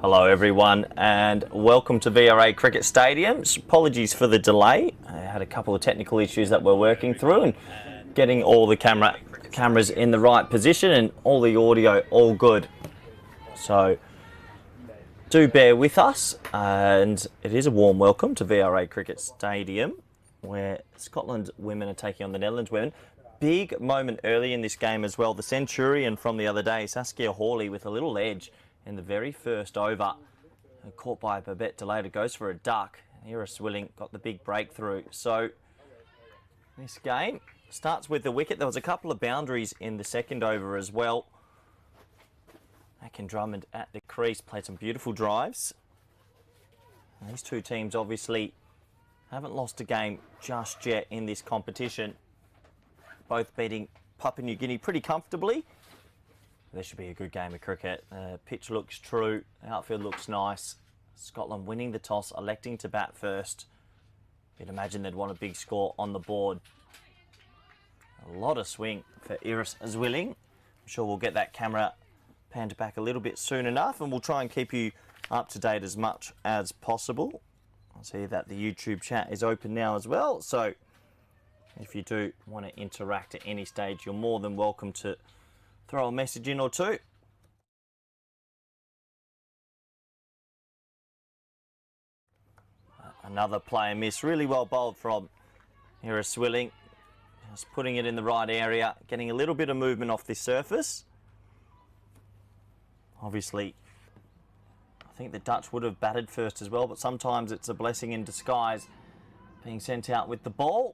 Hello everyone and welcome to VRA Cricket Stadium. Apologies for the delay. I had a couple of technical issues that we're working through and getting all the cameras in the right position and all the audio all good. So do bear with us, and it is a warm welcome to VRA Cricket Stadium where Scotland women are taking on the Netherlands women. Big moment early in this game as well. The Centurion from the other day, Saskia Hawley, with a little edge in the very first over. Caught by Babette Delayed, goes for a duck. Iris Willing got the big breakthrough. So this game starts with the wicket. There was a couple of boundaries in the second over as well. Akin Drummond at the crease played some beautiful drives. And these two teams obviously haven't lost a game just yet in this competition. Both beating Papua New Guinea pretty comfortably. This should be a good game of cricket. Pitch looks true. The outfield looks nice. Scotland winning the toss, electing to bat first. You'd imagine they'd want a big score on the board. A lot of swing for Iris Willing. I'm sure we'll get that camera panned back a little bit soon enough, and we'll try and keep you up to date as much as possible. I see that the YouTube chat is open now as well, so if you do want to interact at any stage, you're more than welcome to throw a message in or two. Another player miss. Really well bowled from Iris Willing. Just putting it in the right area, getting a little bit of movement off this surface. Obviously, I think the Dutch would have batted first as well, but sometimes it's a blessing in disguise being sent out with the ball.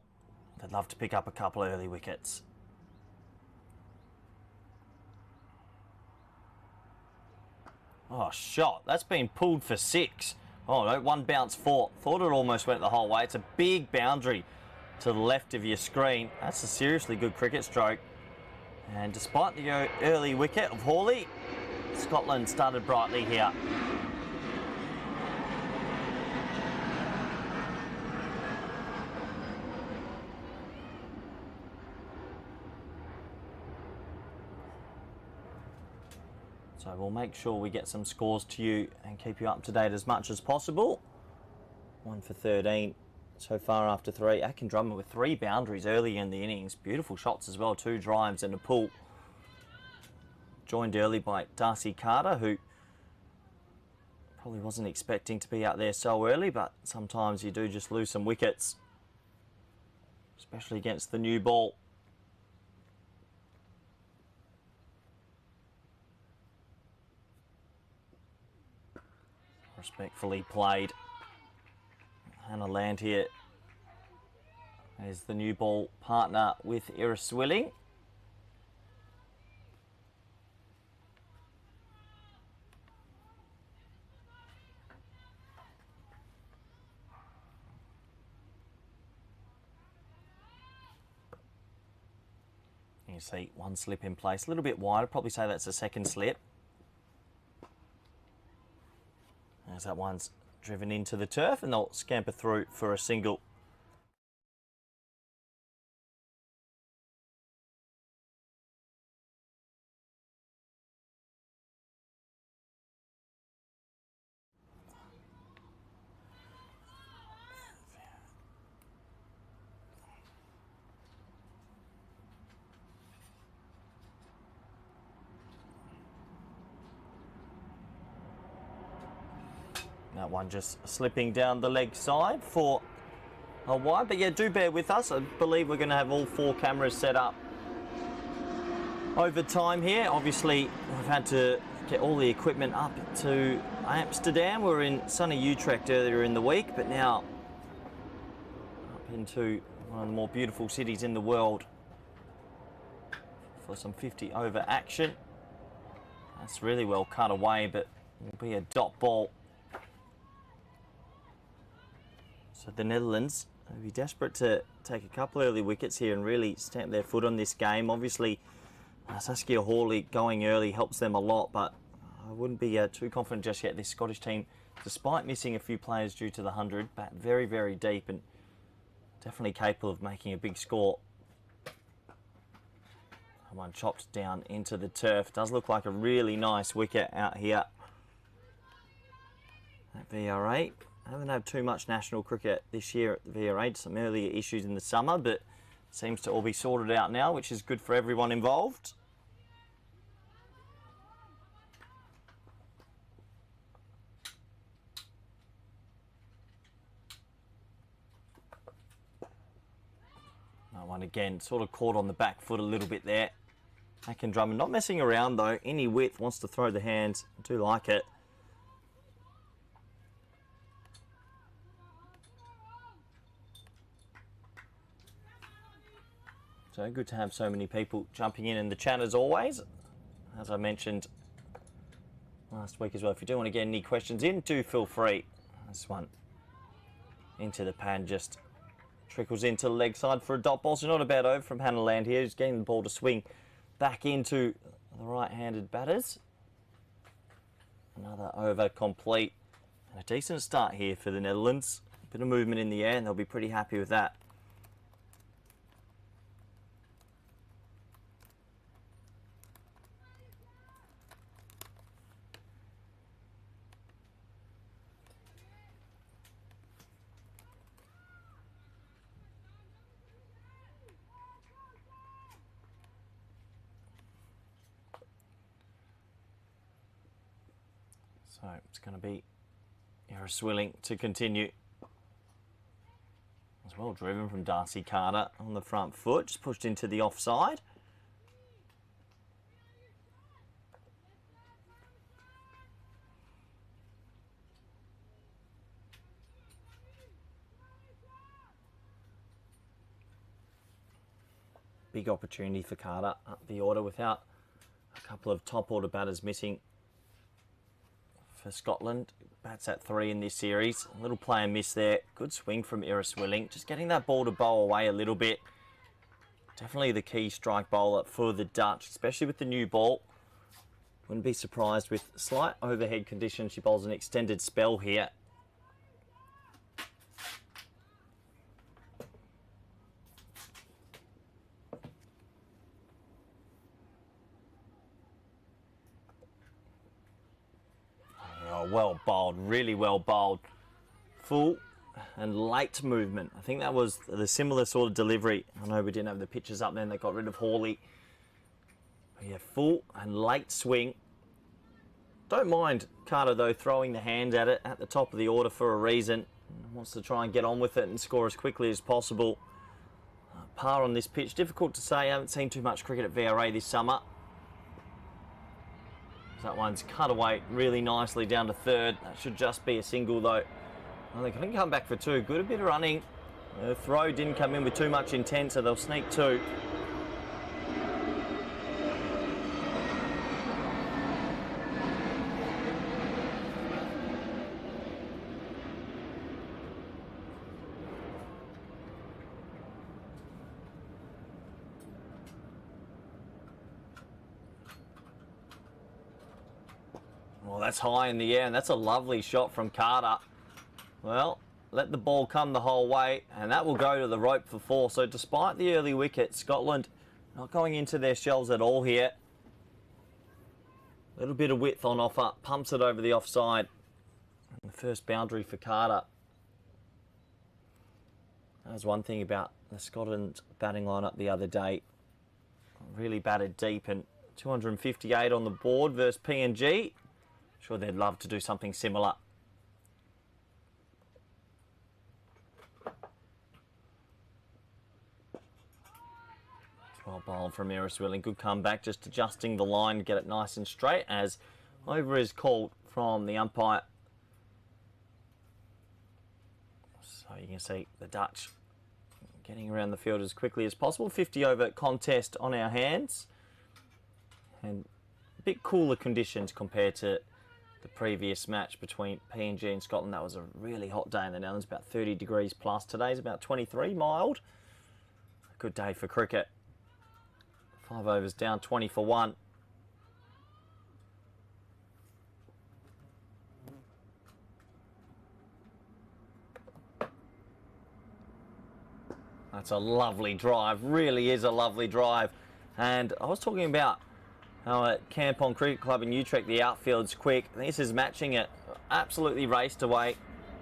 They'd love to pick up a couple of early wickets. Oh, shot. That's been pulled for 6. Oh, no, one bounce 4. Thought it almost went the whole way. It's a big boundary to the left of your screen. That's a seriously good cricket stroke. And despite the early wicket of Hawley, Scotland started brightly here. So we'll make sure we get some scores to you and keep you up to date as much as possible. 1 for 13 so far after 3. Akin Drummond with 3 boundaries early in the innings. Beautiful shots as well, 2 drives and a pull. Joined early by Darcy Carter, who probably wasn't expecting to be out there so early, but sometimes you do just lose some wickets, especially against the new ball. Respectfully played. Hannah Land here as the new ball partner with Iris Willing. You see one slip in place, a little bit wide. I'd probably say that's a second slip. As that one's driven into the turf, and they'll scamper through for a single. That one just slipping down the leg side for a wide. But yeah, do bear with us. I believe we're going to have all 4 cameras set up over time here. Obviously, we've had to get all the equipment up to Amsterdam. We were in sunny Utrecht earlier in the week, but now up into one of the more beautiful cities in the world for some 50 over action. That's really well cut away, but it'll be a dot ball. So the Netherlands will be desperate to take a couple early wickets here and really stamp their foot on this game. Obviously, Saskia Hawley going early helps them a lot, but I wouldn't be too confident just yet. This Scottish team, despite missing a few players due to the 100, bat very, very deep and definitely capable of making a big score. One chopped down into the turf. Does look like a really nice wicket out here. at VRA. Haven't had too much national cricket this year at the VRA. Some earlier issues in the summer, but seems to all be sorted out now, which is good for everyone involved. That one again, sort of caught on the back foot a little bit there. Akin Drummond not messing around though. Any width, wants to throw the hands. I do like it. So good to have so many people jumping in the chat as always. As I mentioned last week as well, if you do want to get any questions in, do feel free. This one into the pan, just trickles into the leg side for a dot ball. So not a bad over from Hannah Land here. He's getting the ball to swing back into the right-handed batters. Another over complete. And a decent start here for the Netherlands. A bit of movement in the air and they'll be pretty happy with that. So it's going to be Swilling to continue. As well driven from Darcy Carter on the front foot, just pushed into the offside. Big opportunity for Carter up the order without a couple of top order batters missing. For Scotland, bats at 3 in this series. A little player miss there. Good swing from Swilling. Just getting that ball to bowl away a little bit. Definitely the key strike bowler for the Dutch, especially with the new ball. Wouldn't be surprised with slight overhead conditions. She bowls an extended spell here. Oh, well bowled, really well bowled. Full and late movement. I think that was the similar sort of delivery. I know we didn't have the pictures up then, they got rid of Hawley. But yeah, full and late swing. Don't mind Carter though throwing the hand at it at the top of the order for a reason. Wants to try and get on with it and score as quickly as possible. Par on this pitch, difficult to say. I haven't seen too much cricket at VRA this summer. That one's cut away really nicely down to third. That should just be a single though. Well, they can come back for 2. Good a bit of running. The throw didn't come in with too much intent, so they'll sneak 2. Well, that's high in the air, and that's a lovely shot from Carter. Well, let the ball come the whole way, and that will go to the rope for 4. So despite the early wicket, Scotland not going into their shells at all here. A little bit of width on offer, pumps it over the offside. And the first boundary for Carter. That was one thing about the Scotland batting lineup the other day. Really batted deep, and 258 on the board versus PNG. Sure, they'd love to do something similar. Well bowled from Swilling. Good comeback, just adjusting the line to get it nice and straight as over is called from the umpire. So you can see the Dutch getting around the field as quickly as possible. 50 over contest on our hands. And a bit cooler conditions compared to the previous match between PNG and Scotland. That was a really hot day in the Netherlands, about 30 degrees plus. Today's about 23, mild. A good day for cricket. 5 overs down, 20 for 1. That's a lovely drive, really is a lovely drive. And I was talking about how at Kampong Cricket Club in Utrecht the outfield's quick. This is matching it. absolutely raced away.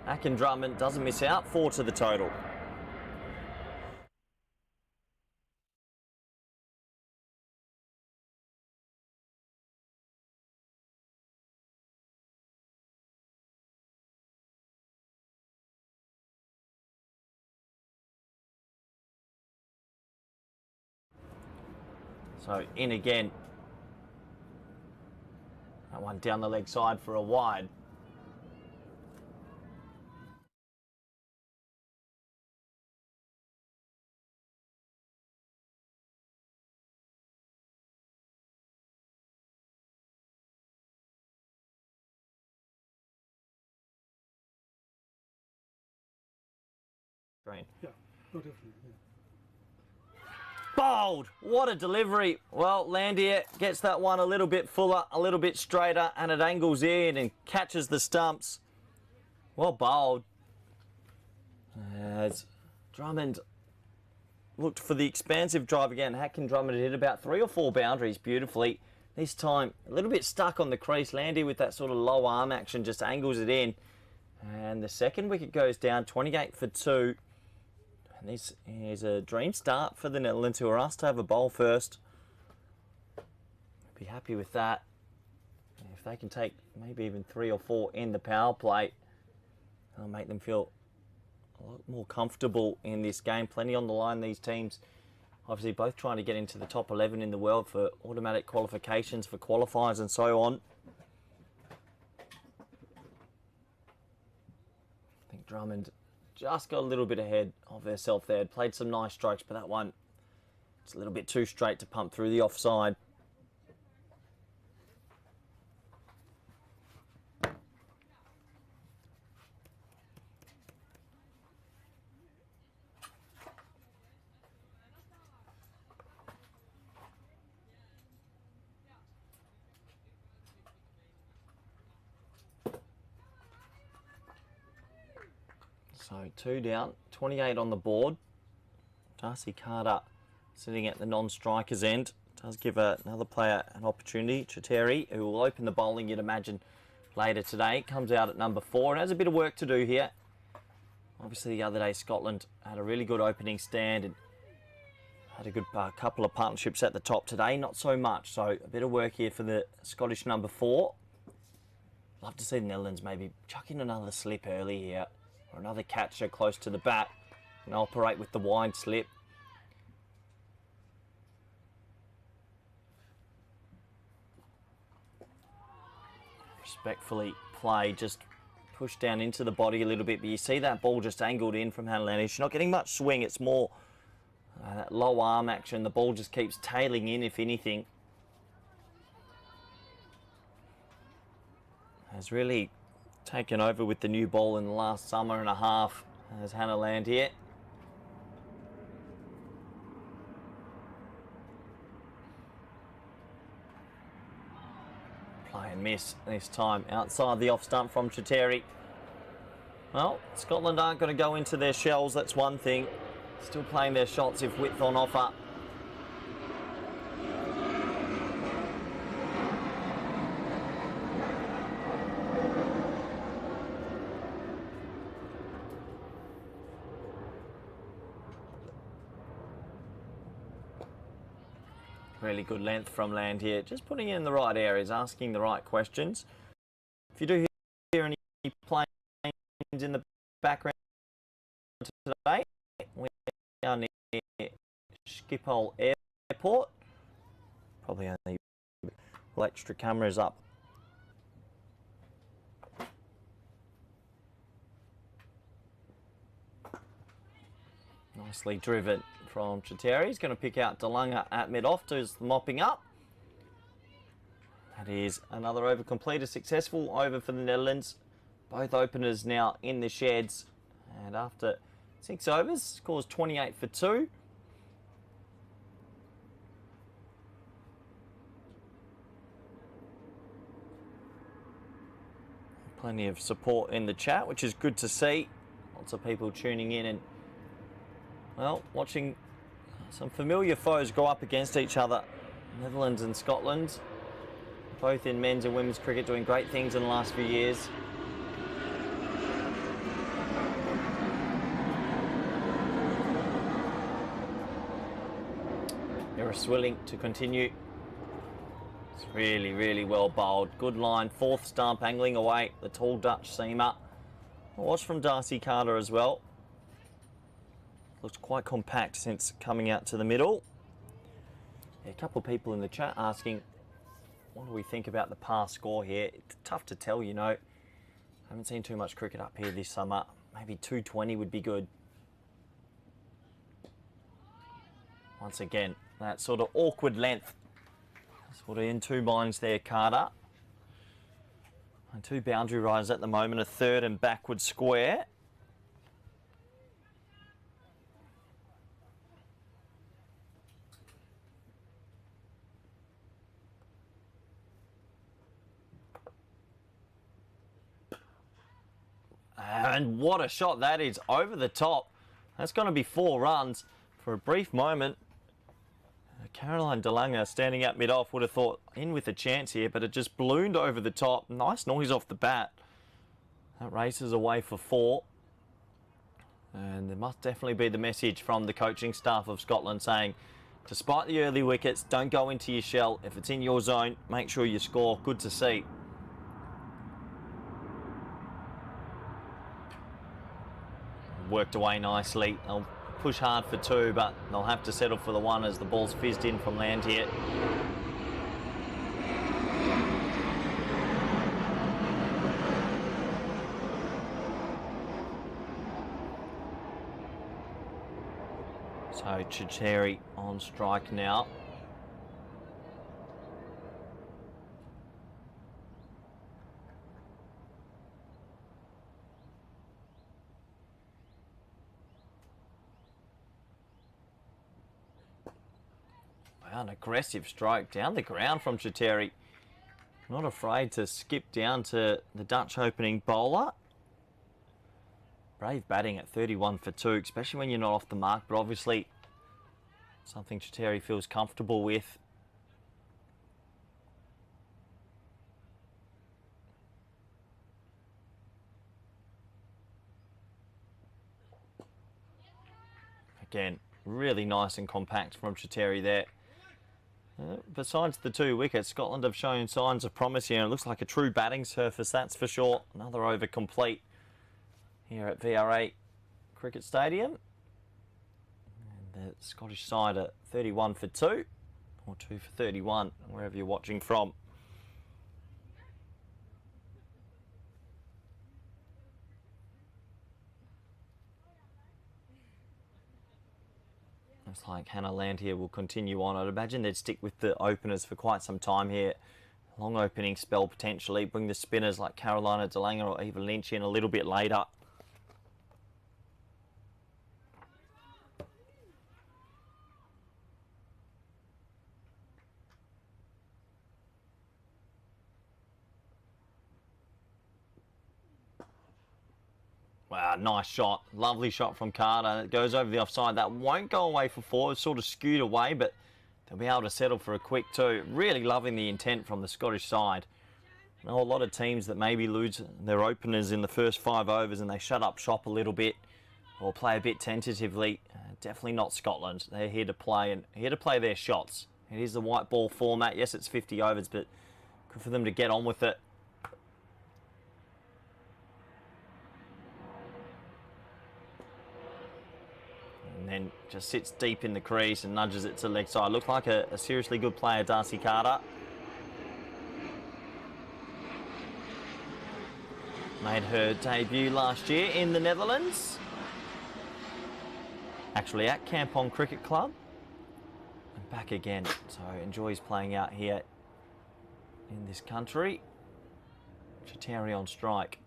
Akin Drummond doesn't miss out, 4 to the total. So in again. That one down the leg side for a wide. Green. Yeah, no, definitely. Yeah. Bowled! What a delivery. Well, Landier gets that one a little bit fuller, a little bit straighter, and it angles in and catches the stumps. Well bowled. As Drummond looked for the expansive drive again. Akin Drummond hit about 3 or 4 boundaries beautifully. This time, a little bit stuck on the crease. Landier with that sort of low arm action just angles it in. And the second wicket goes down, 28 for 2. And this is a dream start for the Netherlands, who are asked to have a bowl first. Be happy with that. If they can take maybe even 3 or 4 in the power play, it'll make them feel a lot more comfortable in this game. Plenty on the line, these teams. Obviously, both trying to get into the top 11 in the world for automatic qualifications, for qualifiers and so on. I think Drummond just got a little bit ahead of herself there. Played some nice strokes, but that one, it's a little bit too straight to pump through the offside. So 2 down, 28 on the board. Darcy Carter sitting at the non-striker's end. Does give another player an opportunity. Chiteri, who will open the bowling, you'd imagine, later today. Comes out at number 4 and has a bit of work to do here. Obviously, the other day, Scotland had a really good opening stand and had a good couple of partnerships at the top today. Not so much, so a bit of work here for the Scottish number 4. Love to see the Netherlands maybe chuck in another slip early here, or another catcher close to the bat and operate with the wide slip. Respectfully play, just push down into the body a little bit, but you see that ball just angled in from Hannah Landier. She's not getting much swing, it's more that low arm action. The ball just keeps tailing in, if anything. Has really taken over with the new ball in the last summer and a half as Hannah Landier. Play and miss this time outside the off stump from Chiteri. Well, Scotland aren't going to go into their shells, that's one thing. Still playing their shots if width on offer. Really good length from Landier, just putting it in the right areas, asking the right questions. If you do hear any planes in the background today, we are near Schiphol Airport. Probably only extra cameras up. Nicely driven from Chiteri. He's going to pick out DeLunga at mid-off, does the mopping up. That is another over complete, a successful over for the Netherlands. Both openers now in the sheds. And after 6 overs, scores 28 for 2. Plenty of support in the chat, which is good to see. Lots of people tuning in and, well, watching some familiar foes go up against each other. Netherlands and Scotland, both in men's and women's cricket, doing great things in the last few years. Harris willing to continue. It's really, really well bowled. Good line, fourth stump, angling away. The tall Dutch seamer. Watch from Darcy Carter as well. Looks quite compact since coming out to the middle. Yeah, a couple of people in the chat asking, what do we think about the past score here? It's tough to tell, you know. Haven't seen too much cricket up here this summer. Maybe 220 would be good. Once again, that sort of awkward length. Sort of in two minds there, Carter. And two boundary riders at the moment, a third and backward square. And what a shot that is, over the top. That's going to be 4 runs. For a brief moment, Caroline DeLanger standing at mid-off would have thought in with a chance here, but it just ballooned over the top. Nice noise off the bat. That races away for 4. And there must definitely be the message from the coaching staff of Scotland saying, despite the early wickets, don't go into your shell. If it's in your zone, make sure you score. Good to see. Worked away nicely. They'll push hard for 2, but they'll have to settle for the 1 as the ball's fizzed in from land here. So Chiteri on strike now. An aggressive stroke down the ground from Chiteri. Not afraid to skip down to the Dutch opening bowler. Brave batting at 31 for 2, especially when you're not off the mark, but obviously something Chiteri feels comfortable with. Again, really nice and compact from Chiteri there. Besides the 2 wickets, Scotland have shown signs of promise here. It looks like a true batting surface, that's for sure. Another over complete here at VRA Cricket Stadium. And the Scottish side at 31 for 2, or 2 for 31, wherever you're watching from. Looks like Hannah Land here will continue on. I'd imagine they'd stick with the openers for quite some time here. Long opening spell potentially. Bring the spinners like Carolina DeLanger or Eva Lynch in a little bit later. Wow, nice shot. Lovely shot from Carter. It goes over the offside. That won't go away for 4. It's sort of skewed away, but they'll be able to settle for a quick 2. Really loving the intent from the Scottish side. I know a lot of teams that maybe lose their openers in the first 5 overs and they shut up shop a little bit or play a bit tentatively. Definitely not Scotland. They're here to play and here to play their shots. It is the white ball format. Yes, it's 50 overs, but good for them to get on with it. And then just sits deep in the crease and nudges it to leg side. Looked like a seriously good player, Darcy Carter. Made her debut last year in the Netherlands. Actually at Kampong Cricket Club. And back again. So enjoys playing out here in this country. Chiteri on strike.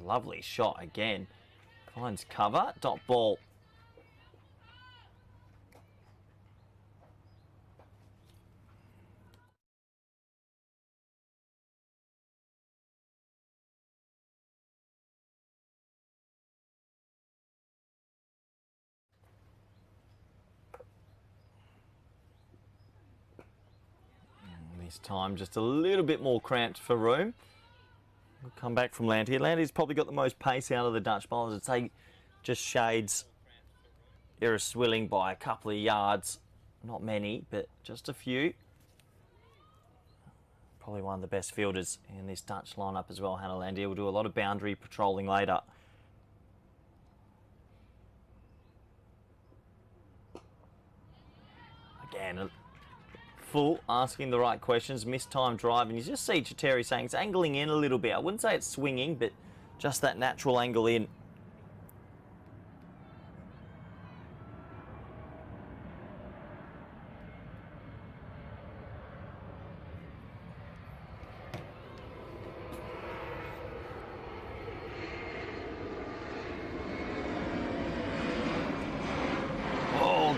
Lovely shot again. Finds cover. Dot ball. This time just a little bit more cramped for room. We'll come back from Land here. Land has probably got the most pace out of the Dutch bowlers. I'd say just shades Iraswilling by a couple of yards. Not many, but just a few. Probably one of the best fielders in this Dutch lineup as well, Hannah Landier. Will do a lot of boundary patrolling later. Again, full, asking the right questions, missed time drive, and you just see Chiteri saying it's angling in a little bit. I wouldn't say it's swinging, but just that natural angle in.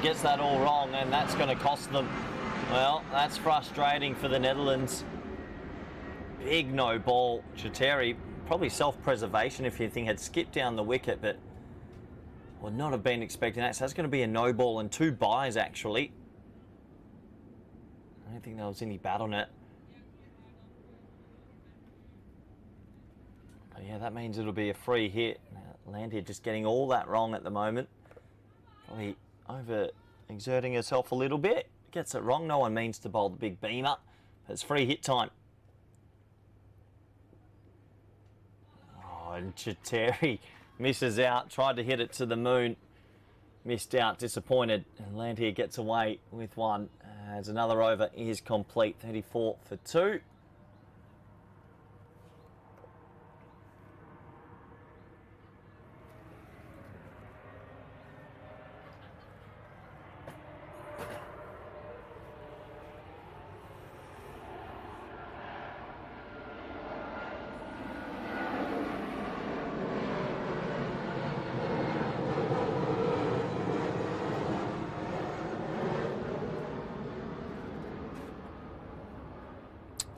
Gets that all wrong, and that's going to cost them. Well, that's frustrating for the Netherlands. Big no ball. Chiteri, probably self-preservation if you think had skipped down the wicket, but would not have been expecting that. So that's going to be a no ball and 2 byes actually. I don't think there was any bat on it. But yeah, that means it'll be a free hit. Landier just getting all that wrong at the moment. Probably over exerting herself a little bit. Gets it wrong. No one means to bowl the big beamer. But it's free hit time. Oh, and Chiteri misses out. Tried to hit it to the moon. Missed out. Disappointed. And Landier gets away with one. As another over is complete. 34 for 2.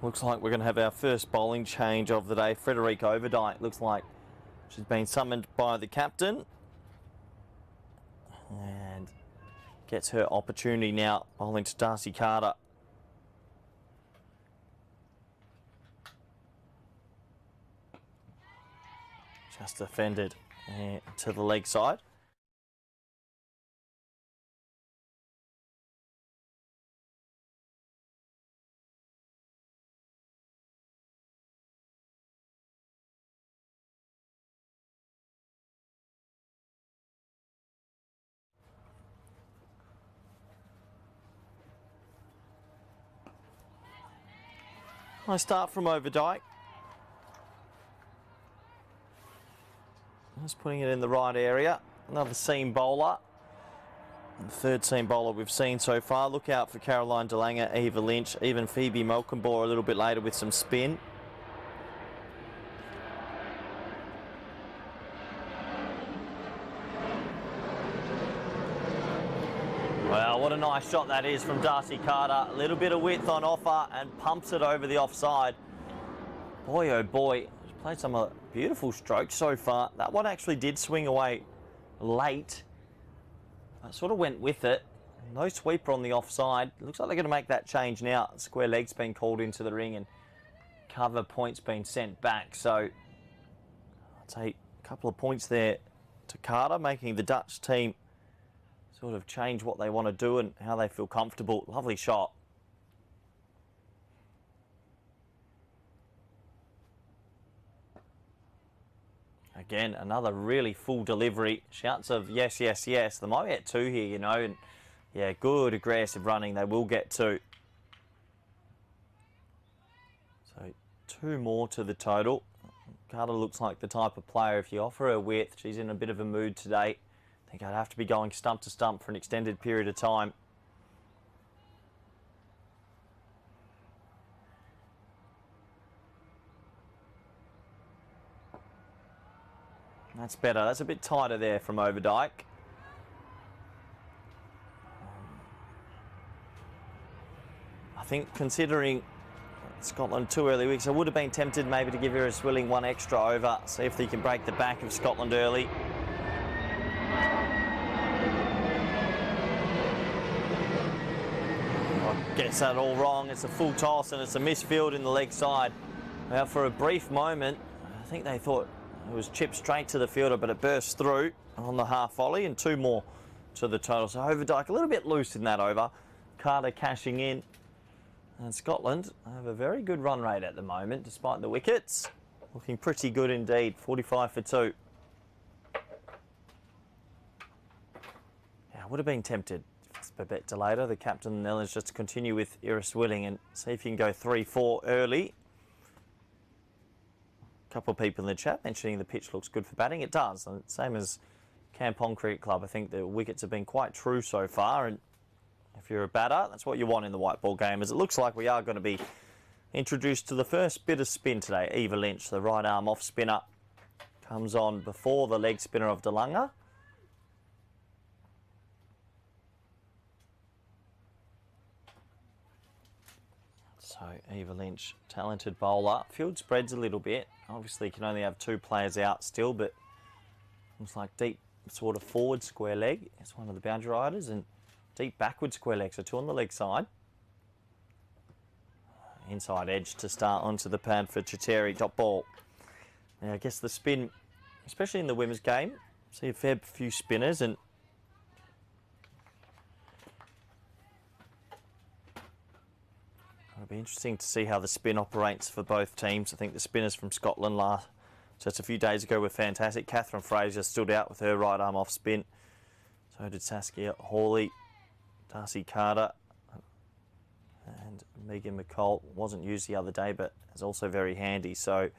Looks like we're going to have our first bowling change of the day. Frederique Overdyke looks like she's been summoned by the captain. And gets her opportunity now, bowling to Darcy Carter. Just defended to the leg side. Nice start from Overdyke. Just putting it in the right area. Another seam bowler. The third seam bowler we've seen so far. Look out for Caroline DeLanger, Eva Lynch, even Phoebe Malcolmbaugh a little bit later with some spin. Well, what a nice shot that is from Darcy Carter. A little bit of width on offer and pumps it over the offside. Boy, oh boy, she's played some beautiful strokes so far. That one actually did swing away late. I sort of went with it. No sweeper on the offside. Looks like they're going to make that change now. Square leg's been called into the ring and cover points been sent back. So I'd say a couple of points there to Carter, making the Dutch team sort of change what they want to do and how they feel comfortable. Lovely shot. Again, another really full delivery. Shouts of yes, yes, yes. They might get 2 here, you know. And yeah, good aggressive running. They will get 2. So 2 more to the total. Carter looks like the type of player, if you offer her width, she's in a bit of a mood today. I think I'd have to be going stump to stump for an extended period of time. That's better. That's a bit tighter there from Overdyke. I think considering Scotland 2 early weeks, I would have been tempted maybe to give Iraswilling 1 extra over. See if they can break the back of Scotland early. Gets that all wrong. It's a full toss and it's a misfield in the leg side. Well, for a brief moment, I think they thought It was chipped straight to the fielder, but it burst through on the half volley, and 2 more to the total. So Overdyke a little bit loose in that over. Carter cashing in. And Scotland have a very good run rate at the moment, despite the wickets. Looking pretty good indeed, 45 for 2. Yeah, I would have been tempted, if it's Babette Delator, the captain of the Netherlands, just to continue with Iris Willing and see if you can go 3-4 early. A couple of people in the chat mentioning the pitch looks good for batting. It does. And same as Kampong Cricket Club. I think the wickets have been quite true so far. And if you're a batter, that's what you want in the white ball game. As it looks like we are going to be introduced to the first bit of spin today. Eva Lynch, the right arm off spinner, comes on before the leg spinner of DeLunga. So Eva Lynch, talented bowler. Field spreads a little bit. Obviously you can only have 2 players out still, but looks like deep sort of forward square leg. It's one of the boundary riders, and deep backward square leg, so 2 on the leg side. Inside edge to start onto the pad for Chiteri, dot ball. Now I guess the spin, especially in the women's game, see a fair few spinners, and it'll be interesting to see how the spin operates for both teams. I think the spinners from Scotland just a few days ago were fantastic. Catherine Fraser stood out with her right arm off spin. So did Saskia Hawley, Darcy Carter, and Megan McCall. Wasn't used the other day, but is also very handy. So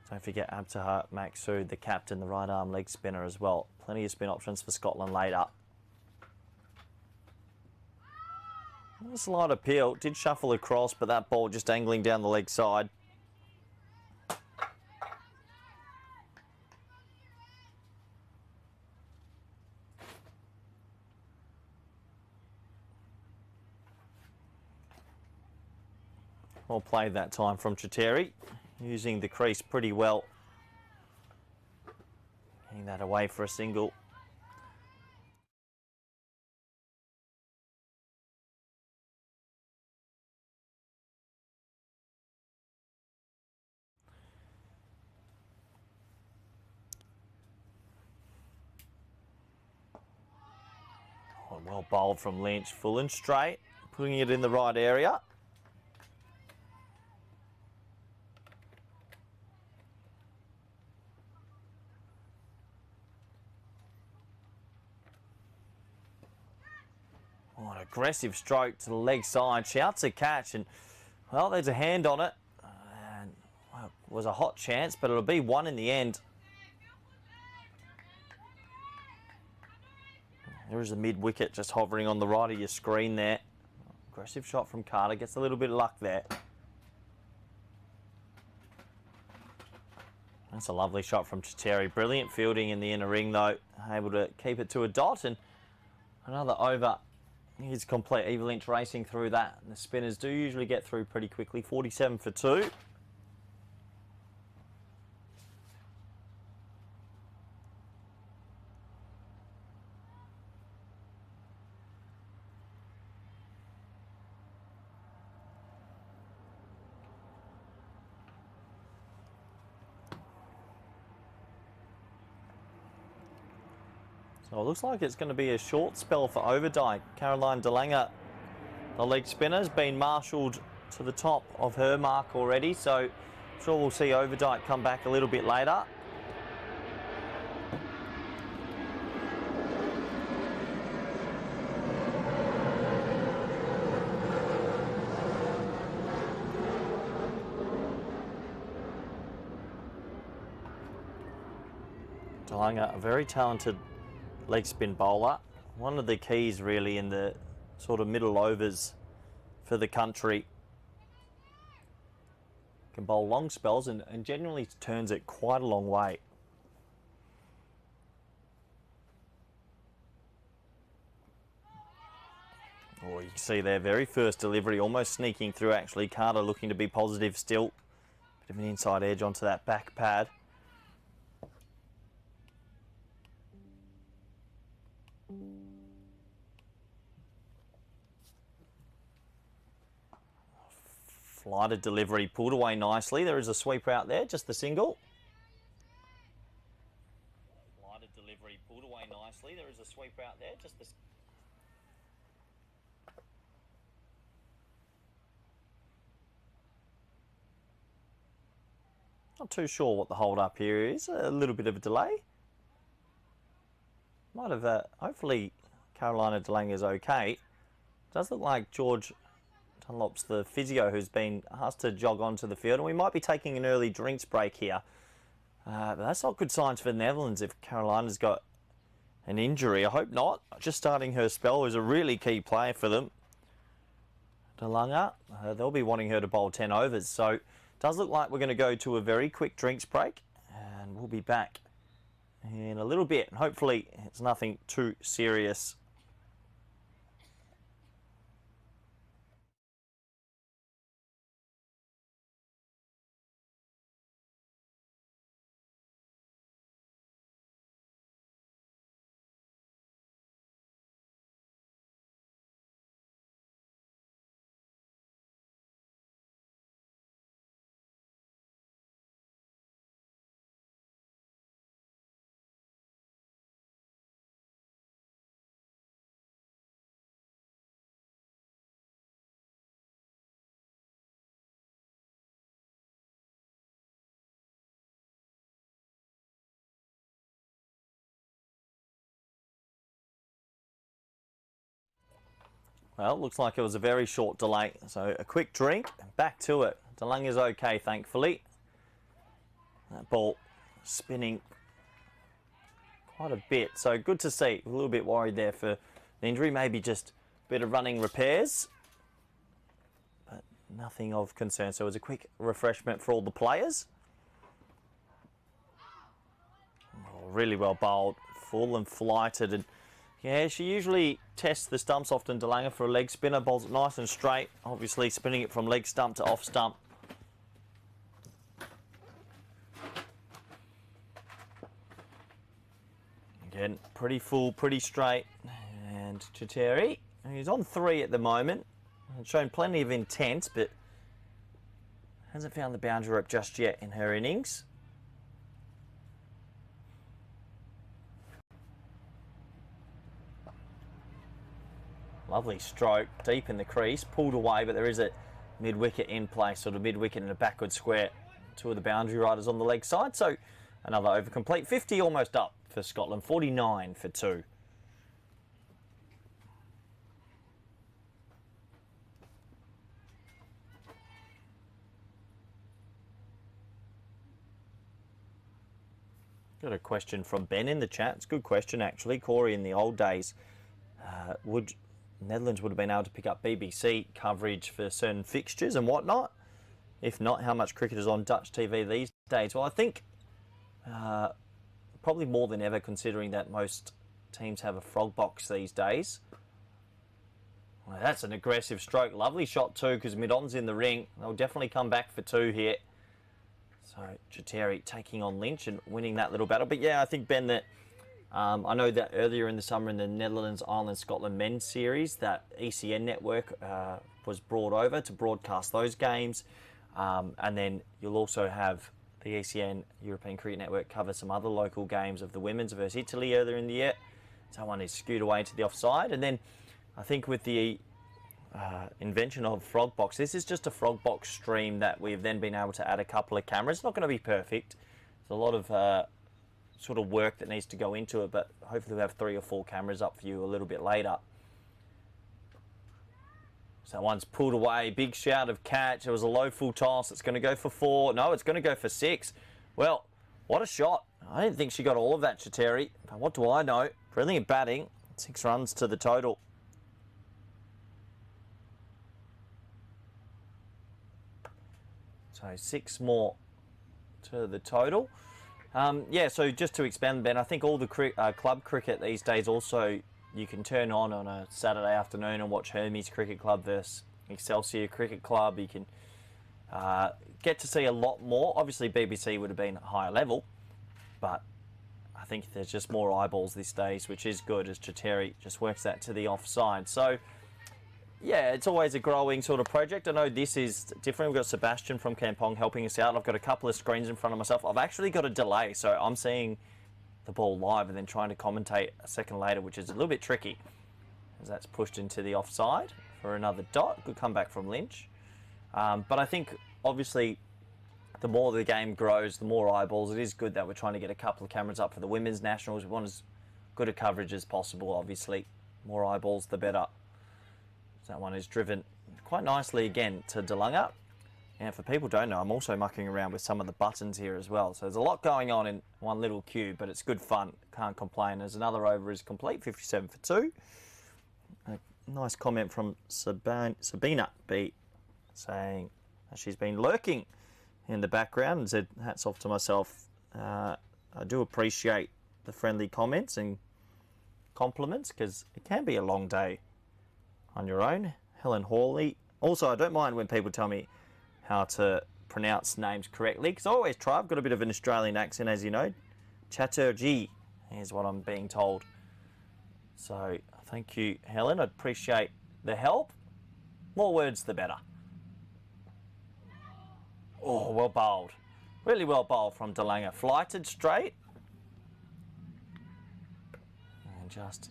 don't forget Abtaha Maksud, the captain, the right arm leg spinner as well. Plenty of spin options for Scotland later. A slight appeal, did shuffle across, but that ball just angling down the leg side. Well played that time from Chiteri, using the crease pretty well. Getting that away for a single. Oh, well bowled from Lynch, full and straight, putting it in the right area. Oh, an aggressive stroke to the leg side, shouts a catch, and well, there's a hand on it. And well, it was a hot chance, but it'll be 1 in the end. There is a mid-wicket just hovering on the right of your screen there. Aggressive shot from Carter, gets a little bit of luck there. That's a lovely shot from Chiteri. Brilliant fielding in the inner ring though. Able to keep it to a dot, and another over is complete. Eva Lynch racing through that. And the spinners do usually get through pretty quickly. 47 for 2. So it looks like it's going to be a short spell for Overdyke. Caroline DeLange, the leg spinner, has been marshalled to the top of her mark already, so I'm sure we'll see Overdyke come back a little bit later. DeLange, a very talented leg spin bowler. One of the keys really in the sort of middle overs for the country. Can bowl long spells and generally turns it quite a long way. Oh, you can see their very first delivery almost sneaking through actually. Carter looking to be positive still. Bit of an inside edge onto that back pad. Flighted delivery, pulled away nicely. There is a sweeper out there, just the single. sweeper out there, just the... Not too sure what the hold up here is. A little bit of a delay. Might have, hopefully Carolina Delanga's okay. Does look like George Dunlop's the physio who's been asked to jog onto the field, and we might be taking an early drinks break here. But that's not good signs for the Netherlands if Carolina's got an injury. I hope not. Just starting her spell is a really key player for them. Delanga, they'll be wanting her to bowl 10 overs. So it does look like we're going to go to a very quick drinks break, and we'll be back in a little bit. Hopefully it's nothing too serious. Well, looks like it was a very short delay, so a quick drink and back to it. DeLong is okay, thankfully. That ball spinning quite a bit, so good to see. A little bit worried there for the injury, maybe just a bit of running repairs, but nothing of concern. So it was a quick refreshment for all the players. Oh, really well bowled, full and flighted, and yeah, she usually tests the stumps often, Delanga, for a leg spinner. Bowls it nice and straight. Obviously spinning it from leg stump to off stump. Again, pretty full, pretty straight. And Chiteri, he's on 3 at the moment. Shown plenty of intent, but hasn't found the boundary rope just yet in her innings. Lovely stroke, deep in the crease, pulled away, but there is a mid-wicket in play, sort of mid-wicket and a backward square. 2 of the boundary riders on the leg side, so another over complete. 50 almost up for Scotland, 49 for 2. Got a question from Ben in the chat. It's a good question, actually. Corey, in the old days, would Netherlands would have been able to pick up BBC coverage for certain fixtures and whatnot? If not, how much cricket is on Dutch TV these days? Well, I think probably more than ever, considering that most teams have a frog box these days. Well, that's an aggressive stroke. Lovely shot too, because mid-on's in the ring. They'll definitely come back for 2 here. So Chiteri taking on Lynch and winning that little battle. But yeah, I think, Ben, that I know that earlier in the summer in the Netherlands, Ireland, Scotland men's series, that ECN network was brought over to broadcast those games. And then you'll also have the ECN European Cricket Network cover some other local games of the women's versus Italy earlier in the year. So one is skewed away to the offside. And then I think with the invention of Frogbox, this is just a Frogbox stream that we've then been able to add a couple of cameras. It's not going to be perfect. There's a lot of sort of work that needs to go into it, but hopefully we'll have 3 or 4 cameras up for you a little bit later. So one's pulled away, big shout of catch. It was a low full toss. It's going to go for 4. No, it's going to go for 6. Well, what a shot. I didn't think she got all of that, Chiteri. But what do I know? Brilliant batting. 6 runs to the total. So 6 more to the total. Yeah, so just to expand, Ben, I think all the club cricket these days also you can turn on a Saturday afternoon and watch Hermes Cricket Club versus Excelsior Cricket Club. You can get to see a lot more. Obviously, BBC would have been higher level, but I think there's just more eyeballs these days, which is good, as Chiteri just works that to the offside. So, yeah, it's always a growing sort of project. I know this is different. We've got Sebastian from Kampong helping us out. I've got a couple of screens in front of myself. I've actually got a delay, so I'm seeing the ball live and then trying to commentate a second later, which is a little bit tricky, as that's pushed into the offside for another dot. Good comeback from Lynch. But I think, obviously, the more the game grows, the more eyeballs. It is good that we're trying to get a couple of cameras up for the women's nationals. We want as good a coverage as possible, obviously. More eyeballs, the better. So that one is driven quite nicely again to DeLunga. And for people who don't know, I'm also mucking around with some of the buttons here as well. So there's a lot going on in one little cube, but it's good fun. Can't complain. As another over is complete, 57 for 2. A nice comment from Sabina B, saying she's been lurking in the background and said, hats off to myself. I do appreciate the friendly comments and compliments, because it can be a long day on your own. Helen Hawley. Also, I don't mind when people tell me how to pronounce names correctly, because I always try. I've got a bit of an Australian accent, as you know. Chatterjee is what I'm being told. So thank you, Helen. I appreciate the help. More words, the better. Oh, well bowled. Really well bowled from DeLunga. Flighted straight. And just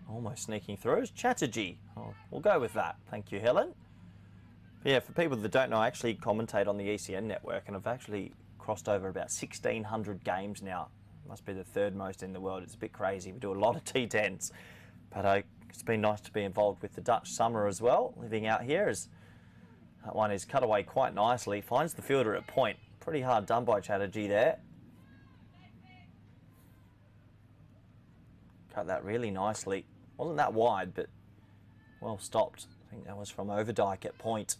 almost sneaking through is Chatterjee. Oh, we'll go with that. Thank you, Helen. But yeah, for people that don't know, I actually commentate on the ECN network, and I've actually crossed over about 1,600 games now. Must be the third most in the world. It's a bit crazy. We do a lot of T10s. But it's been nice to be involved with the Dutch summer as well, living out here. As that one is cut away quite nicely. Finds the fielder at point. Pretty hard done by Chatterjee there. Cut that really nicely. Wasn't that wide, but well stopped. I think that was from Overdyke at point.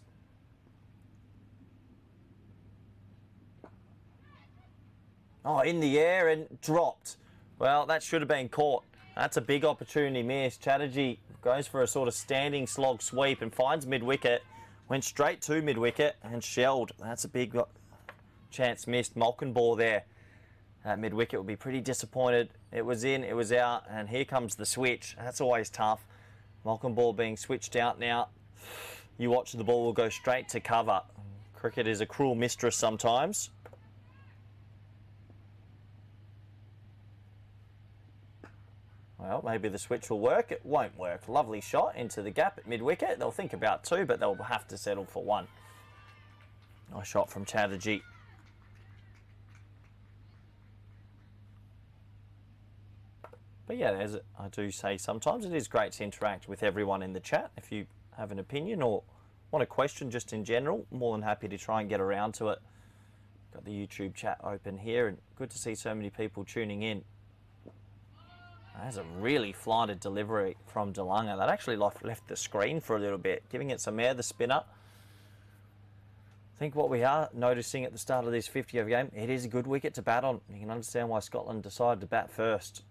Oh, in the air and dropped. Well, that should have been caught. That's a big opportunity missed. Chatterjee goes for a sort of standing slog sweep and finds mid-wicket. Went straight to mid-wicket and shelled. That's a big chance missed. Malkinball there at mid-wicket will be pretty disappointed. It was in, it was out, and here comes the switch. That's always tough. Malkinball being switched out now. You watch, the ball will go straight to cover. Cricket is a cruel mistress sometimes. Well, maybe the switch will work. It won't work. Lovely shot into the gap at mid-wicket. They'll think about 2, but they'll have to settle for 1. Nice shot from Chatterjee. But yeah, as I do say sometimes, it is great to interact with everyone in the chat. If you have an opinion or want a question just in general, more than happy to try and get around to it. Got the YouTube chat open here, and good to see so many people tuning in. That's a really flighted delivery from DeLunga. That actually left the screen for a little bit, giving it some air, the spinner. I think what we are noticing at the start of this 50-over game, it is a good wicket to bat on. You can understand why Scotland decided to bat first.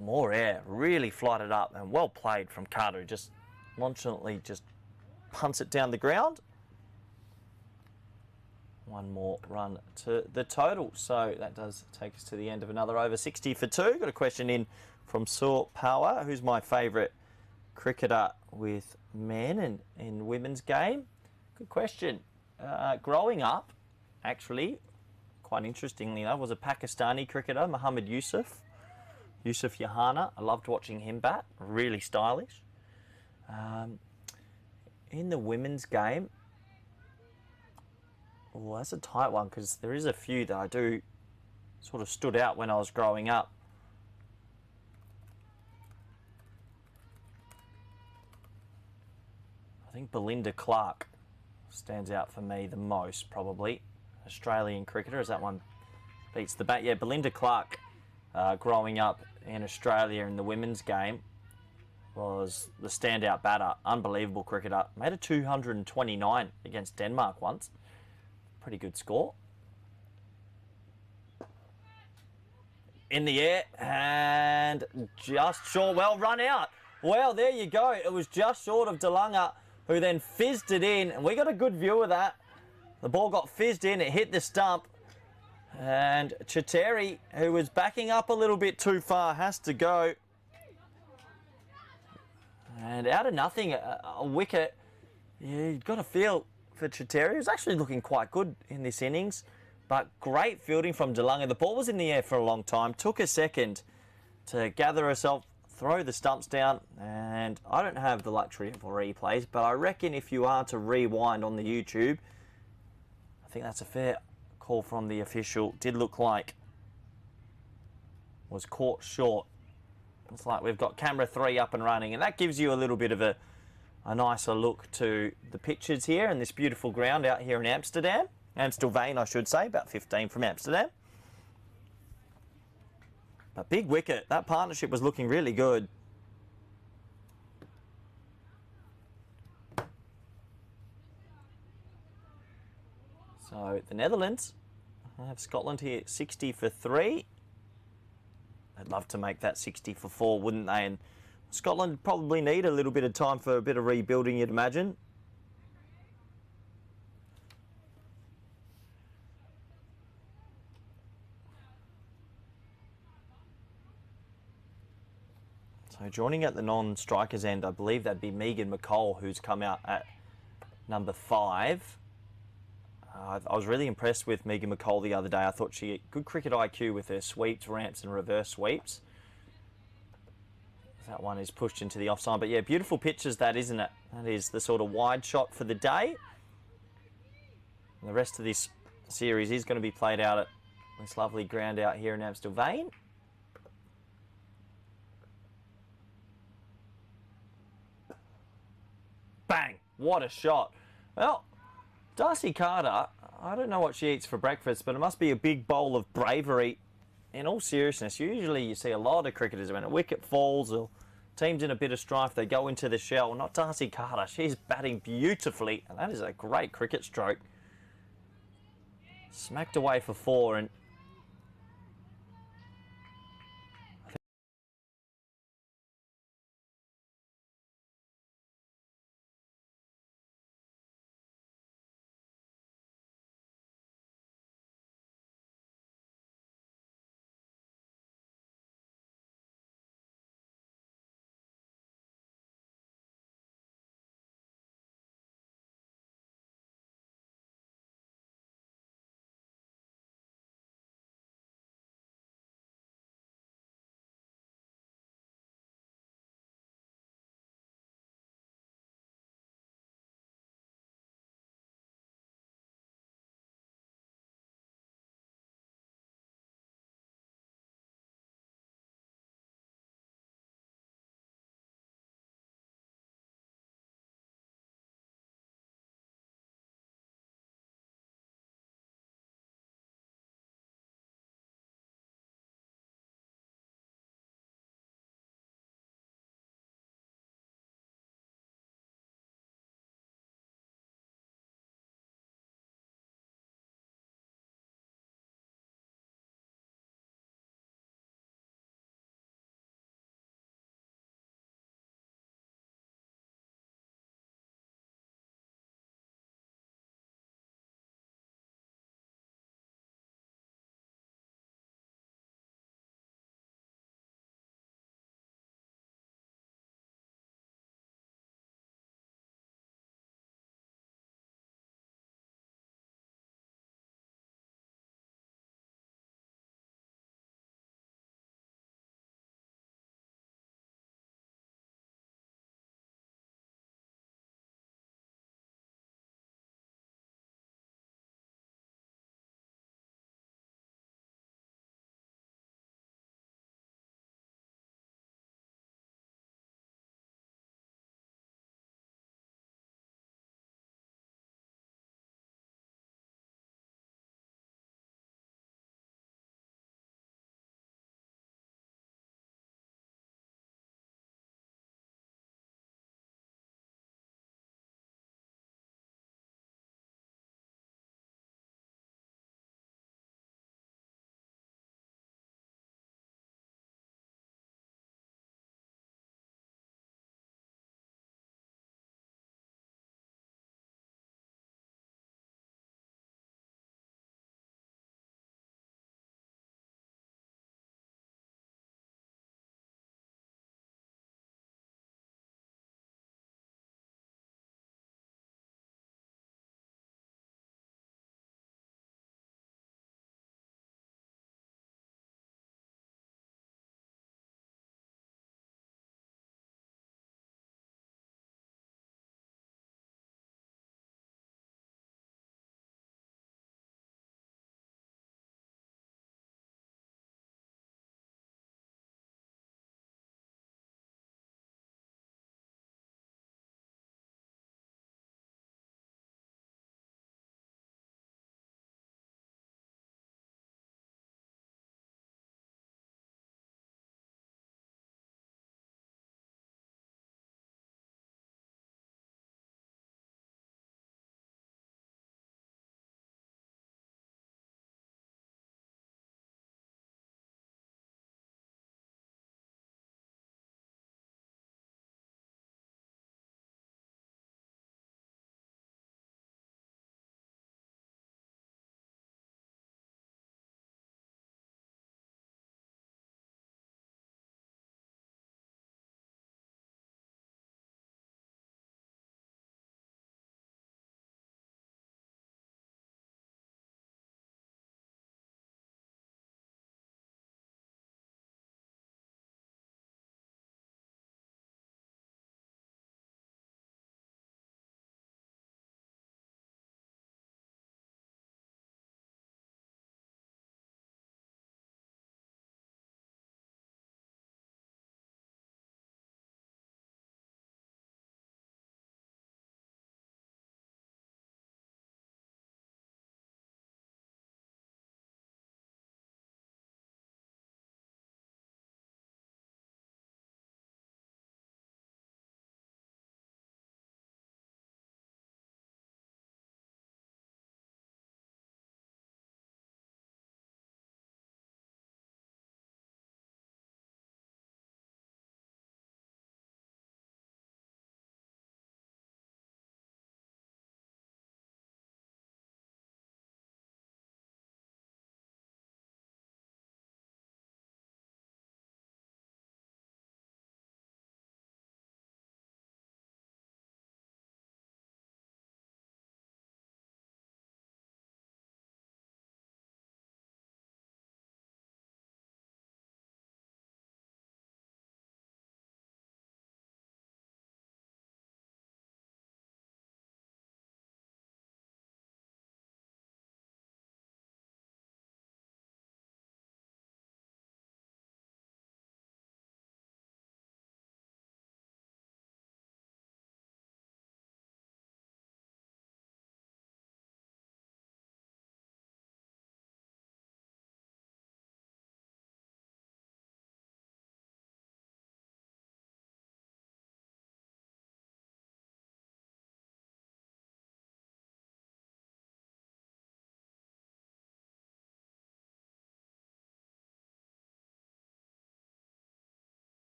More air, really flighted up, and well played from Carter, who just nonchalantly just punts it down the ground. 1 more run to the total. So that does take us to the end of another over. 60 for 2. Got a question in from Saw Power. Who's my favourite cricketer with men and in women's game? Good question. Growing up, actually, quite interestingly enough, was a Pakistani cricketer, Muhammad Yusuf Yohana. I loved watching him bat. Really stylish. In the women's game, well, that's a tight one, because there is a few that I do sort of stood out when I was growing up. I think Belinda Clark stands out for me the most, probably. Australian cricketer, as that one beats the bat. Yeah, Belinda Clark, growing up in Australia in the women's game, was the standout batter. Unbelievable cricketer. Made a 229 against Denmark once. Pretty good score. In the air and just short. Well run out. Well, there you go. It was just short of DeLunga, who then fizzed it in. And we got a good view of that. The ball got fizzed in. It hit the stump. And Chatterjee, who was backing up a little bit too far, has to go. And out of nothing, a wicket. You've got to feel for Chatterjee. He was actually looking quite good in this innings. But great fielding from DeLunga. The ball was in the air for a long time. Took a second to gather herself, throw the stumps down, and I don't have the luxury of replays, but I reckon if you are to rewind on the YouTube, I think that's a fair call from the official. Did look like was caught short. It's like we've got camera 3 up and running, and that gives you a little bit of a nicer look to the pictures here and this beautiful ground out here in Amsterdam. Amstelveen, I should say, about 15 from Amsterdam. But big wicket. That partnership was looking really good. So the Netherlands have Scotland here 60 for 3. They'd love to make that 60 for 4, wouldn't they? And Scotland probably need a little bit of time for a bit of rebuilding, you'd imagine. So joining at the non-strikers end, I believe that'd be Megan McColl, who's come out at number 5. I was really impressed with Megan McColl the other day. I thought she had good cricket IQ with her sweeps, ramps and reverse sweeps. That one is pushed into the offside. But yeah, beautiful pitches that, isn't it? That is the sort of wide shot for the day. And the rest of this series is going to be played out at this lovely ground out here in Amstelveen. Bang! What a shot. Well, Darcy Carter, I don't know what she eats for breakfast, but it must be a big bowl of bravery. In all seriousness, usually you see a lot of cricketers when a wicket falls or team's in a bit of strife, they go into the shell. Not Darcy Carter. She's batting beautifully, and that is a great cricket stroke. Smacked away for 4, and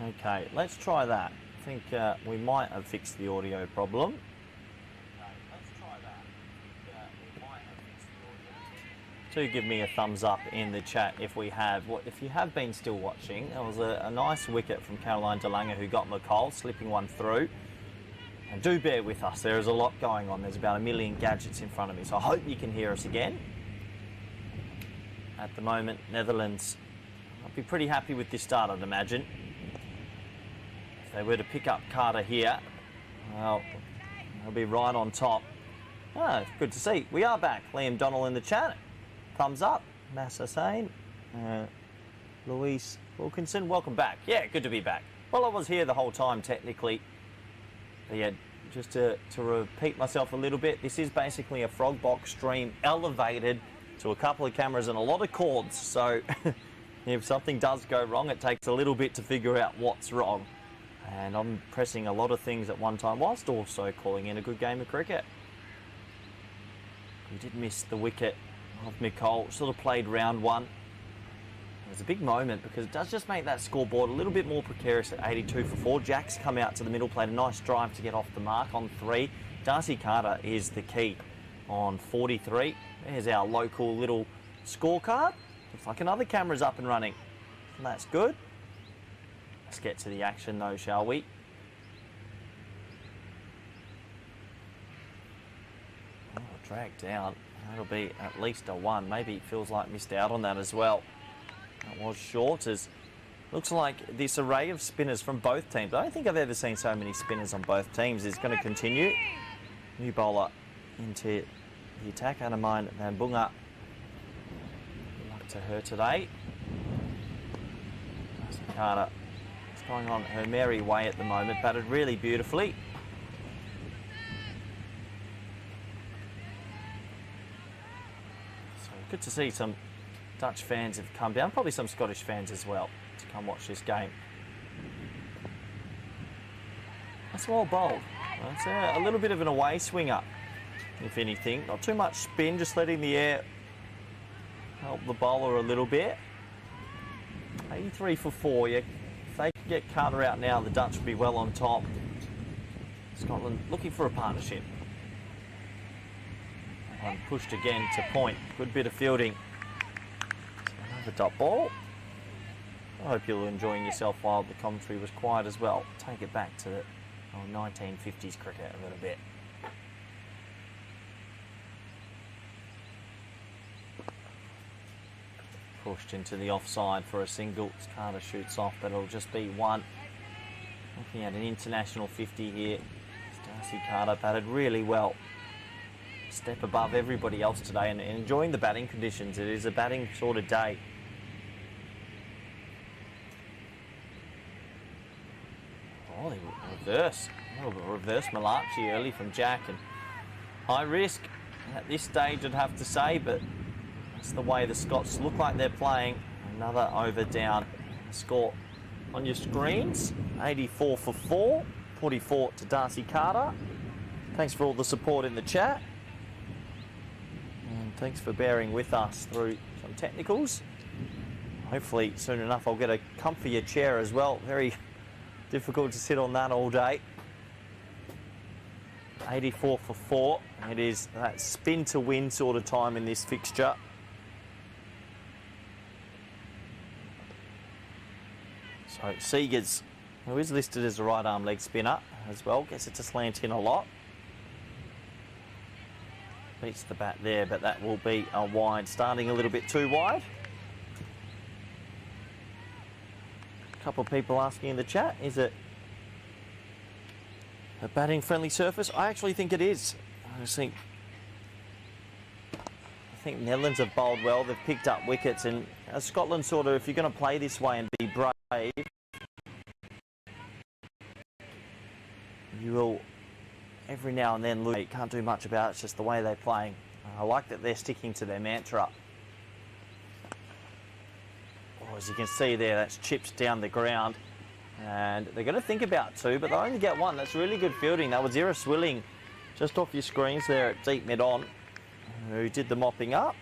Okay, let's try that. I think we might have fixed the audio problem. Do give me a thumbs up in the chat if we have. If you have been still watching, there was a nice wicket from Caroline DeLanger who got McCall, slipping one through. And do bear with us, there is a lot going on. There's about a million gadgets in front of me, so I hope you can hear us again. At the moment, Netherlands, I'll be pretty happy with this start, I'd imagine. If they were to pick up Carter here, well, they'll be right on top. Ah, good to see. We are back. Liam Donnell in the chat. Thumbs up. Mass Hussain. Louise Wilkinson, welcome back. Yeah, good to be back. Well, I was here the whole time, technically. But yeah, just to repeat myself a little bit, this is basically a frog box stream elevated to a couple of cameras and a lot of cords. So if something does go wrong, it takes a little bit to figure out what's wrong. And I'm pressing a lot of things at one time, whilst also calling in a good game of cricket. We did miss the wicket of Nicole, sort of played round one. It was a big moment because it does just make that scoreboard a little bit more precarious at 82 for 4. Jack's come out to the middle, played a nice drive to get off the mark on 3. Darcy Carter is the key on 43. There's our local little scorecard. Looks like another camera's up and running. And that's good. Let's get to the action though, shall we? Oh, dragged down. That'll be at least a 1. Maybe it feels like missed out on that as well. That was short. As looks like this array of spinners from both teams. I don't think I've ever seen so many spinners on both teams. Is going to continue. New bowler into the attack. Anamine Nambunga. Good luck to her today. Darcy Carter is going on her merry way at the moment. Batted really beautifully. Good to see some Dutch fans have come down, probably some Scottish fans as well, to come watch this game. That's well bowled. That's a little bit of an away swinger, if anything. Not too much spin, just letting the air help the bowler a little bit. 83 for 4. Yeah, if they can get Carter out now, the Dutch will be well on top. Scotland looking for a partnership. And pushed again to point. Good bit of fielding. Another dot ball. I hope you're enjoying yourself while the commentary was quiet as well. Take it back to 1950s cricket a little bit. Pushed into the offside for a single. Carter shoots off, but it'll just be 1. Looking at an international 50 here. Darcy Carter batted really well. Step above everybody else today and enjoying the batting conditions. It is a batting sort of day. Oh, reverse. Oh, reverse Malachi early from Jack, and high risk at this stage, I'd have to say, but that's the way the Scots look like they're playing. Another over down. Score on your screens. 84 for 4. 44 to Darcy Carter. Thanks for all the support in the chat. And thanks for bearing with us through some technicals. Hopefully soon enough I'll get a comfier chair as well. Very difficult to sit on that all day. 84 for 4. It is that spin to win sort of time in this fixture. So Seegers, who is listed as a right arm leg spinner as well, gets it to slant in a lot. Beats the bat there, but that will be a wide, starting a little bit too wide. A couple of people asking in the chat, is it a batting friendly surface? I actually think it is. I think Netherlands have bowled well. They've picked up wickets, and Scotland sort of, if you're going to play this way and be brave, you will every now and then lose. You can't do much about it. It's just the way they're playing. I like that they're sticking to their mantra. Oh, as you can see there, that's chips down the ground. And they're going to think about 2, but they only get 1. That's really good fielding. That was Ira Swilling just off your screens there at deep mid-on, who did the mopping up.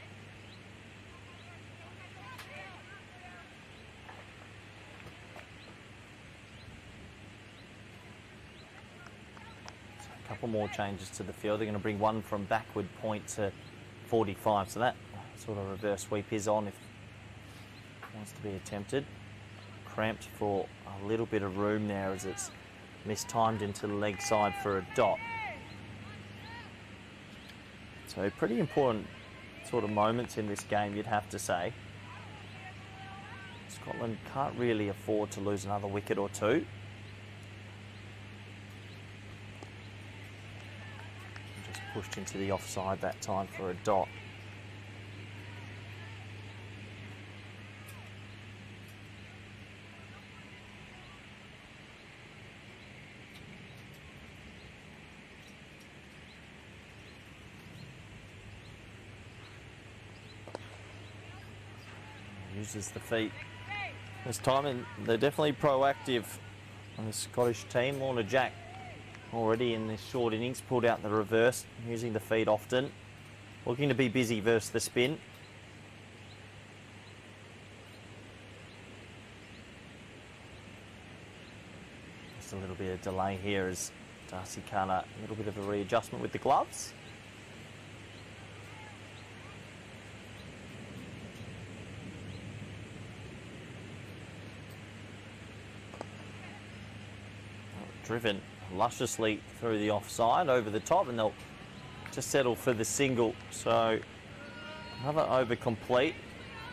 couple more changes to the field. They're going to bring one from backward point to 45. So that sort of reverse sweep is on if it wants to be attempted. Cramped for a little bit of room there as it's mistimed into the leg side for a dot. So pretty important sort of moments in this game, you'd have to say. Scotland can't really afford to lose another wicket or two. Just pushed into the offside that time for a dot. Uses the feet this time, and they're definitely proactive on the Scottish team. Lorna Jack already in this short innings pulled out the reverse, using the feet often, looking to be busy versus the spin. Just a little bit of delay here as Darcy Carter, a little bit of a readjustment with the gloves. Driven lusciously through the offside over the top, and they'll just settle for the single. So another over complete.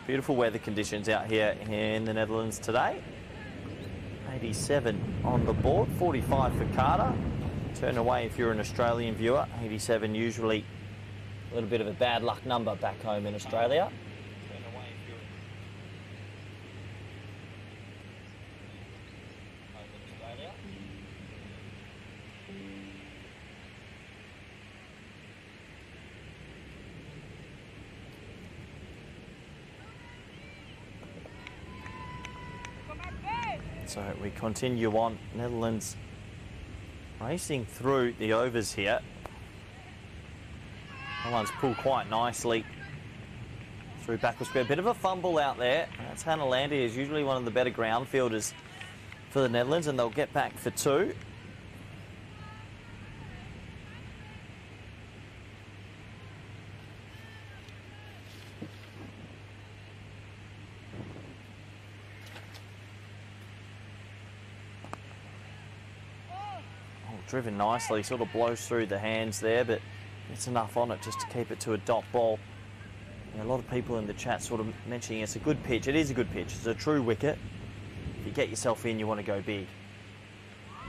Beautiful weather conditions out here in the Netherlands today. 87 on the board, 45 for Carter. Turn away if you're an Australian viewer. 87 usually a little bit of a bad luck number back home in Australia. So we continue on. Netherlands racing through the overs here. That one's pulled quite nicely through backward square. Bit of a fumble out there. That's Hannah Landy, is usually one of the better ground fielders for the Netherlands, and they'll get back for two. Driven nicely, sort of blows through the hands there, but it's enough on it just to keep it to a dot ball. And a lot of people in the chat sort of mentioning it's a good pitch. It is a good pitch. It's a true wicket. If you get yourself in, you want to go big.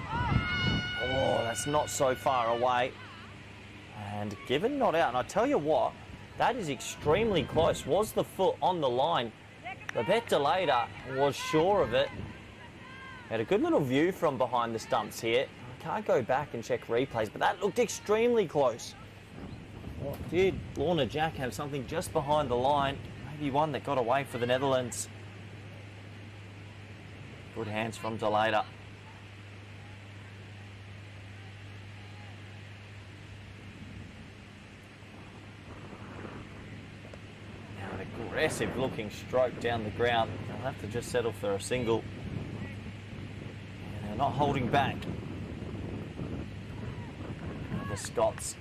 Oh, that's not so far away. And given not out. And I tell you what, that is extremely close. Was the foot on the line? Babette Delata was sure of it. Had a good little view from behind the stumps here. Can't go back and check replays, but that looked extremely close. Well, did Lorna Jack have something just behind the line? Maybe one that got away for the Netherlands. Good hands from Delata. Now an aggressive looking stroke down the ground. They'll have to just settle for a single. And they're not holding back. The Scots.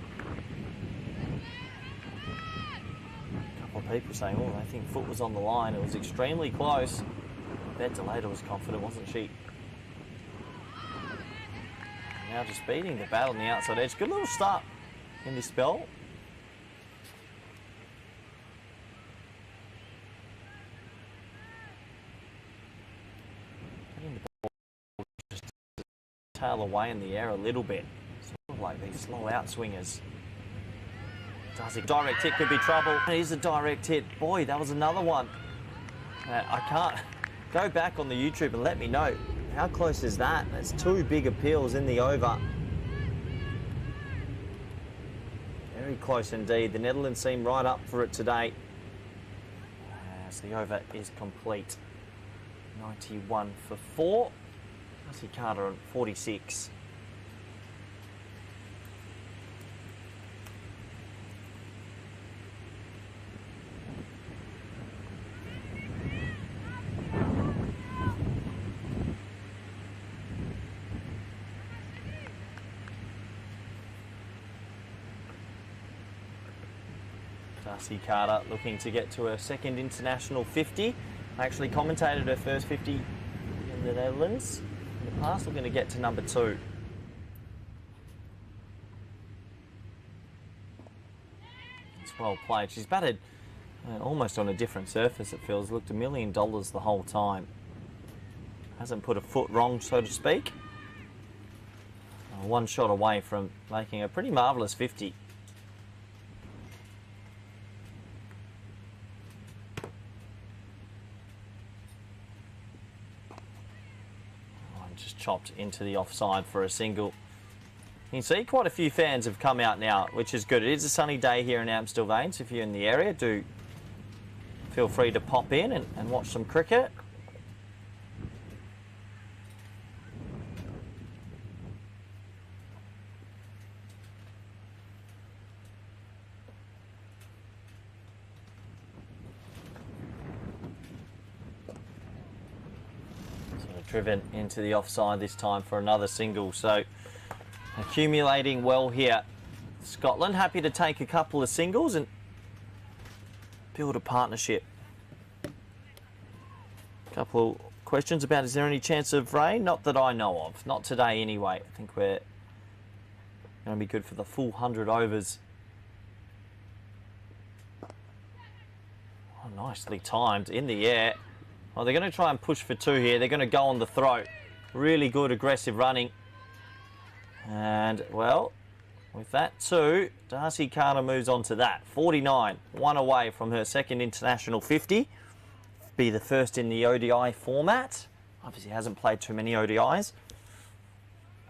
A couple of people saying, oh, I think foot was on the line. It was extremely close. Bet Delata was confident, wasn't she? Now just beating the bat on the outside edge. Good little start in this spell. Getting the ball just tail away in the air a little bit. Like these slow out swingers. Does it? Direct hit could be trouble. It is a direct hit. Boy, that was another one. I can't go back on the YouTube and let me know how close is that. That's two big appeals in the over. Very close indeed. The Netherlands seem right up for it today. As the over is complete. 91 for 4. Darcy Carter on 46. Darcy Carter looking to get to her second international 50. I actually commentated her first 50 in the Netherlands in the past, looking to get to number 2. It's well played. She's batted almost on a different surface, it feels. Looked $1 million the whole time. Hasn't put a foot wrong, so to speak. One shot away from making a pretty marvellous 50. Just chopped into the offside for a single. You can see quite a few fans have come out now, which is good. It is a sunny day here in Amstelveen, so if you're in the area, do feel free to pop in and watch some cricket. Driven into the offside this time for another single, so accumulating well here. Scotland happy to take a couple of singles and build a partnership. A couple of questions about, is there any chance of rain? Not that I know of, not today anyway. I think we're going to be good for the full 100 overs. Oh, nicely timed in the air. Well, they're going to try and push for 2 here. They're going to go on the throat. Really good aggressive running. And, well, with that 2, Darcy Carter moves on to that. 49, 1 away from her second international 50. Be the first in the ODI format. Obviously hasn't played too many ODIs.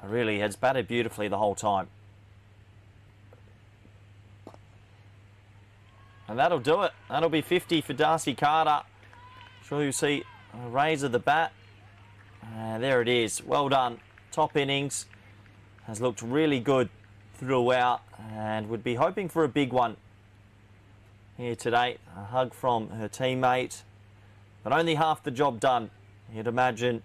But really has batted beautifully the whole time. And that'll do it. That'll be 50 for Darcy Carter. Sure you see a raise of the bat. There it is. Well done. Top innings. Has looked really good throughout and would be hoping for a big one here today. A hug from her teammate. But only half the job done. You'd imagine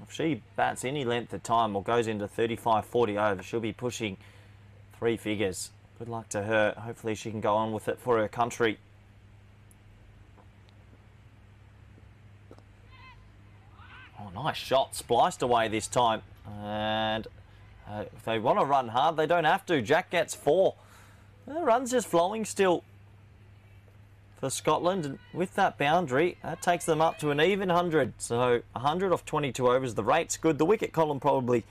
if she bats any length of time or goes into 35, 40 overs, she'll be pushing 3 figures. Good luck to her. Hopefully she can go on with it for her country. Oh, nice shot, spliced away this time. And if they want to run hard, they don't have to. Jack gets 4. The run's just flowing still for Scotland. And with that boundary, that takes them up to an even 100. So 100 off 22 overs. The rate's good. The wicket column probably,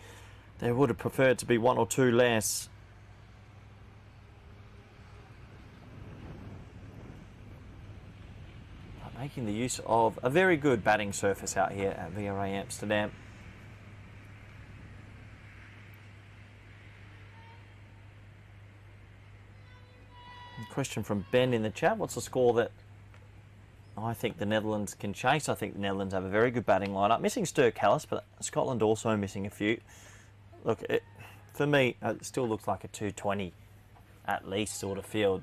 they would have preferred to be 1 or 2 less. Making the use of a very good batting surface out here at VRA Amsterdam. A question from Ben in the chat. What's the score that I think the Netherlands can chase? I think the Netherlands have a very good batting lineup. Missing Sturkallis, but Scotland also missing a few. Look, for me, it still looks like a 220 at least sort of field.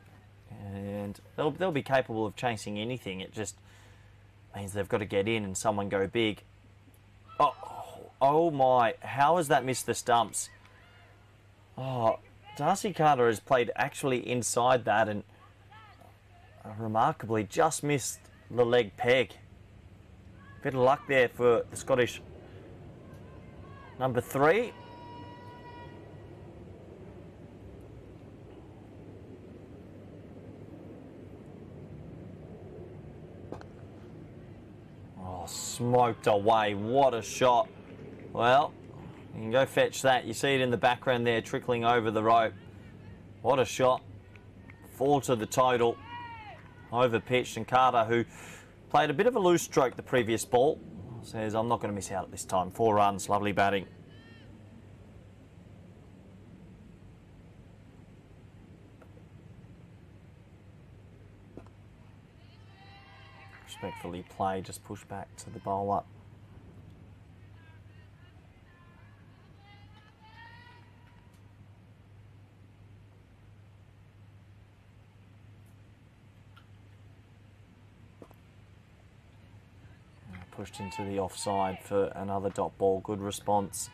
And they'll be capable of chasing anything. It just means they've got to get in and someone go big. Oh my, how has that missed the stumps? Oh, Darcy Carter has played actually inside that and remarkably just missed the leg peg. Bit of luck there for the Scottish number 3. Smoked away. What a shot. Well, you can go fetch that. You see it in the background there trickling over the rope. What a shot. 4 to the total. Over pitched, and Carter, who played a bit of a loose stroke the previous ball, says, I'm not going to miss out at this time. 4 runs. Lovely batting. Respectfully play, just push back to the bowler. Pushed into the offside for another dot ball. Good response.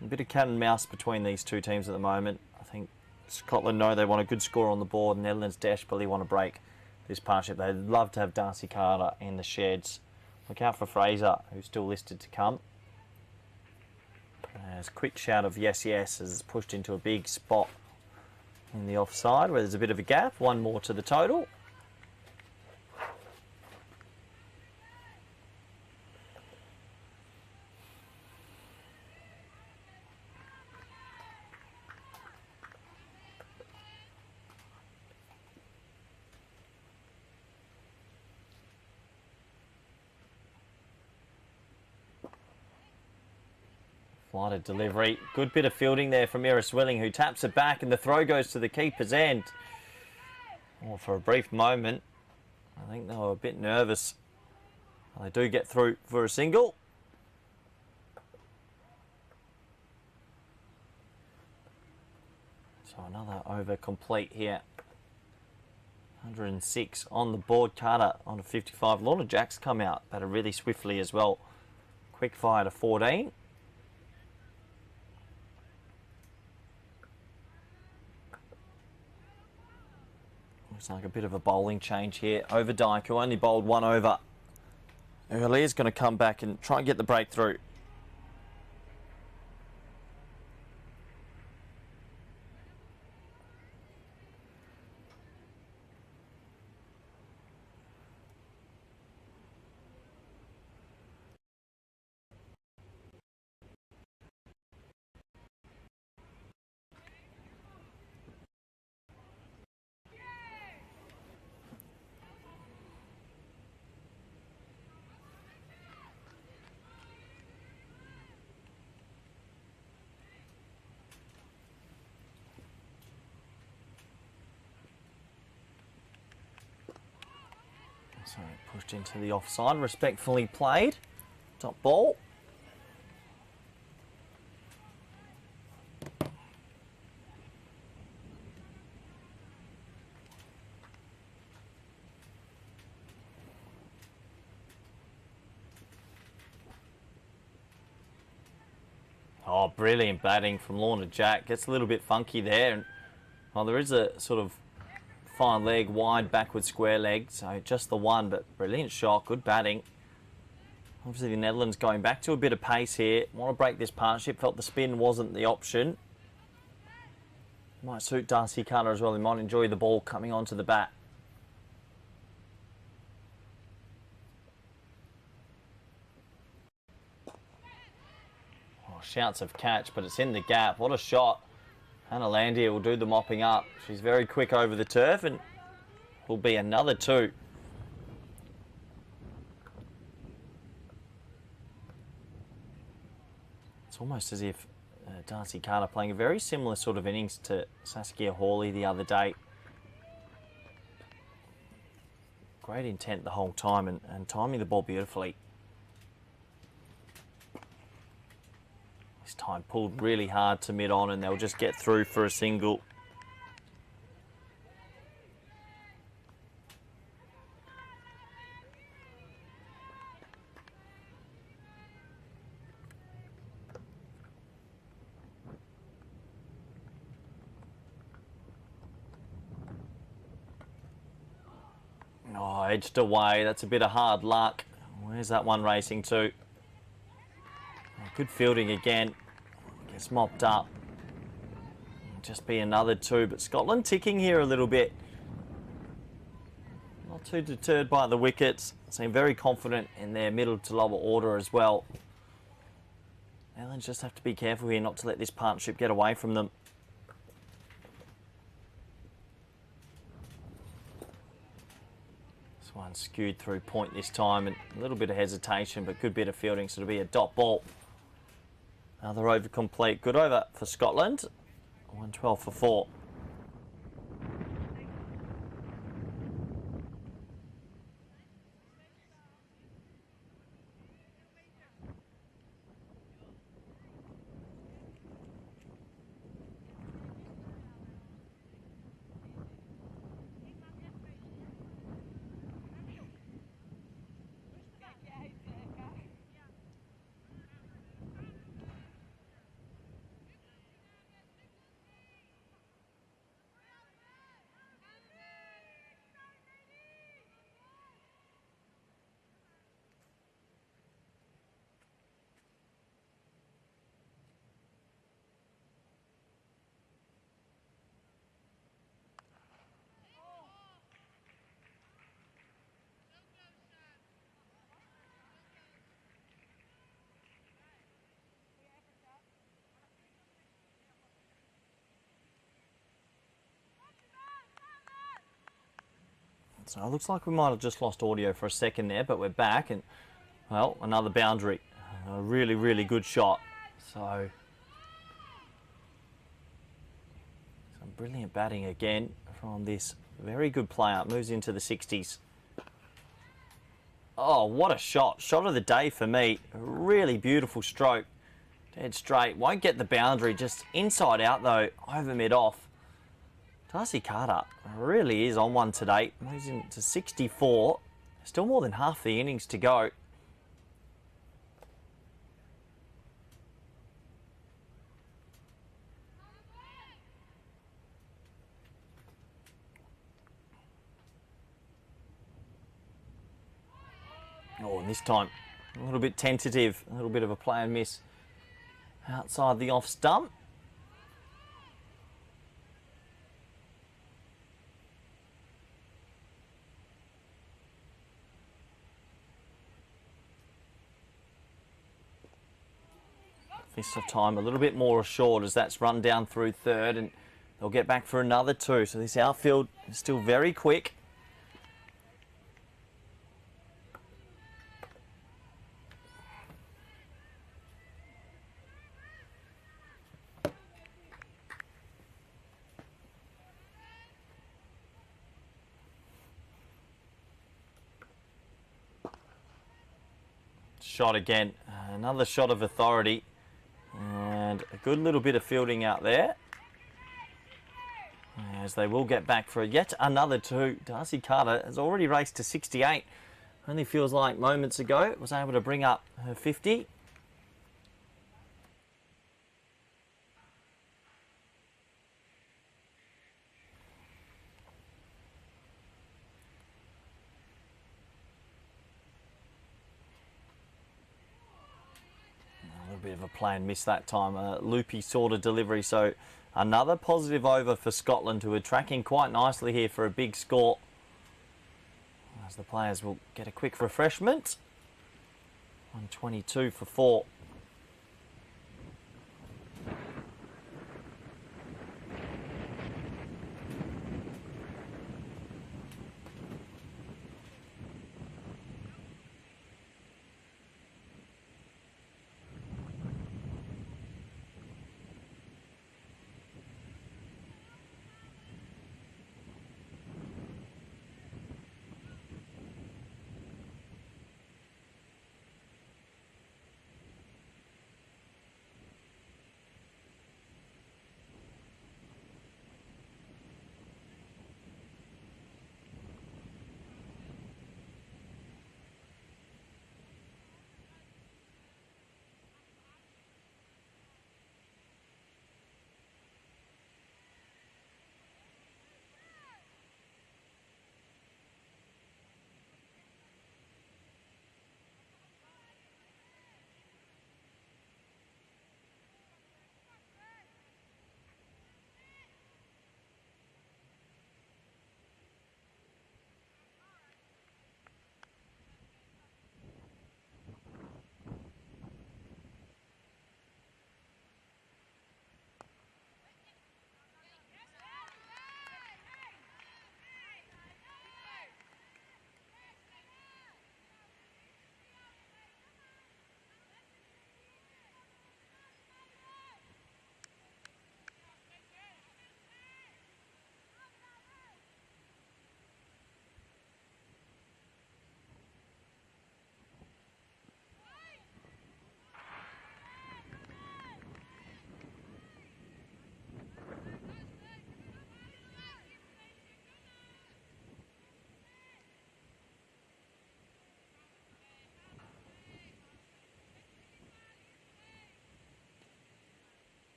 A bit of cat and mouse between these two teams at the moment. I think Scotland know they want a good score on the board, and Netherlands desperately want to break this partnership. They'd love to have Darcy Carter in the sheds. Look out for Fraser, who's still listed to come. There's a quick shout of yes, yes, as it's pushed into a big spot in the offside where there's a bit of a gap. One more to the total. Flighted delivery. Good bit of fielding there from Ira Swilling, who taps it back, and the throw goes to the keeper's end. Oh, for a brief moment, I think they were a bit nervous. They do get through for a single. So another over complete here. 106 on the board. Carter on a 55. Lorna Jack's come out, batted really swiftly as well. Quick fire to 14. Looks like a bit of a bowling change here. Over Dyke, who only bowled one over earlier, is going to come back and try and get the breakthrough. So pushed into the offside, respectfully played. Top ball. Oh, brilliant batting from Lorna Jack. Gets a little bit funky there. And, well, there is a sort of fine leg, wide backward square leg, so just the one, but brilliant shot, good batting. Obviously the Netherlands going back to a bit of pace here. Want to break this partnership, felt the spin wasn't the option. Might suit Darcy Carter as well, he might enjoy the ball coming onto the bat. Oh, shouts of catch, but it's in the gap. What a shot. Hannah Landier will do the mopping up. She's very quick over the turf and will be another two. It's almost as if Darcy Carter playing a very similar sort of innings to Saskia Hawley the other day. Great intent the whole time and timing the ball beautifully. This time pulled really hard to mid-on and they'll just get through for a single. Oh, edged away. That's a bit of hard luck. Where's that one racing to? Good fielding again. Gets mopped up. Just be another two, but Scotland ticking here a little bit. Not too deterred by the wickets. Seem very confident in their middle to lower order as well. Netherlands just have to be careful here not to let this partnership get away from them. This one skewed through point this time and a little bit of hesitation, but good bit of fielding, so it'll be a dot ball. Another over complete. Good over for Scotland. 112 for 4. So it looks like we might have just lost audio for a second there, but we're back, and well, another boundary. A really, really good shot. So some brilliant batting again from this very good player. Moves into the 60s. Oh, what a shot. Shot of the day for me. A really beautiful stroke. Dead straight. Won't get the boundary. Just inside out though. Over mid-off. Darcy Carter really is on one today. Moves into 64. Still more than half the innings to go. Oh, and this time a little bit tentative, a little bit of a play and miss outside the off stump. This time a little bit more assured as that's run down through third, and they'll get back for another 2. So this outfield is still very quick. Shot again, another shot of authority, and a good little bit of fielding out there, as they will get back for yet another 2. Darcy Carter has already raced to 68. Only feels like moments ago was able to bring up her 50. A bit of a play and miss that time, a loopy sort of delivery. So another positive over for Scotland, who are tracking quite nicely here for a big score, as the players will get a quick refreshment. 122 for 4.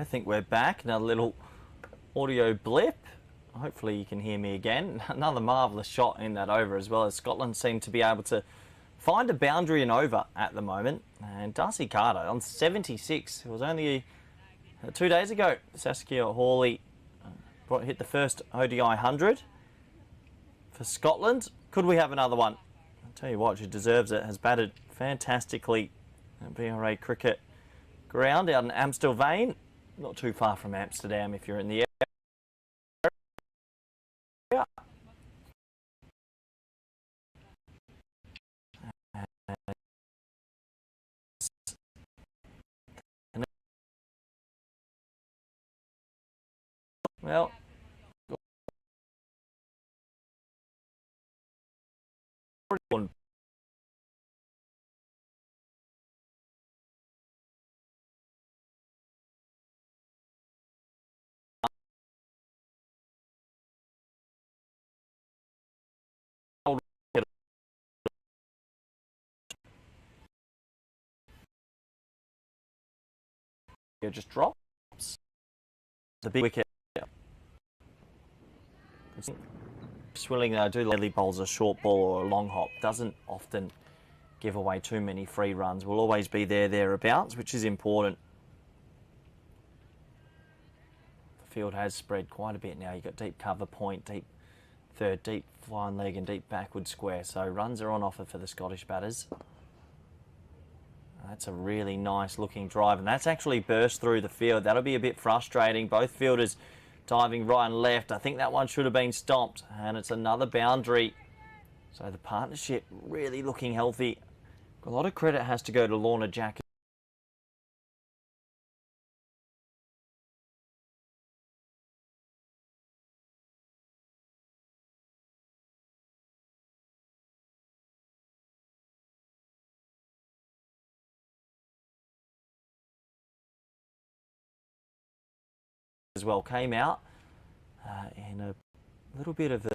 I think we're back. Another little audio blip. Hopefully you can hear me again. Another marvellous shot in that over as well, as Scotland seem to be able to find a boundary and over at the moment. And Darcy Carter on 76. It was only 2 days ago. Saskia Hawley hit the first ODI 100 for Scotland. Could we have another one? I'll tell you what, she deserves it. Has batted fantastically at VRA cricket ground out in Amstelveen. Not too far from Amsterdam if you're in the area. Well, it just drops the big wicket. Swilling, I do Lily bowls a short ball or a long hop. Doesn't often give away too many free runs. Will always be thereabouts, which is important. The field has spread quite a bit now. You've got deep cover point, deep third, deep fine leg and deep backward square. So runs are on offer for the Scottish batters. That's a really nice looking drive, and that's actually burst through the field. That'll be a bit frustrating. Both fielders diving right and left. I think that one should have been stopped, and it's another boundary. So the partnership really looking healthy. A lot of credit has to go to Lorna Jack as well. Came out in a little bit of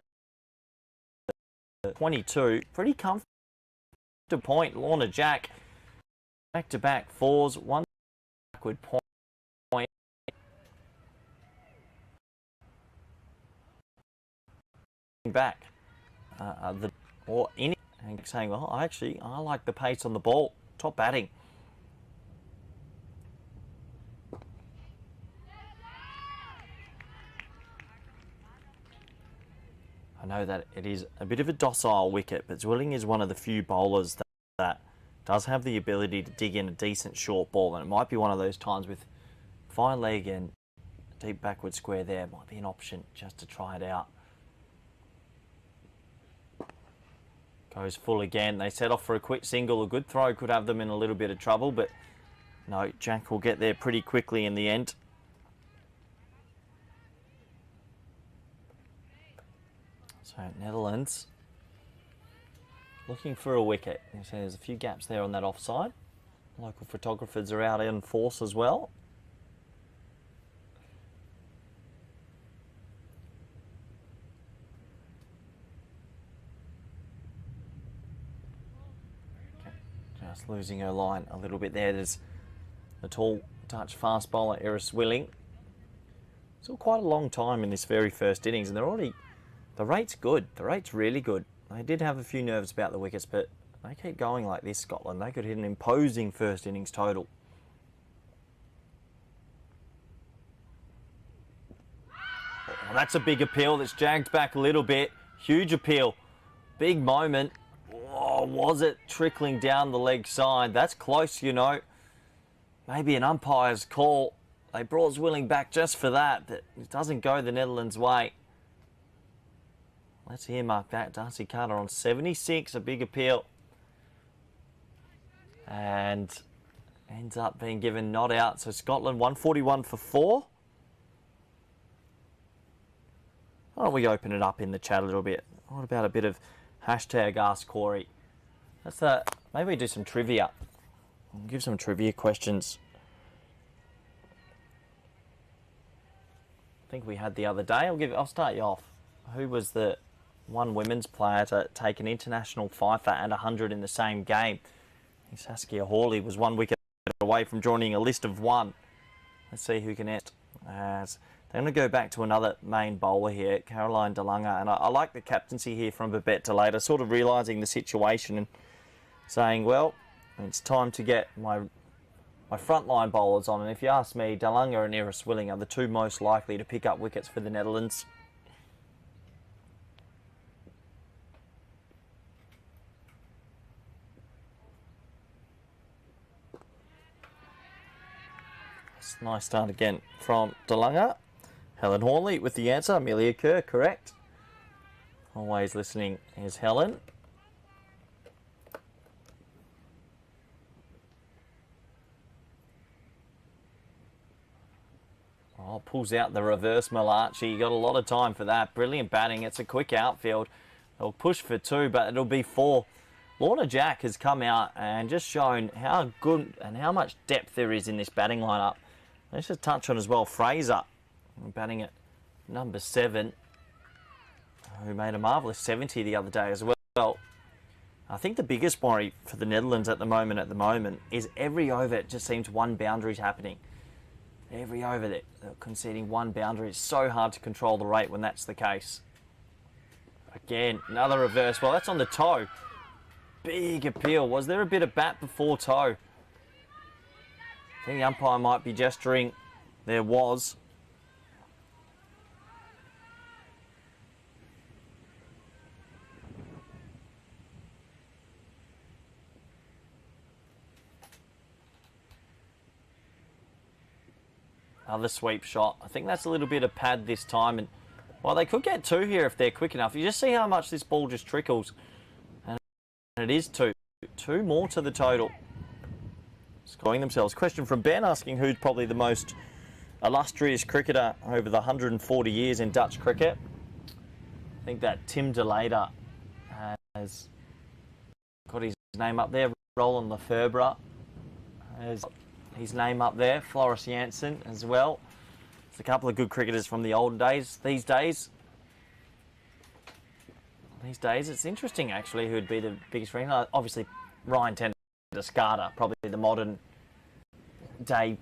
a 22. Pretty comfortable point. Lorna Jack back-to-back fours, one backward point. Back Innings and saying, well, I like the pace on the ball. Top batting. I know that it is a bit of a docile wicket, but Zwilling is one of the few bowlers that does have the ability to dig in a decent short ball, and it might be one of those times with fine leg and deep backward square there. Might be an option just to try it out. Goes full again. They set off for a quick single. A good throw could have them in a little bit of trouble, but no, Jack will get there pretty quickly in the end. So Netherlands looking for a wicket. You see there's a few gaps there on that offside. Local photographers are out in force as well. Just losing her line a little bit there. There's a tall Dutch fast bowler, Eris Zwilling. Still quite a long time in this very first innings, and they're already... The rate's good. The rate's really good. They did have a few nerves about the wickets, but they keep going like this, Scotland. They could hit an imposing first innings total. Oh, that's a big appeal that's jagged back a little bit. Huge appeal. Big moment. Oh, was it trickling down the leg side? That's close, you know. Maybe an umpire's call. They brought Zwilling back just for that, but it doesn't go the Netherlands' way. Let's earmark that. Darcy Carter on 76, a big appeal. And ends up being given not out. So Scotland 141 for 4. Why don't we open it up in the chat a little bit? What about a bit of hashtag Ask Corey? Maybe we do some trivia. We'll give some trivia questions. I think we had the other day. I'll start you off. Who was the one women's player to take an international fifer and 100 in the same game? Saskia Hawley was 1 wicket away from joining a list of 1. Let's see who can end. As they're going to go back to another main bowler here, Caroline DeLunger. And I like the captaincy here from Babette Delater, sort of realising the situation and saying, well, it's time to get my frontline bowlers on. And if you ask me, DeLunger and Iris Willing are the two most likely to pick up wickets for the Netherlands. Nice start again from DeLunger. Helen Horley with the answer. Amelia Kerr, correct. Always listening is Helen. Oh, pulls out the reverse Malachi. You got a lot of time for that. Brilliant batting. It's a quick outfield. They'll push for 2, but it'll be 4. Lorna Jack has come out and just shown how good and how much depth there is in this batting lineup. Let's just touch on as well Fraser, batting at number 7, who made a marvellous 70 the other day as well. I think the biggest worry for the Netherlands at the moment is every over it just seems one boundary is happening. Every over they're conceding one boundary. It's so hard to control the rate when that's the case. Again, another reverse. Well, that's on the toe. Big appeal. Was there a bit of bat before toe? I think the umpire might be gesturing. There was. Another sweep shot. I think that's a little bit of pad this time. And well, they could get 2 here if they're quick enough. You just see how much this ball just trickles. And it is 2. 2 more to the total. Scoring themselves. Question from Ben asking who's probably the most illustrious cricketer over the 140 years in Dutch cricket. I think that Tim de Later has got his name up there. Roland Lefebvre has his name up there. Floris Janssen as well. There's a couple of good cricketers from the old days. These days, it's interesting actually who would be the biggest ring. Obviously, Ryan Tenduscarter, probably the modern day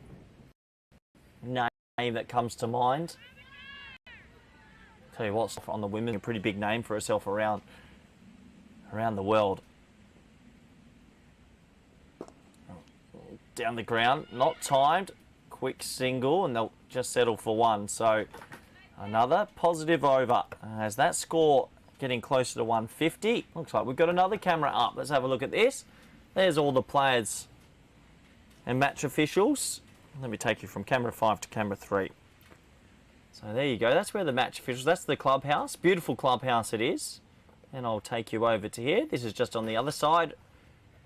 name that comes to mind. Tell you what, on the women, a pretty big name for herself around the world. Down the ground, not timed, quick single, and they'll just settle for 1. So another positive over as that score getting closer to 150. Looks like we've got another camera up. Let's have a look at this. There's all the players and match officials. Let me take you from camera 5 to camera 3. So there you go. That's where the match officials, that's the clubhouse. Beautiful clubhouse it is. And I'll take you over to here. This is just on the other side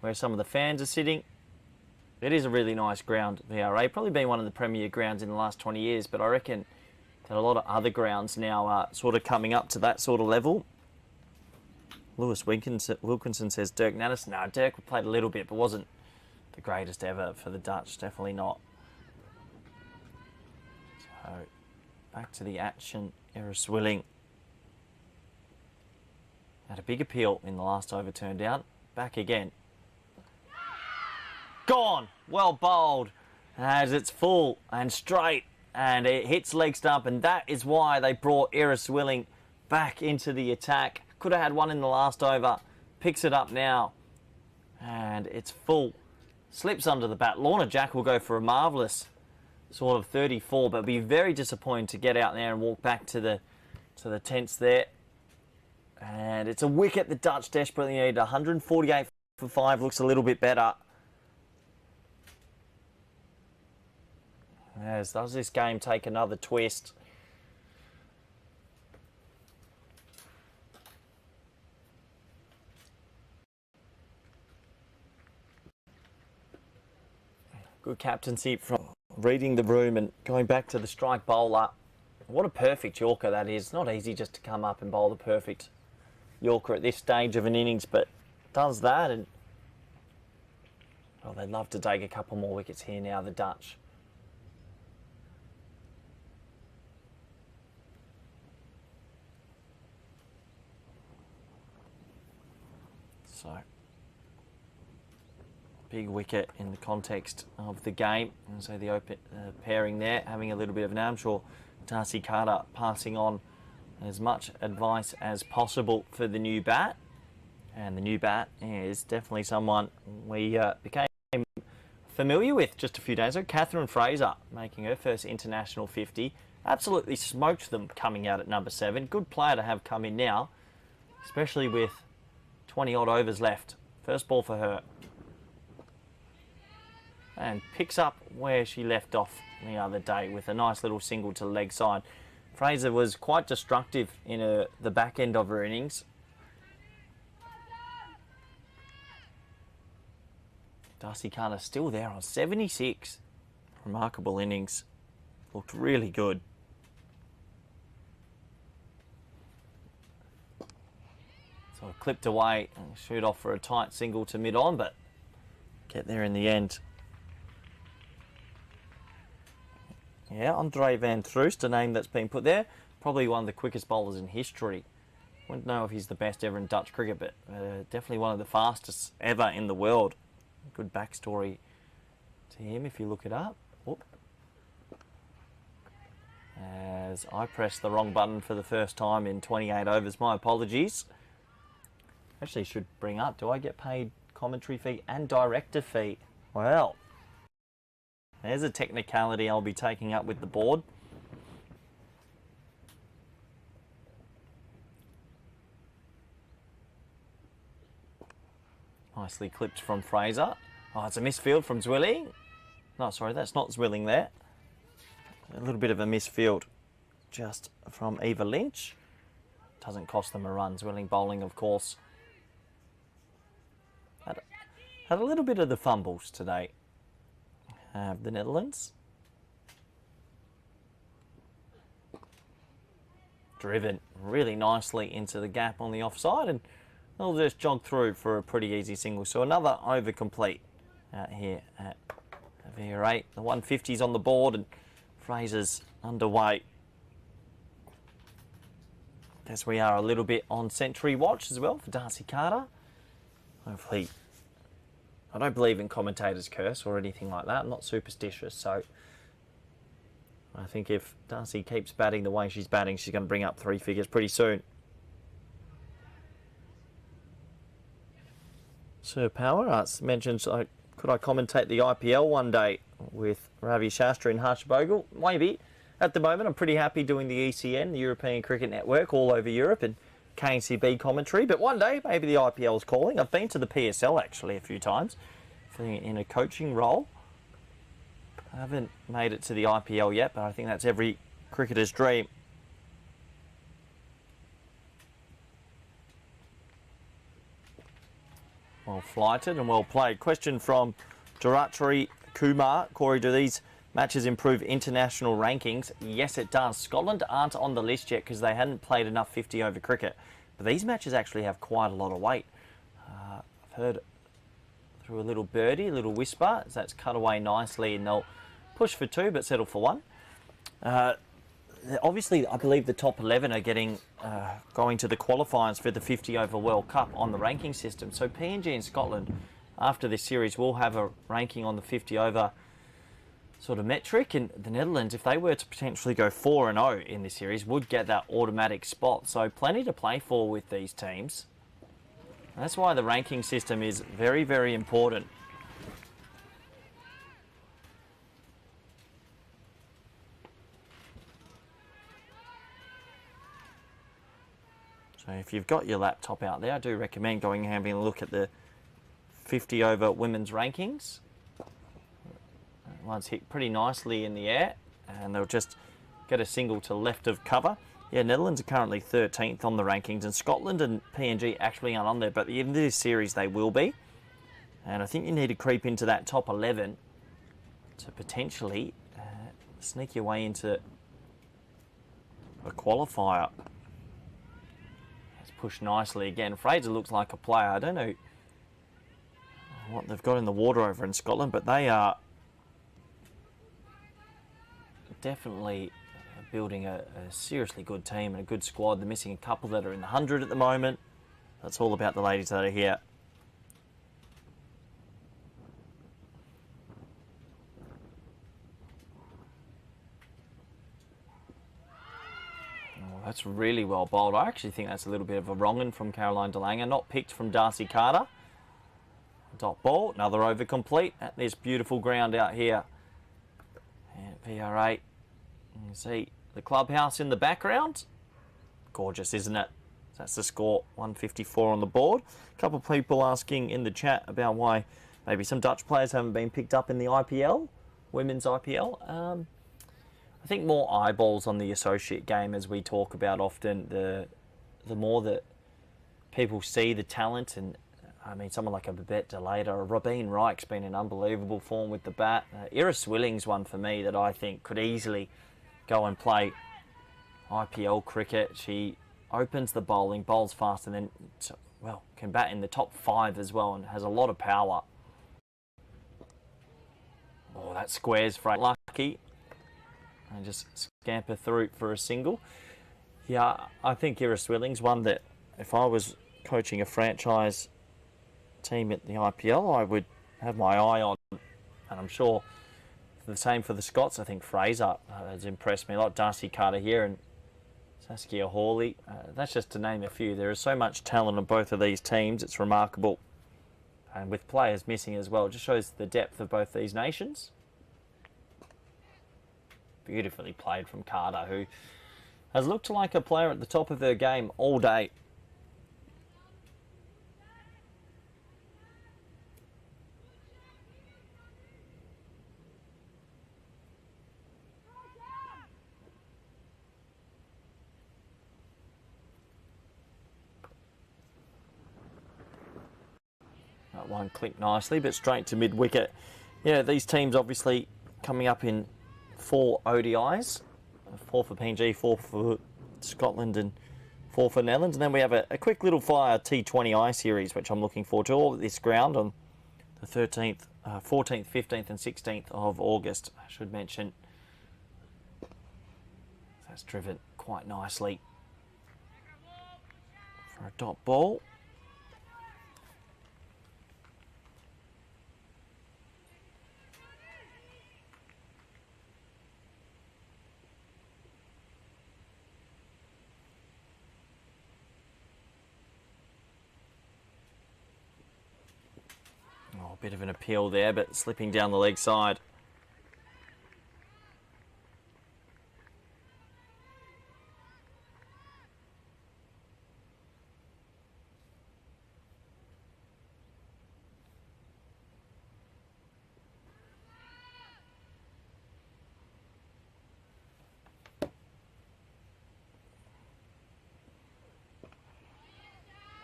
where some of the fans are sitting. It is a really nice ground, VRA. Probably been one of the premier grounds in the last 20 years, but I reckon that a lot of other grounds now are sort of coming up to that sort of level. Lewis Wilkinson says Dirk Nannis. No, Dirk played a little bit, but wasn't the greatest ever for the Dutch. Definitely not. So, back to the action. Iris Willing had a big appeal in the last over turned down. Back again. Gone. Well bowled as it's full and straight and it hits leg stump, and that is why they brought Iris Willing back into the attack. Could have had 1 in the last over. Picks it up now and it's full. Slips under the bat. Lorna Jack will go for a marvellous sort of 34, but be very disappointed to get out there and walk back to the tents there. And it's a wicket the Dutch desperately need. 148 for 5 looks a little bit better. As does this game take another twist? Good captaincy from reading the room and going back to the strike bowler. What a perfect Yorker that is. Not easy just to come up and bowl the perfect Yorker at this stage of an innings, but does that. And well, they'd love to take a couple more wickets here now, the Dutch. So big wicket in the context of the game. And so the open pairing there, having a little bit of an arm. I'm sure Darcy Carter passing on as much advice as possible for the new bat. And the new bat is definitely someone we became familiar with just a few days ago. Catherine Fraser making her first international 50. Absolutely smoked them coming out at number 7. Good player to have come in now, especially with 20 odd overs left. First ball for her. And picks up where she left off the other day with a nice little single to the leg side. Fraser was quite destructive in the back end of her innings. Darcy Carter still there on 76. Remarkable innings. Looked really good. So clipped away and shoot off for a tight single to mid-on, but get there in the end. Yeah, Andre van Troost, a name that's been put there. Probably one of the quickest bowlers in history. Wouldn't know if he's the best ever in Dutch cricket, but definitely one of the fastest ever in the world. Good backstory to him if you look it up. Whoop. As I pressed the wrong button for the first time in 28 overs, my apologies. Actually should bring up, do I get paid commentary fee and director fee? Well, there's a technicality I'll be taking up with the board. Nicely clipped from Fraser. Oh, it's a misfield from Zwilling. No, sorry, that's not Zwilling there. A little bit of a misfield just from Eva Lynch. Doesn't cost them a run. Zwilling bowling, of course. Had a little bit of the fumbles today. The Netherlands. Driven really nicely into the gap on the offside, and they'll just jog through for a pretty easy single. So another over complete out here at VR8. The 150's on the board and Fraser's underway. Guess we are a little bit on century watch as well for Darcy Carter. Hopefully, I don't believe in commentator's curse or anything like that. I'm not superstitious, so I think if Darcy keeps batting the way she's batting, she's going to bring up 3 figures pretty soon. Sir Power asks, mentions, could I commentate the IPL one day with Ravi Shastri and Harsh Bogle? Maybe. At the moment, I'm pretty happy doing the ECN, the European Cricket Network, all over Europe, and KNCB commentary. But one day, maybe the IPL's calling. I've been to the PSL, actually, a few times, in a coaching role. I haven't made it to the IPL yet, but I think that's every cricketer's dream. Well flighted and well played. Question from Duratri Kumar. Corey, do these matches improve international rankings? Yes, it does. Scotland aren't on the list yet because they hadn't played enough 50-over cricket. But these matches actually have quite a lot of weight. I've heard through a little birdie, a little whisper, as that's cut away nicely, and they'll push for 2 but settle for 1. Obviously, I believe the top 11 are getting going to the qualifiers for the 50-over World Cup on the ranking system. So PNG and Scotland, after this series, will have a ranking on the 50-over sort of metric. And the Netherlands, if they were to potentially go 4-0 in this series, would get that automatic spot. So plenty to play for with these teams. And that's why the ranking system is very, very important. So if you've got your laptop out there, I do recommend going and having a look at the 50-over women's rankings. One's hit pretty nicely in the air, and they'll just get a single to left of cover. Yeah, Netherlands are currently 13th on the rankings, and Scotland and PNG actually aren't on there, but in this series they will be. And I think you need to creep into that top 11 to potentially sneak your way into a qualifier. It's pushed nicely again. Fraser looks like a player. I don't know what they've got in the water over in Scotland, but they are definitely building a seriously good team and a good squad. They're missing a couple that are in the 100 at the moment. That's all about the ladies that are here. That's really well bowled. I actually think that's a little bit of a wrong-un from Caroline DeLanger. Not picked from Darcy Carter. Dot ball. Another over complete at this beautiful ground out here. And VR8. You can see the clubhouse in the background. Gorgeous, isn't it? That's the score, 154 on the board. A couple of people asking in the chat about why maybe some Dutch players haven't been picked up in the IPL, women's IPL. I think more eyeballs on the associate game, as we talk about often, the more that people see the talent. And I mean, someone like a Babette Delater or Robin Reich's been in unbelievable form with the bat. Iris Willing's one for me that I think could easily go and play IPL cricket. She opens the bowling, bowls fast, and then, well, can bat in the top 5 as well and has a lot of power. Oh, that square's lucky. And just scamper through for a single. Yeah, I think Iris Willing's one that if I was coaching a franchise team at the IPL, I would have my eye on. And I'm sure the same for the Scots. I think Fraser has impressed me a lot. Darcy Carter here and Saskia Hawley. That's just to name a few. There is so much talent on both of these teams. It's remarkable. And with players missing as well, it just shows the depth of both these nations. Beautifully played from Carter, who has looked like a player at the top of her game all day. That one clicked nicely, but straight to mid-wicket. Yeah, these teams obviously coming up in 4 ODIs, 4 for PNG, 4 for Scotland and 4 for Netherlands. And then we have a quick little fire T20I series, which I'm looking forward to, all at this ground on the 13th, 14th, 15th and 16th of August. I should mention that's driven quite nicely for a dot ball. Oh, a bit of an appeal there, but slipping down the leg side.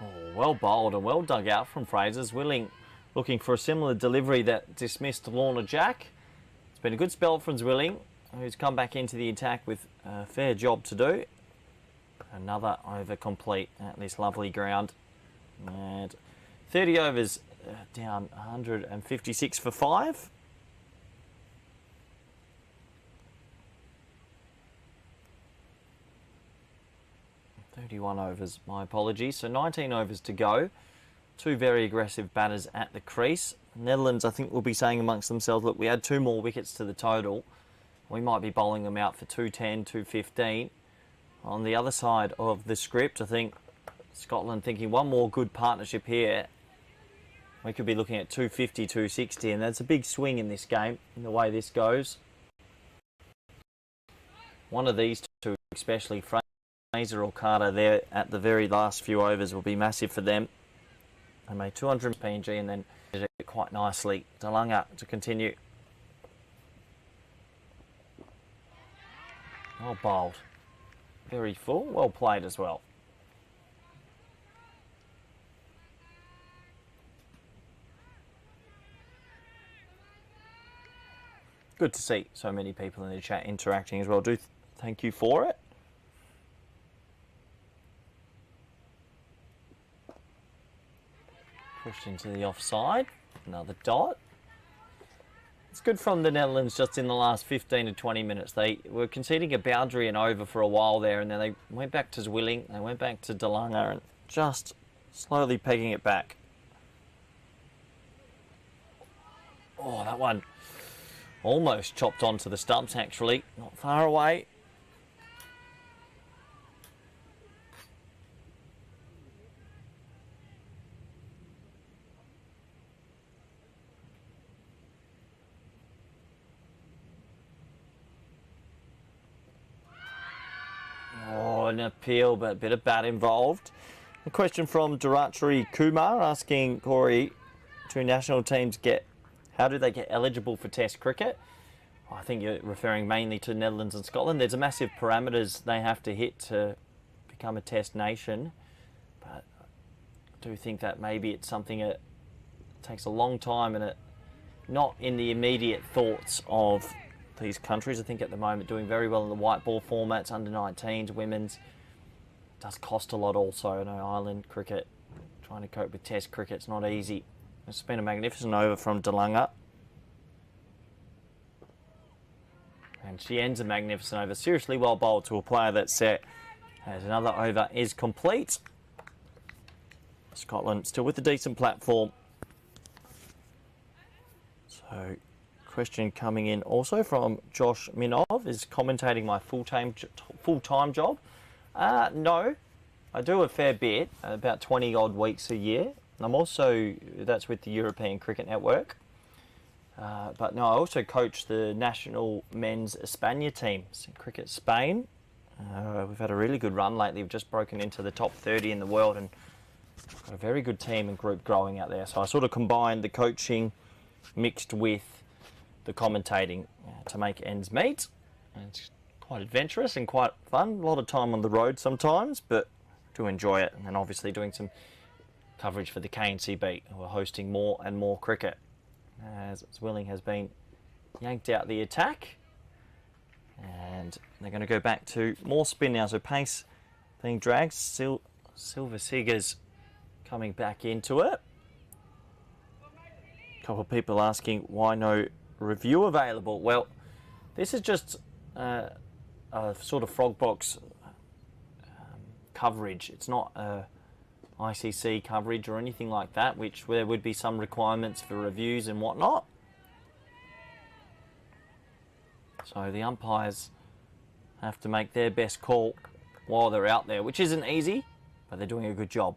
Oh, well bowled and well dug out from Fraser's. Willing looking for a similar delivery that dismissed Lorna Jack. It's been a good spell from Willing, who's come back into the attack with a fair job to do. Another over complete at this lovely ground. And 30 overs down 156 for 5. "31 overs, my apologies. So 19 overs to go. 2 very aggressive batters at the crease. Netherlands, I think, will be saying amongst themselves, look, we had 2 more wickets to the total. We might be bowling them out for 210, 215. On the other side of the script, I think Scotland thinking one more good partnership here. We could be looking at 250, 260, and that's a big swing in this game, in the way this goes. One of these two, especially Fraser or Carter there at the very last few overs, will be massive for them. They made 200 PNG and then did it quite nicely. DeLanger to continue. Well bowled. Very full. Well played as well. Good to see so many people in the chat interacting as well. Do thank you for it. Pushed into the offside. Another dot. It's good from the Netherlands just in the last 15 to 20 minutes. They were conceding a boundary and over for a while there, and then they went back to Willing, they went back to DeLanger, and just slowly pegging it back. Oh, that one almost chopped onto the stumps, actually. Not far away. Oh, an appeal, but a bit of bat involved. A question from Duratri Kumar asking, Corey, do national teams how do they get eligible for Test cricket? I think you're referring mainly to Netherlands and Scotland. There's a massive parameters they have to hit to become a Test nation. But I do think that maybe it's something that takes a long time and not in the immediate thoughts of these countries. I think at the moment doing very well in the white ball formats, under 19s, women's. It does cost a lot also. I know Ireland cricket, trying to cope with Test cricket's not easy. It's been a magnificent over from DeLunga. And she ends a magnificent over. Seriously well bowled to a player that's set. As another over is complete. Scotland still with a decent platform. So, question coming in also from Josh Minov, is commentating my full-time job. No, I do a fair bit, about 20 odd weeks a year. I'm also, that's with the European Cricket Network. But no, I also coach the national men's España team, Cricket Spain. We've had a really good run lately. We've just broken into the top 30 in the world and got a very good team and group growing out there. So I sort of combined the coaching mixed with the commentating to make ends meet. And it's quite adventurous and quite fun. A lot of time on the road sometimes, but do enjoy it. And then obviously doing some coverage for the KNCB, who are hosting more and more cricket. As Zwilling has been yanked out the attack. And they're going to go back to more spin now. So pace being dragged. Silver Seegers coming back into it. A couple of people asking why no review available. Well, this is just a sort of frog box coverage. It's not ICC coverage or anything like that, which there would be some requirements for reviews and whatnot. So the umpires have to make their best call while they're out there, which isn't easy, but they're doing a good job.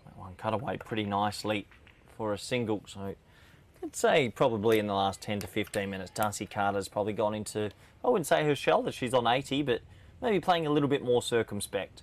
That one cut away pretty nicely for a single, so I'd say probably in the last 10 to 15 minutes, Darcy Carter's probably gone into, I wouldn't say her shell that she's on 80, but maybe playing a little bit more circumspect.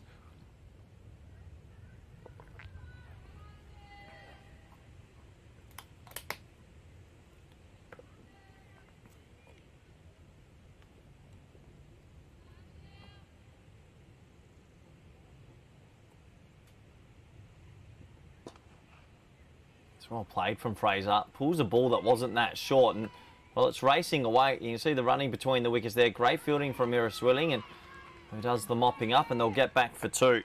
Well played from Fraser. Pulls a ball that wasn't that short, and well, it's racing away. You can see the running between the wickets there. Great fielding from Mira Swilling, and who does the mopping up, and they'll get back for two.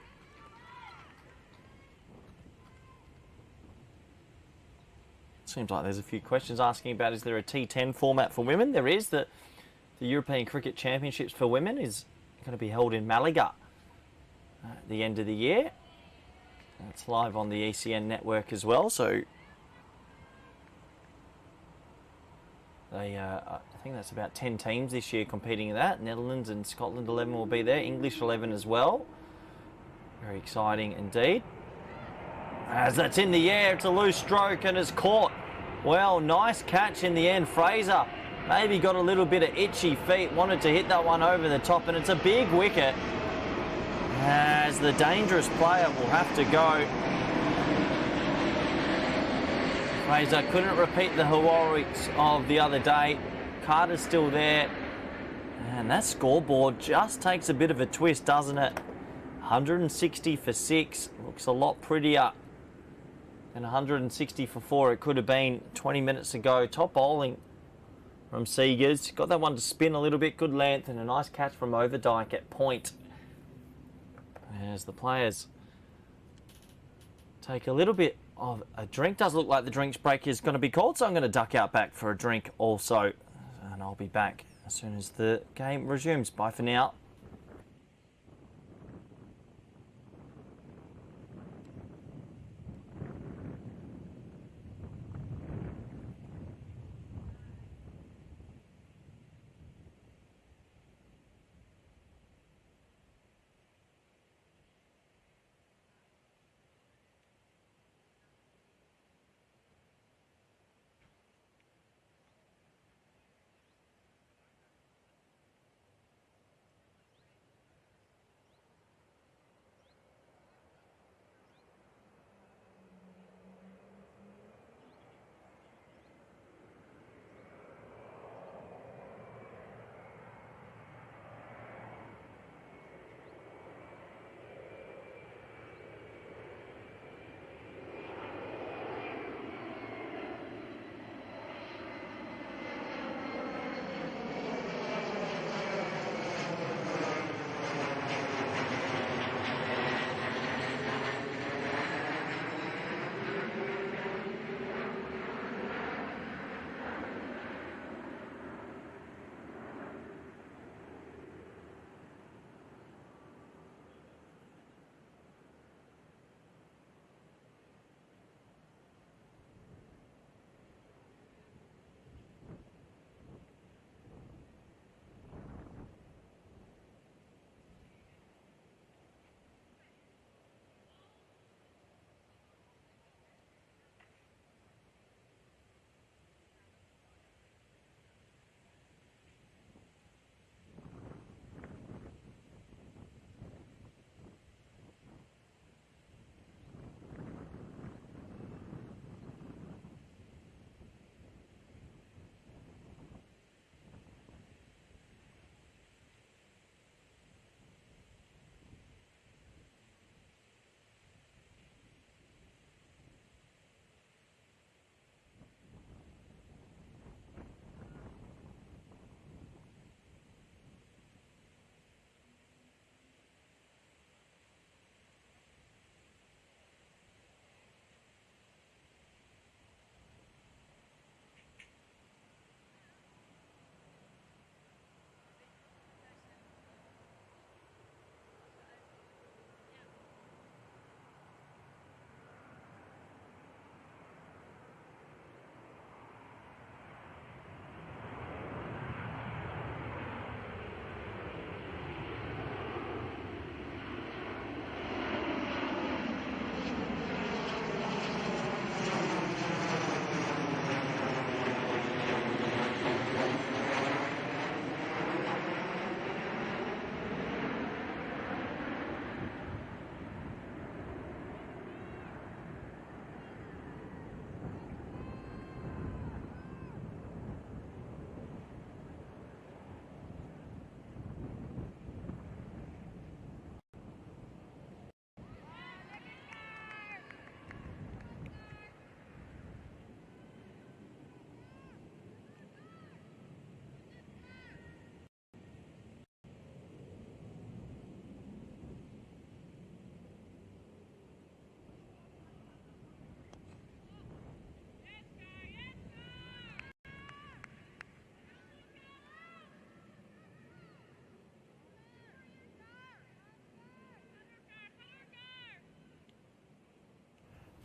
Seems like there's a few questions asking about, is there a T10 format for women? There is. The European Cricket Championships for women is going to be held in Malaga at the end of the year. It's live on the ECN network as well, so I think that's about 10 teams this year competing in that. Netherlands and Scotland 11 will be there. English 11 as well. Very exciting indeed. As that's in the air, it's a loose stroke and it's caught. Well, nice catch in the end. Fraser maybe got a little bit of itchy feet. Wanted to hit that one over the top, and it's a big wicket. As the dangerous player will have to go. Fraser couldn't repeat the heroics of the other day. Carter's still there. And that scoreboard just takes a bit of a twist, doesn't it? 160 for 6. Looks a lot prettier than 160 for 4. It could have been 20 minutes ago. Top bowling from Seegers. Got that one to spin a little bit. Good length and a nice catch from Overdyke at point. As the players take a little bit of a drink. Does look like the drinks break is going to be called, so I'm going to duck out back for a drink also. And I'll be back as soon as the game resumes. Bye for now.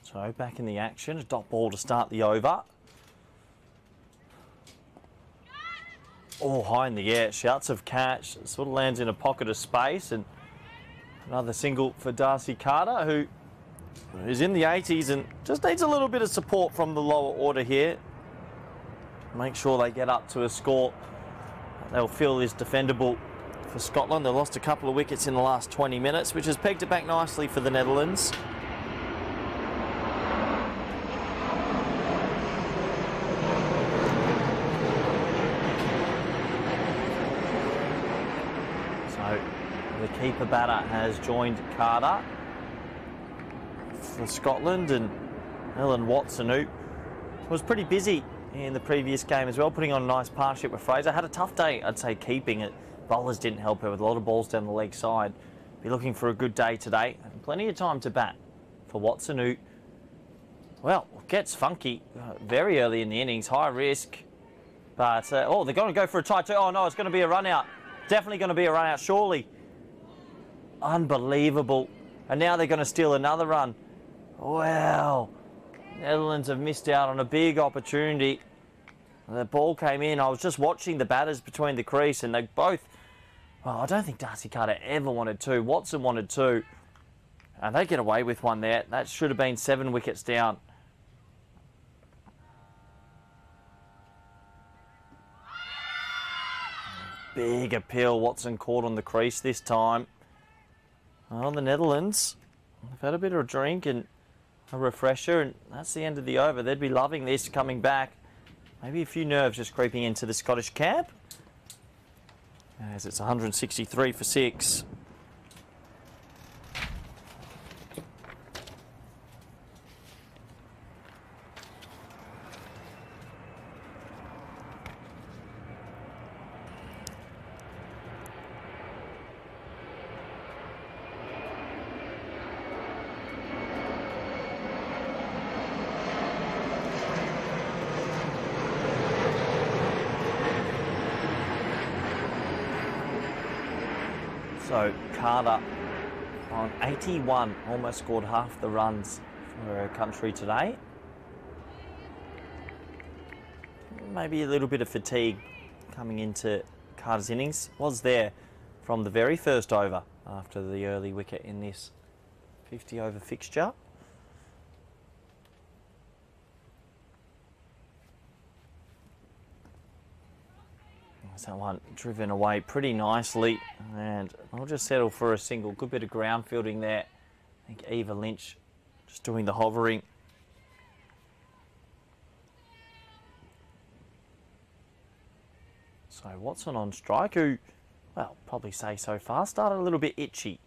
So back in the action, a dot ball to start the over. Oh, high in the air, shouts of catch. Sort of lands in a pocket of space, and another single for Darcy Carter, who is in the 80s and just needs a little bit of support from the lower order here. Make sure they get up to a score they'll feel is defendable for Scotland. They lost a couple of wickets in the last 20 minutes, which has pegged it back nicely for the Netherlands. The keeper batter has joined Carter for Scotland, and Ellen Watson, who was pretty busy in the previous game as well, putting on a nice partnership with Fraser. Had a tough day, I'd say, keeping it. Bowlers didn't help her with a lot of balls down the leg side. Be looking for a good day today. And plenty of time to bat for Watson, who, well, gets funky very early in the innings. High risk. But, oh, they're going to go for a tie too. Oh, no, it's going to be a run out. Definitely going to be a run out, surely. Unbelievable. And now they're going to steal another run. Wow. Netherlands have missed out on a big opportunity. The ball came in. I was just watching the batters between the crease, and they both... Well, I don't think Darcy Carter ever wanted two. Watson wanted two. And they get away with one there. That should have been 7 wickets down. Big appeal. Watson caught on the crease this time. Well, the Netherlands have had a bit of a drink and a refresher, and that's the end of the over. They'd be loving this coming back. Maybe a few nerves just creeping into the Scottish camp, as it's 163 for 6. So Carter on 81, almost scored half the runs for her country today. Maybe a little bit of fatigue coming into Carter's innings. Was there from the very first over after the early wicket in this 50 over fixture. That one driven away pretty nicely, and I'll just settle for a single. Good bit of ground fielding there. I think Eva Lynch just doing the hovering. So Watson on strike, who, well, probably say so far, started a little bit itchy.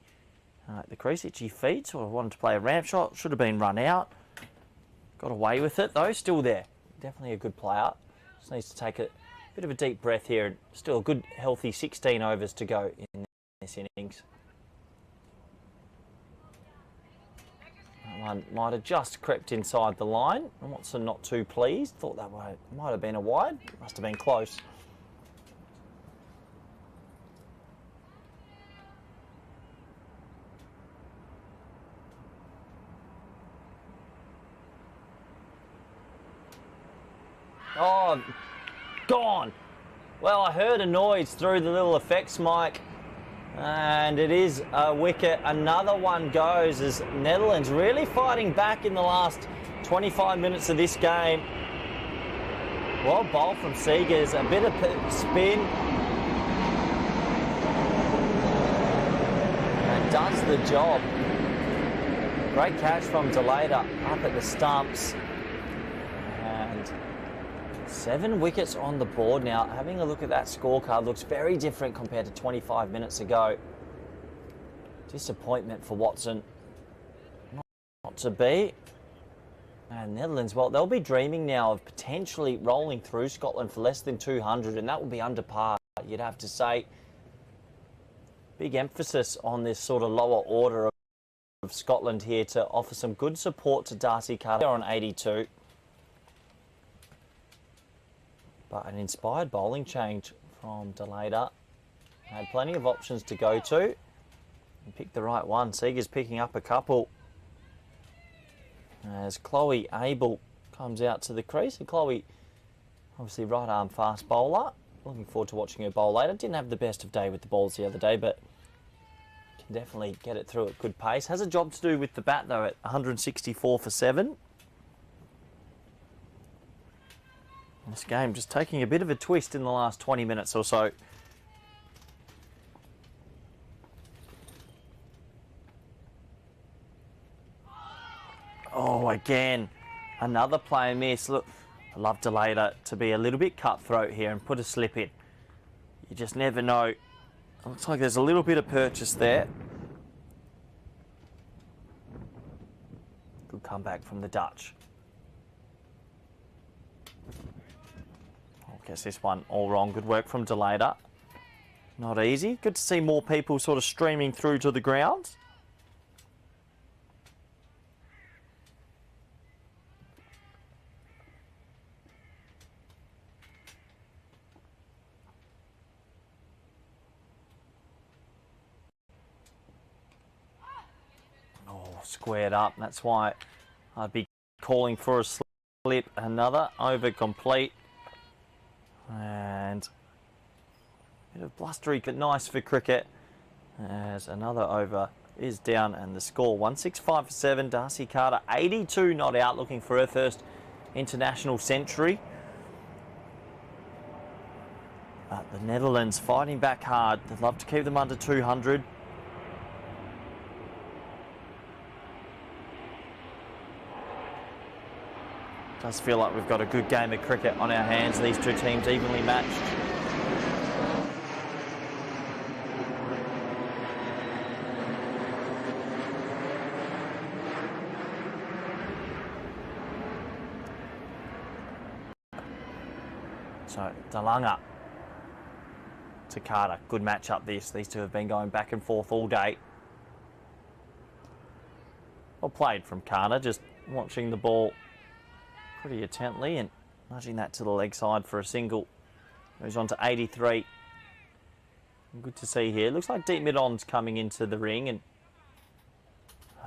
The crease, itchy feet, so I wanted to play a ramp shot. Should have been run out. Got away with it though, still there. Definitely a good player. Just needs to take a bit of a deep breath here. Still a good, healthy 16 overs to go in this innings. That one might have just crept inside the line. And Watson not too pleased. Thought that might have been a wide. Must have been close. Oh, gone. Well, I heard a noise through the little effects mic, and it is a wicket. Another one goes as Netherlands really fighting back in the last 25 minutes of this game. Well bowled from Seegers, a bit of spin. And does the job. Great catch from Delata up at the stumps. 7 wickets on the board now. Having a look at that scorecard, looks very different compared to 25 minutes ago. Disappointment for Watson. Not to be. And Netherlands, well, they'll be dreaming now of potentially rolling through Scotland for less than 200, and that will be under par, you'd have to say. Big emphasis on this sort of lower order of Scotland here to offer some good support to Darcy Carter on 82. But an inspired bowling change from Delata. Had plenty of options to go to. And picked the right one. Seegers picking up a couple. as Chloe Abel comes out to the crease. And Chloe, obviously right arm fast bowler. Looking forward to watching her bowl later. Didn't have the best of day with the balls the other day, but can definitely get it through at good pace. Has a job to do with the bat though at 164 for 7. This game just taking a bit of a twist in the last 20 minutes or so. Oh, again, another player miss. Look, I love Delata to be a little bit cutthroat here and put a slip in. You just never know. It looks like there's a little bit of purchase there. Good comeback from the Dutch. I guess this one all wrong. Good work from Delata. Not easy. Good to see more people sort of streaming through to the ground. Squared up. That's why I'd be calling for a slip. Another over complete. And a bit of blustery, but nice for cricket. As another over is down and the score 165 for 7. Darcy Carter 82 not out, looking for her first international century. But the Netherlands fighting back hard. They'd love to keep them under 200. Does feel like we've got a good game of cricket on our hands. These two teams evenly matched. So Dalanga to Carter. Good matchup this. These two have been going back and forth all day. Well played from Carter, just watching the ball pretty intently and nudging that to the leg side for a single. Moves on to 83. Good to see here. Looks like deep mid-on's coming into the ring and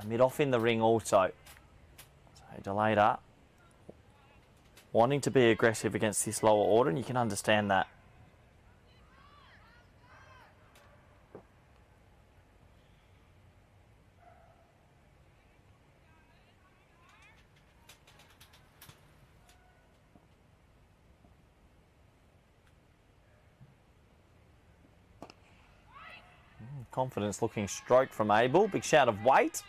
mid-off in the ring also. So Delata wanting to be aggressive against this lower order, and you can understand that. Confidence looking stroke from Abel. Big shout of weight.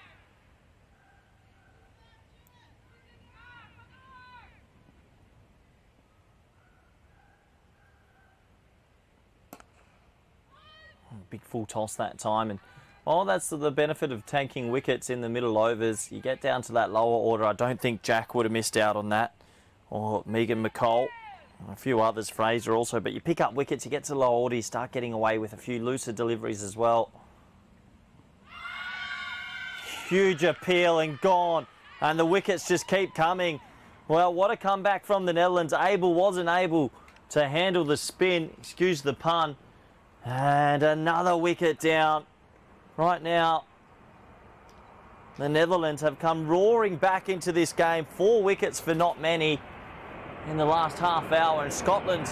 Big full toss that time. And oh, that's the benefit of taking wickets in the middle overs. You get down to that lower order. I don't think Jack would have missed out on that. Or Megan McCall. A few others, Fraser also, but you pick up wickets, you get to low order, you start getting away with a few looser deliveries as well. Huge appeal and gone, and the wickets just keep coming. Well, what a comeback from the Netherlands. Abel wasn't able to handle the spin, excuse the pun, and another wicket down. Right now, the Netherlands have come roaring back into this game. 4 wickets for not many in the last half hour, and Scotland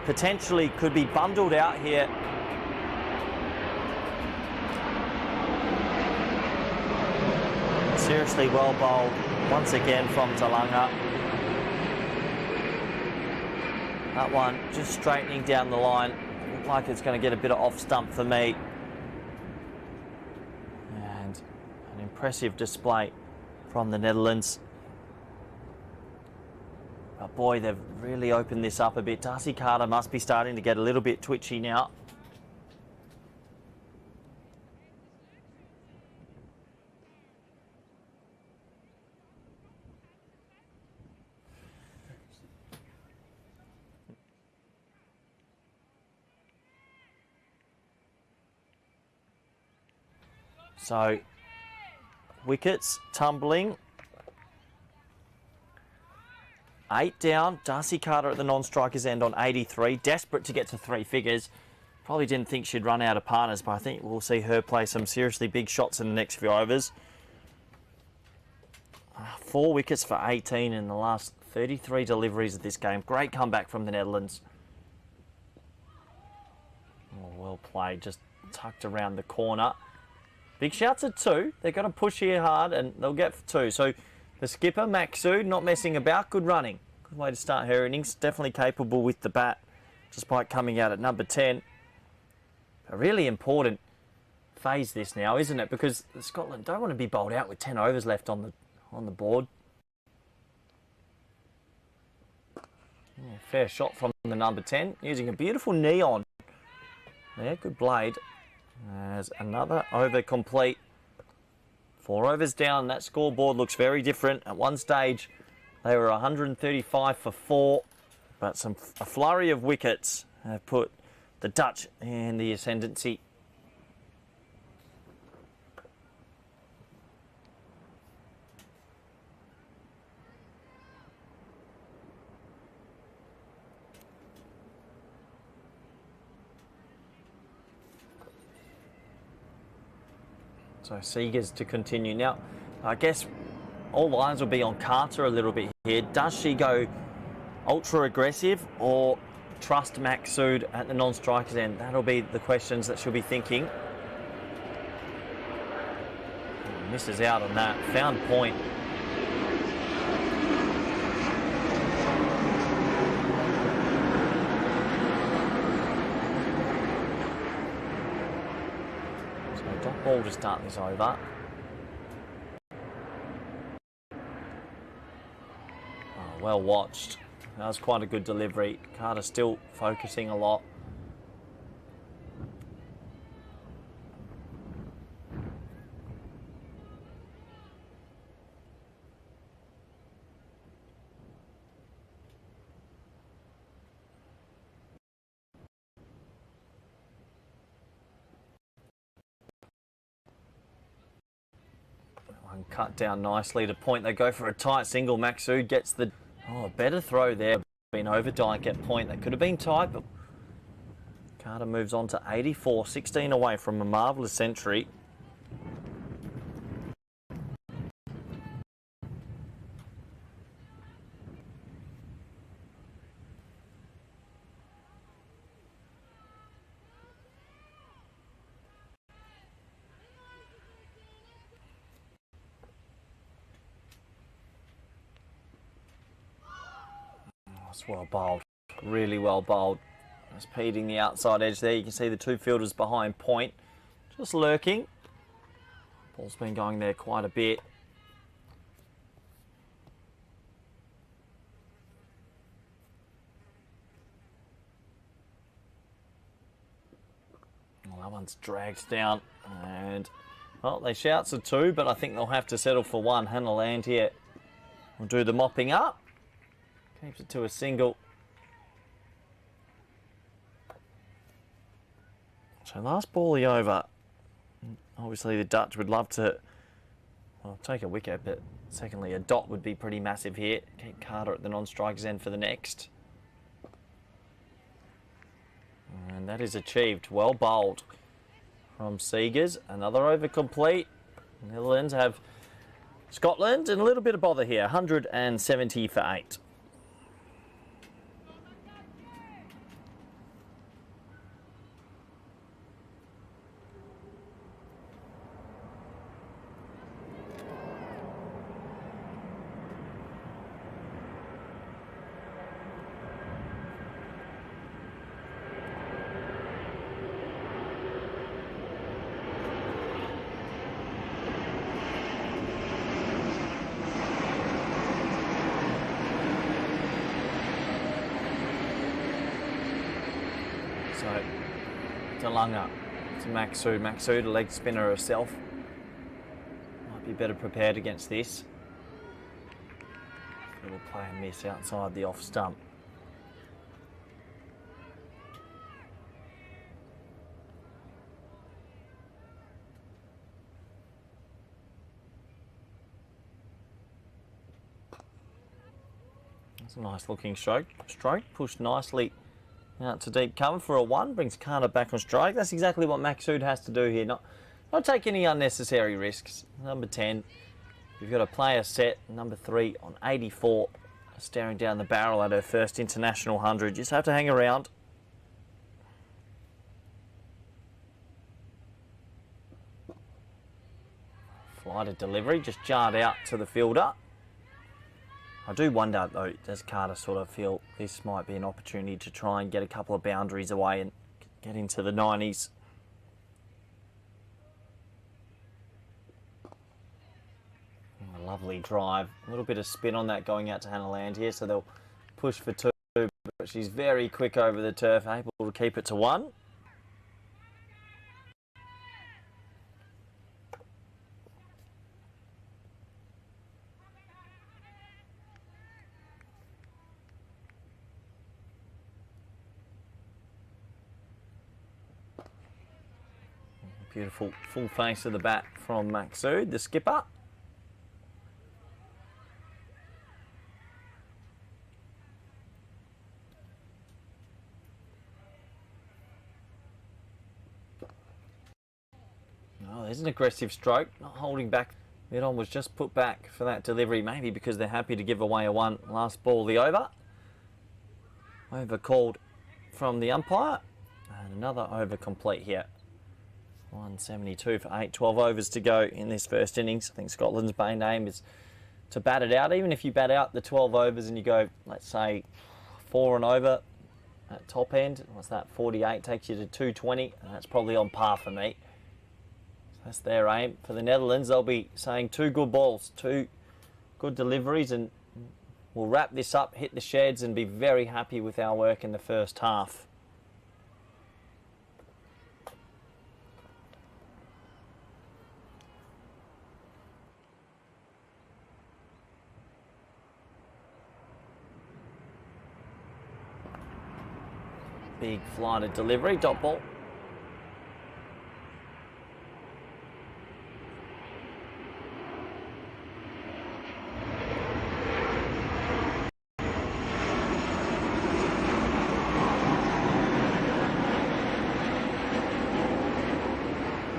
potentially could be bundled out here. Seriously well bowled once again from Talanga. That one just straightening down the line. Looks like it's going to get a bit of off stump for me. And an impressive display from the Netherlands. But boy, they've really opened this up a bit. Darcy Carter must be starting to get a little bit twitchy now. So, wickets tumbling. 8 down. Darcy Carter at the non-striker's end on 83. Desperate to get to 3 figures. Probably didn't think she'd run out of partners, but I think we'll see her play some seriously big shots in the next few overs. 4 wickets for 18 in the last 33 deliveries of this game. Great comeback from the Netherlands. Oh, well played, just tucked around the corner. Big shouts at 2. They're going to push here hard and they'll get 2. So the skipper, Maksud, not messing about. Good running. Good way to start her innings. Definitely capable with the bat, despite coming out at number 10. A really important phase this now, isn't it? Because Scotland don't want to be bowled out with 10 overs left on the board. Yeah, fair shot from the number 10, using a beautiful neon. Yeah, good blade. As another over complete. 4 overs down. That scoreboard looks very different. At one stage, they were 135 for 4, but a flurry of wickets have put the Dutch in the ascendancy. So Seegers to continue. Now, I guess all lines will be on Carter a little bit here. Does she go ultra aggressive or trust Maksud at the non-strikers end? That'll be the questions that she'll be thinking. Misses out on that. Found point. Dot ball to start this over. Oh, well watched. That was quite a good delivery. Carter still focusing a lot. Cut down nicely to point. They go for a tight single. Maksud gets the better throw there. Been over Dye, get point. That could have been tight, but Carter moves on to 84, 16 away from a marvellous century. It's well bowled, really well bowled. Just peating the outside edge there. You can see the 2 fielders behind point, just lurking. Ball's been going there quite a bit. Well, that one's dragged down, and well, they shouts a 2, but I think they'll have to settle for 1. Hannah Land here will do the mopping up. Keeps it to a single. So last ball over. Obviously the Dutch would love to take a wicket, but secondly a dot would be pretty massive here. Keep Carter at the non-strikers end for the next. And that is achieved. Well bowled from Seegers. Another over complete. The Netherlands have Scotland and a little bit of bother here. 170 for 8. So, Delunga to Maksud. Maksud, a leg spinner herself. Might be better prepared against this. Little play and miss outside the off stump. That's a nice looking stroke. Pushed nicely out to deep cover for a 1. Brings Carter back on strike. That's exactly what Maksud has to do here. Not take any unnecessary risks. Number 10 We've got a player set, number 3 on 84, staring down the barrel at her first international 100. Just have to hang around. Flighted delivery, just jarred out to the fielder. I do wonder though, does Carter sort of feel this might be an opportunity to try and get a couple of boundaries away and get into the 90s? A lovely drive, a little bit of spin on that going out to Hannah Land here, so they'll push for 2, but she's very quick over the turf, able to keep it to 1. Beautiful full face of the bat from Maxud, the skipper. Oh, there's an aggressive stroke, not holding back. Mid-on was just put back for that delivery, maybe because they're happy to give away a 1. Last ball, the over. Over called from the umpire. And another over complete here. 172 for 8, 12 overs to go in this first innings. I think Scotland's main aim is to bat it out. Even if you bat out the 12 overs and you go, let's say, 4 and over at top end, what's that, 48 takes you to 220, and that's probably on par for me. So that's their aim. For the Netherlands, they'll be saying 2 good balls, 2 good deliveries, and we'll wrap this up, hit the sheds, and be very happy with our work in the first half. Big flighted delivery, dot ball.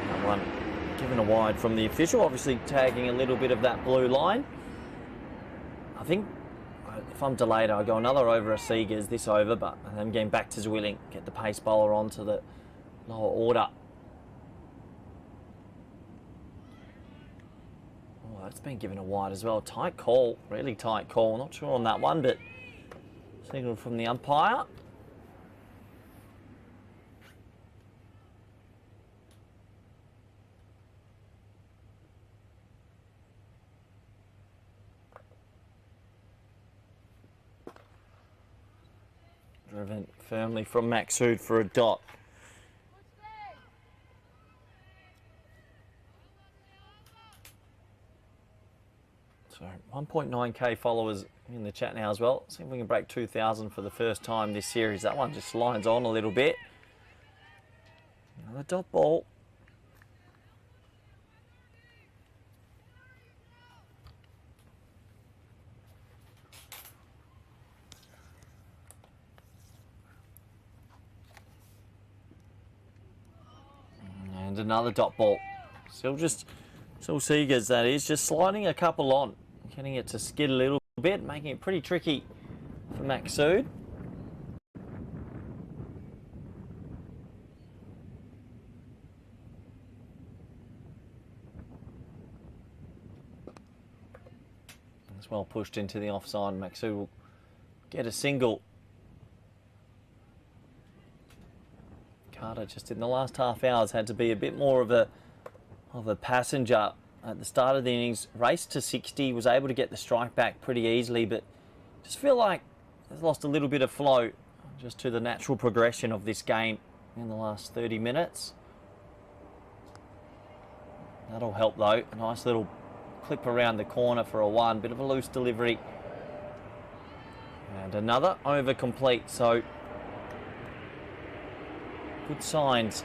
That one given a wide from the official, obviously tagging a little bit of that blue line. I think if I'm delayed, I'll go another over a Seegers this over, but then getting back to Zwilling, get the pace bowler onto the lower order. Oh, that's been given a wide as well. Tight call, really tight call. Not sure on that one, but signal from the umpire. Driven firmly from Maxud for a dot. So 1.9k followers in the chat now as well. See if we can break 2,000 for the first time this series. That one just lines on a little bit. Another dot ball. And another dot ball. Still Seegers, that is, just sliding a couple on, getting it to skid a little bit, making it pretty tricky for Maxud. It's well pushed into the offside. Maxud will get a single. Carter just in the last half hour has had to be a bit more of a passenger at the start of the innings. Raced to 60, was able to get the strike back pretty easily, but just feel like has lost a little bit of flow just to the natural progression of this game in the last 30 minutes. That'll help though. A nice little clip around the corner for a 1, bit of a loose delivery. And another over complete, so good signs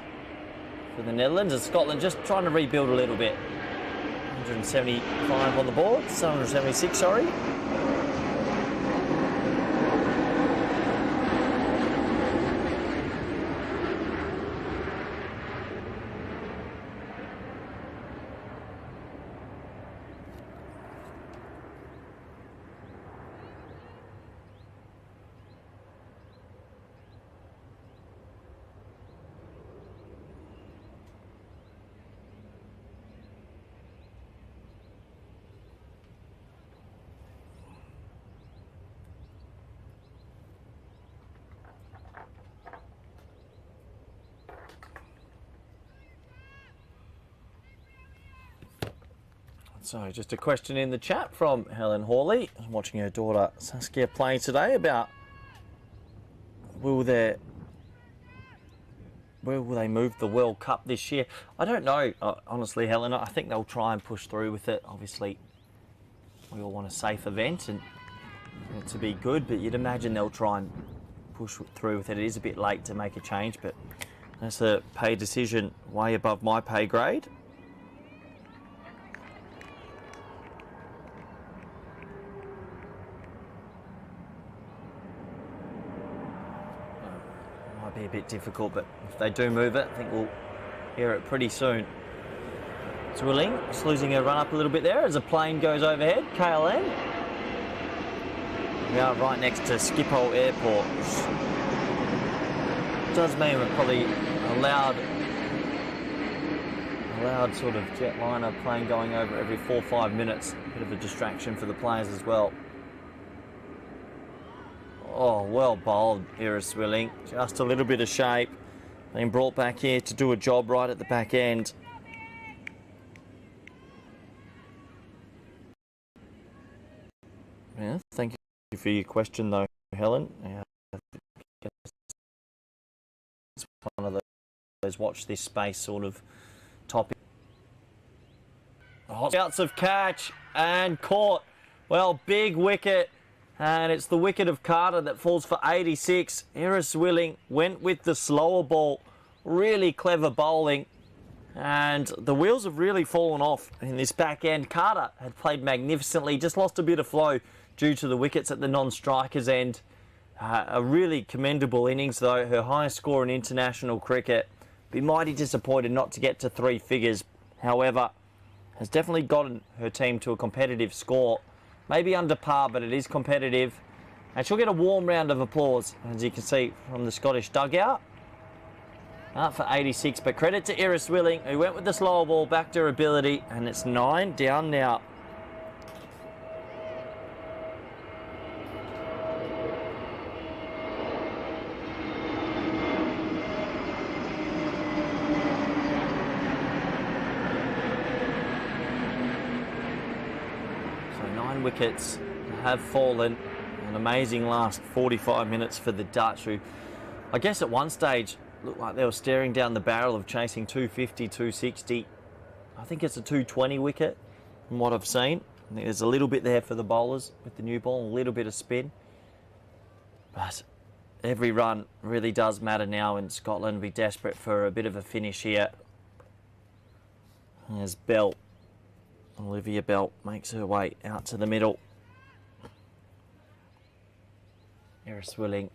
for the Netherlands, and Scotland just trying to rebuild a little bit. 175 on the board, 176, sorry. So just a question in the chat from Helen Hawley, watching her daughter Saskia play today, about will they move the World Cup this year? I don't know, honestly, Helen. I think they'll try and push through with it. Obviously, we all want a safe event and it to be good, but you'd imagine they'll try and push through with it. It is a bit late to make a change, but that's a pay decision way above my pay grade. Might be a bit difficult, but if they do move it, I think we'll hear it pretty soon. Zwilling is losing her run up a little bit there as a plane goes overhead. KLM. We are right next to Schiphol Airport, which does mean we're probably a loud sort of jetliner plane going over every 4 or 5 minutes. A bit of a distraction for the players as well. Oh, well bowled, Iris Zwilling. Just a little bit of shape. Being brought back here to do a job right at the back end. Yeah, thank you for your question though, Helen. It's one of those watch this space sort of topic. Outs of catch and caught. Well, big wicket. And it's the wicket of Carter that falls for 86. Iris Zwilling went with the slower ball. Really clever bowling. And the wheels have really fallen off in this back end. Carter had played magnificently, just lost a bit of flow due to the wickets at the non-strikers end. A really commendable innings though, her highest score in international cricket. Be mighty disappointed not to get to 3 figures. However, has definitely gotten her team to a competitive score. Maybe under par, but it is competitive. And she'll get a warm round of applause, as you can see from the Scottish dugout. Out for 86, but credit to Iris Zwilling, who went with the slower ball, backed her ability, and it's 9 down now. Wickets have fallen. An amazing last 45 minutes for the Dutch, who I guess at one stage looked like they were staring down the barrel of chasing 250, 260. I think it's a 220 wicket from what I've seen. I think there's a little bit there for the bowlers with the new ball, a little bit of spin. But every run really does matter now, and Scotland will be desperate for a bit of a finish here. There's Bell. Olivia Bell makes her way out to the middle. Iris Zwilling,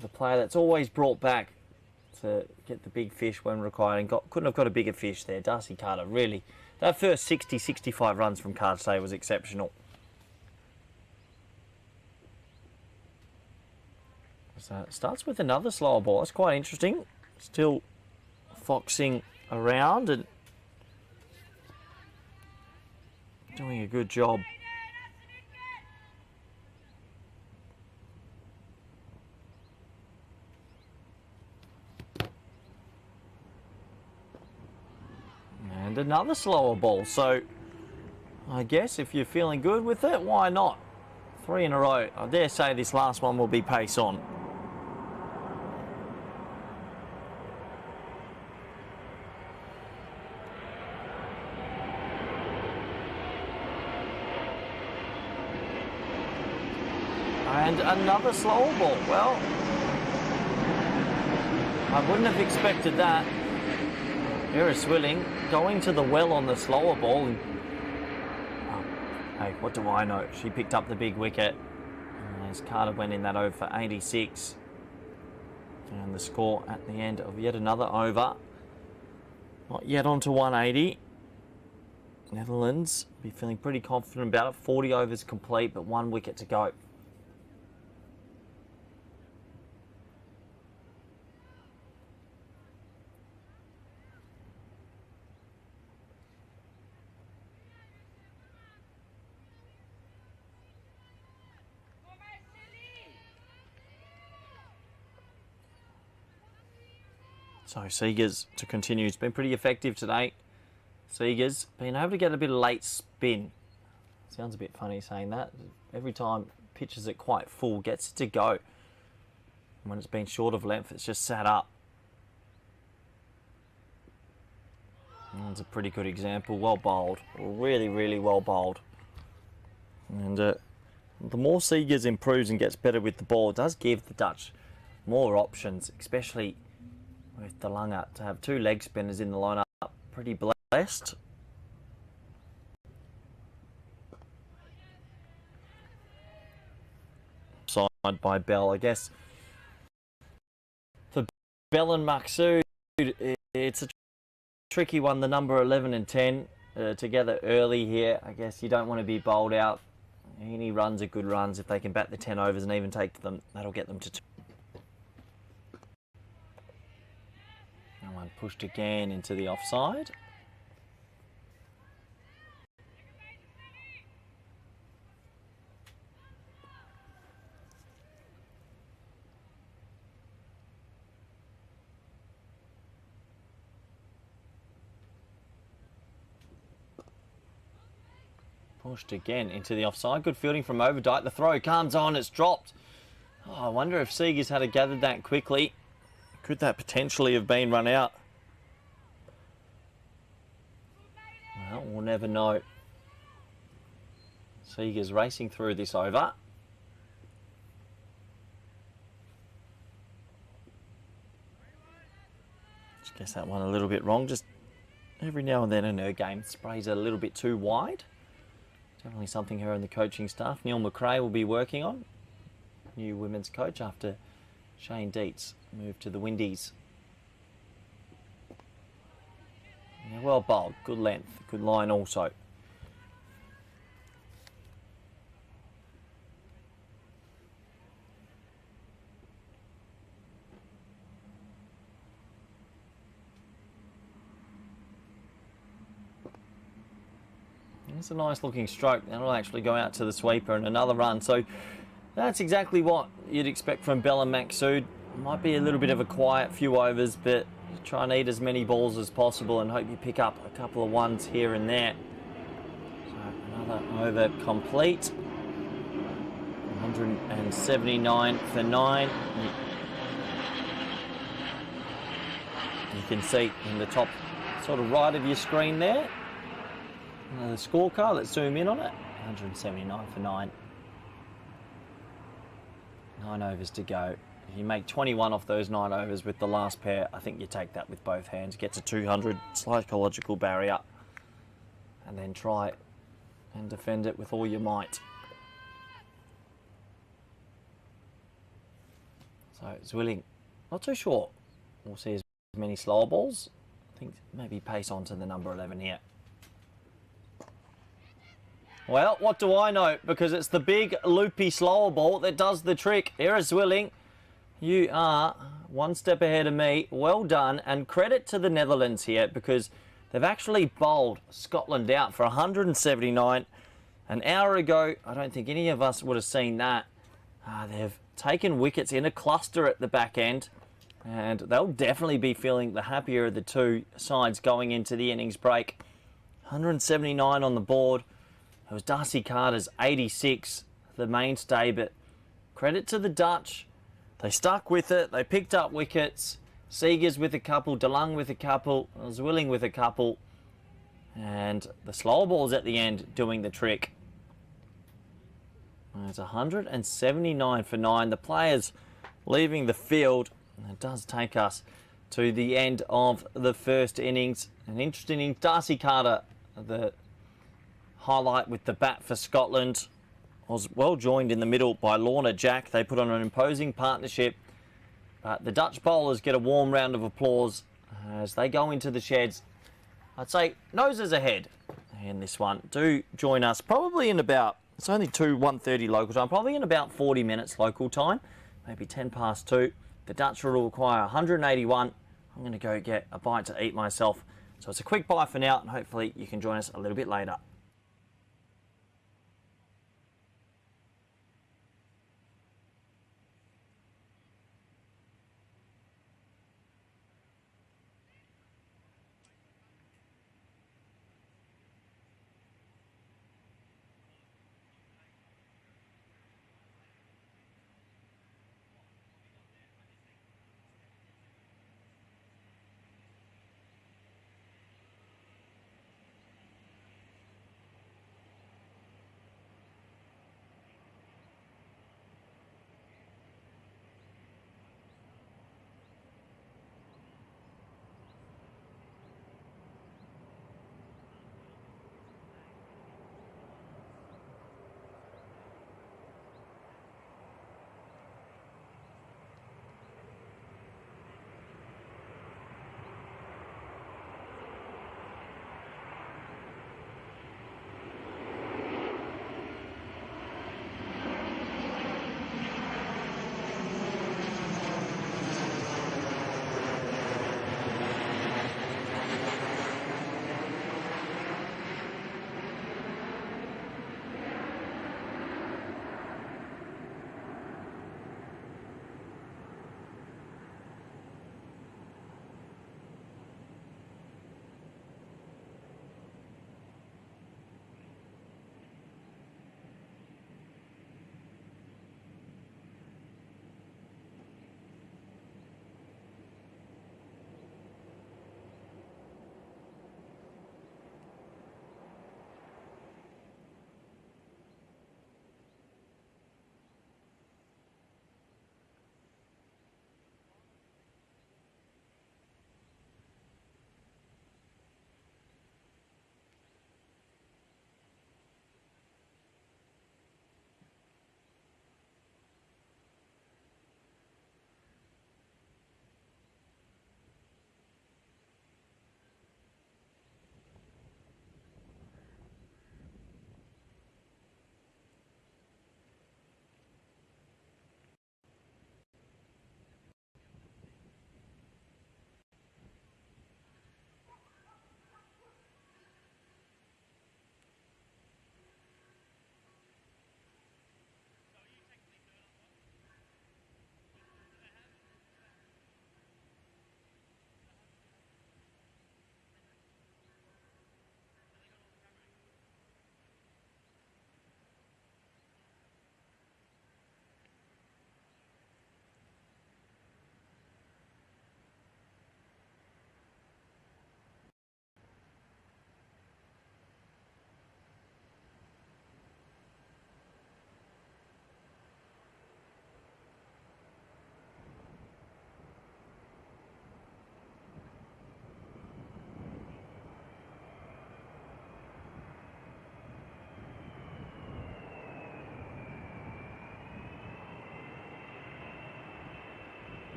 the player that's always brought back to get the big fish when required, and couldn't have got a bigger fish there. Darcy Carter, really. That first 60, 65 runs from Carter today was exceptional. So it starts with another slower ball. That's quite interesting. Still foxing around and doing a good job. And another slower ball. So I guess if you're feeling good with it, why not? 3 in a row. I dare say this last one will be pace on. And another slower ball. Well, I wouldn't have expected that. Iris Zwilling going to the well on the slower ball. And, hey, what do I know? She picked up the big wicket. As Carter went in that over for 86. And the score at the end of yet another over. Not yet on to 180. Netherlands be feeling pretty confident about it. 40 overs complete, but 1 wicket to go. So Seegers to continue. It's been pretty effective today. Seegers been able to get a bit of late spin. Sounds a bit funny saying that. Every time pitches it quite full, gets it to go. When it's been short of length, it's just sat up. That's a pretty good example. Well bowled. Really, really well bowled. And the more Seegers improves and gets better with the ball, it does give the Dutch more options, especially with the Langer. To have two leg spinners in the lineup, pretty blessed. Signed by Bell, I guess. For Bell and Maqsood, it's a tricky one. The number 11 and 10 together early here. I guess you don't want to be bowled out. Any runs are good runs. If they can bat the 10 overs and even take them, that'll get them to 2. That one pushed again into the offside. Pushed again into the offside. Good fielding from Overdyke. The throw comes on. It's dropped. Oh, I wonder if Seegers had gathered that quickly. Could that potentially have been run out? Well, we'll never know. Seegers racing through this over. Just guess that one a little bit wrong. Just every now and then in her game, sprays it a little bit too wide. Definitely something her and the coaching staff, Neil McRae, will be working on. New women's coach after Shane Dietz moved to the Windies. Yeah, well bowled, good length, good line also. It's a nice looking stroke. That'll actually go out to the sweeper and another run. So that's exactly what you'd expect from Bell and Maqsood. Might be a little bit of a quiet few overs, but try and eat as many balls as possible and hope you pick up a couple of ones here and there. So another over complete. 179 for 9. You can see in the top sort of right of your screen there. The scorecard, let's zoom in on it. 179 for 9. 9 overs to go. If you make 21 off those 9 overs with the last pair, I think you take that with both hands. Get to 200, psychological barrier. And then try and defend it with all your might. So Zwilling, not too sure. We'll see as many slower balls. I think maybe pace on to the number 11 here. Well, what do I know? Because it's the big, loopy, slower ball that does the trick. Here is Zwilling. You are one step ahead of me. Well done. And credit to the Netherlands here because they've actually bowled Scotland out for 179. An hour ago, I don't think any of us would have seen that. They've taken wickets in a cluster at the back end. And they'll definitely be feeling the happier of the two sides going into the innings break. 179 on the board. It was Darcy Carter's 86, the mainstay, but credit to the Dutch. They stuck with it. They picked up wickets. Seegers with a couple, DeLong with a couple, Zwilling with a couple, and the slower balls at the end doing the trick. It's 179 for 9. The players leaving the field. It does take us to the end of the first innings. An interesting innings. Darcy Carter, the highlight with the bat for Scotland, was well joined in the middle by Lorna Jack. They put on an imposing partnership. But the Dutch bowlers get a warm round of applause as they go into the sheds. I'd say noses ahead in this one. Do join us probably in about, it's only 1:30 local time, probably in about 40 minutes local time, maybe 10 past 2. The Dutch will require 181. I'm going to go get a bite to eat myself. So it's a quick bye for now, and hopefully you can join us a little bit later.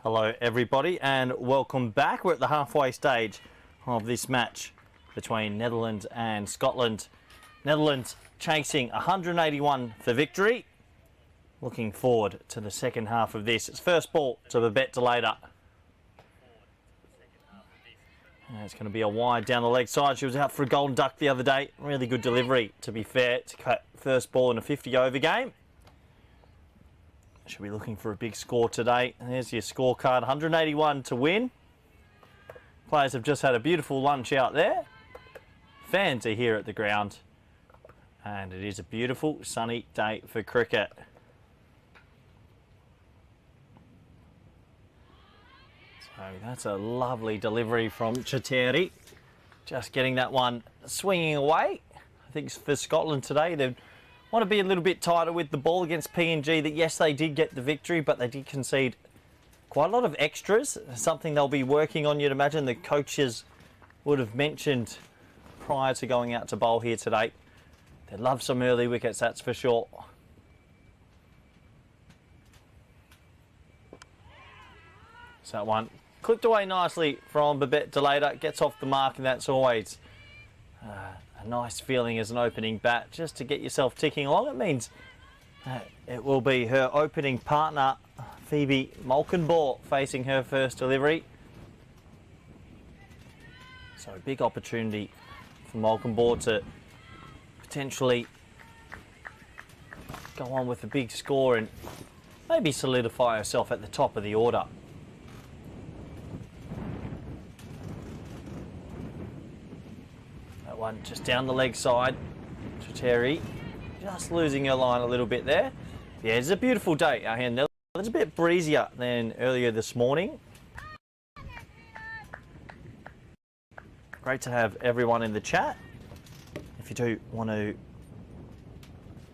Hello everybody and welcome back. We're at the halfway stage of this match between Netherlands and Scotland. Netherlands chasing 181 for victory. Looking forward to the second half of this. It's first ball to Babette Delater. It's going to be a wide down the leg side. She was out for a golden duck the other day. Really good delivery, to be fair, to cut first ball in a 50-over game. Should be looking for a big score today. There's your scorecard, 181 to win. Players have just had a beautiful lunch out there. Fans are here at the ground. And it is a beautiful sunny day for cricket. So that's a lovely delivery from Chateri. Just getting that one swinging away. I think for Scotland today, they've want to be a little bit tighter with the ball against PNG. That yes, they did get the victory, but they did concede quite a lot of extras. Something they'll be working on, you'd imagine. The coaches would have mentioned prior to going out to bowl here today. They love some early wickets, that's for sure. So that one clipped away nicely from Babette Delater. Gets off the mark, and that's always a nice feeling as an opening bat, just to get yourself ticking along. It means it will be her opening partner, Phoebe Malkenbaugh, facing her first delivery. So a big opportunity for Malkenbaugh to potentially go on with a big score and maybe solidify herself at the top of the order. One just down the leg side. Chateri just losing her line a little bit there. Yeah, it's a beautiful day out here in Netherlands. It's a bit breezier than earlier this morning. Great to have everyone in the chat. If you do want to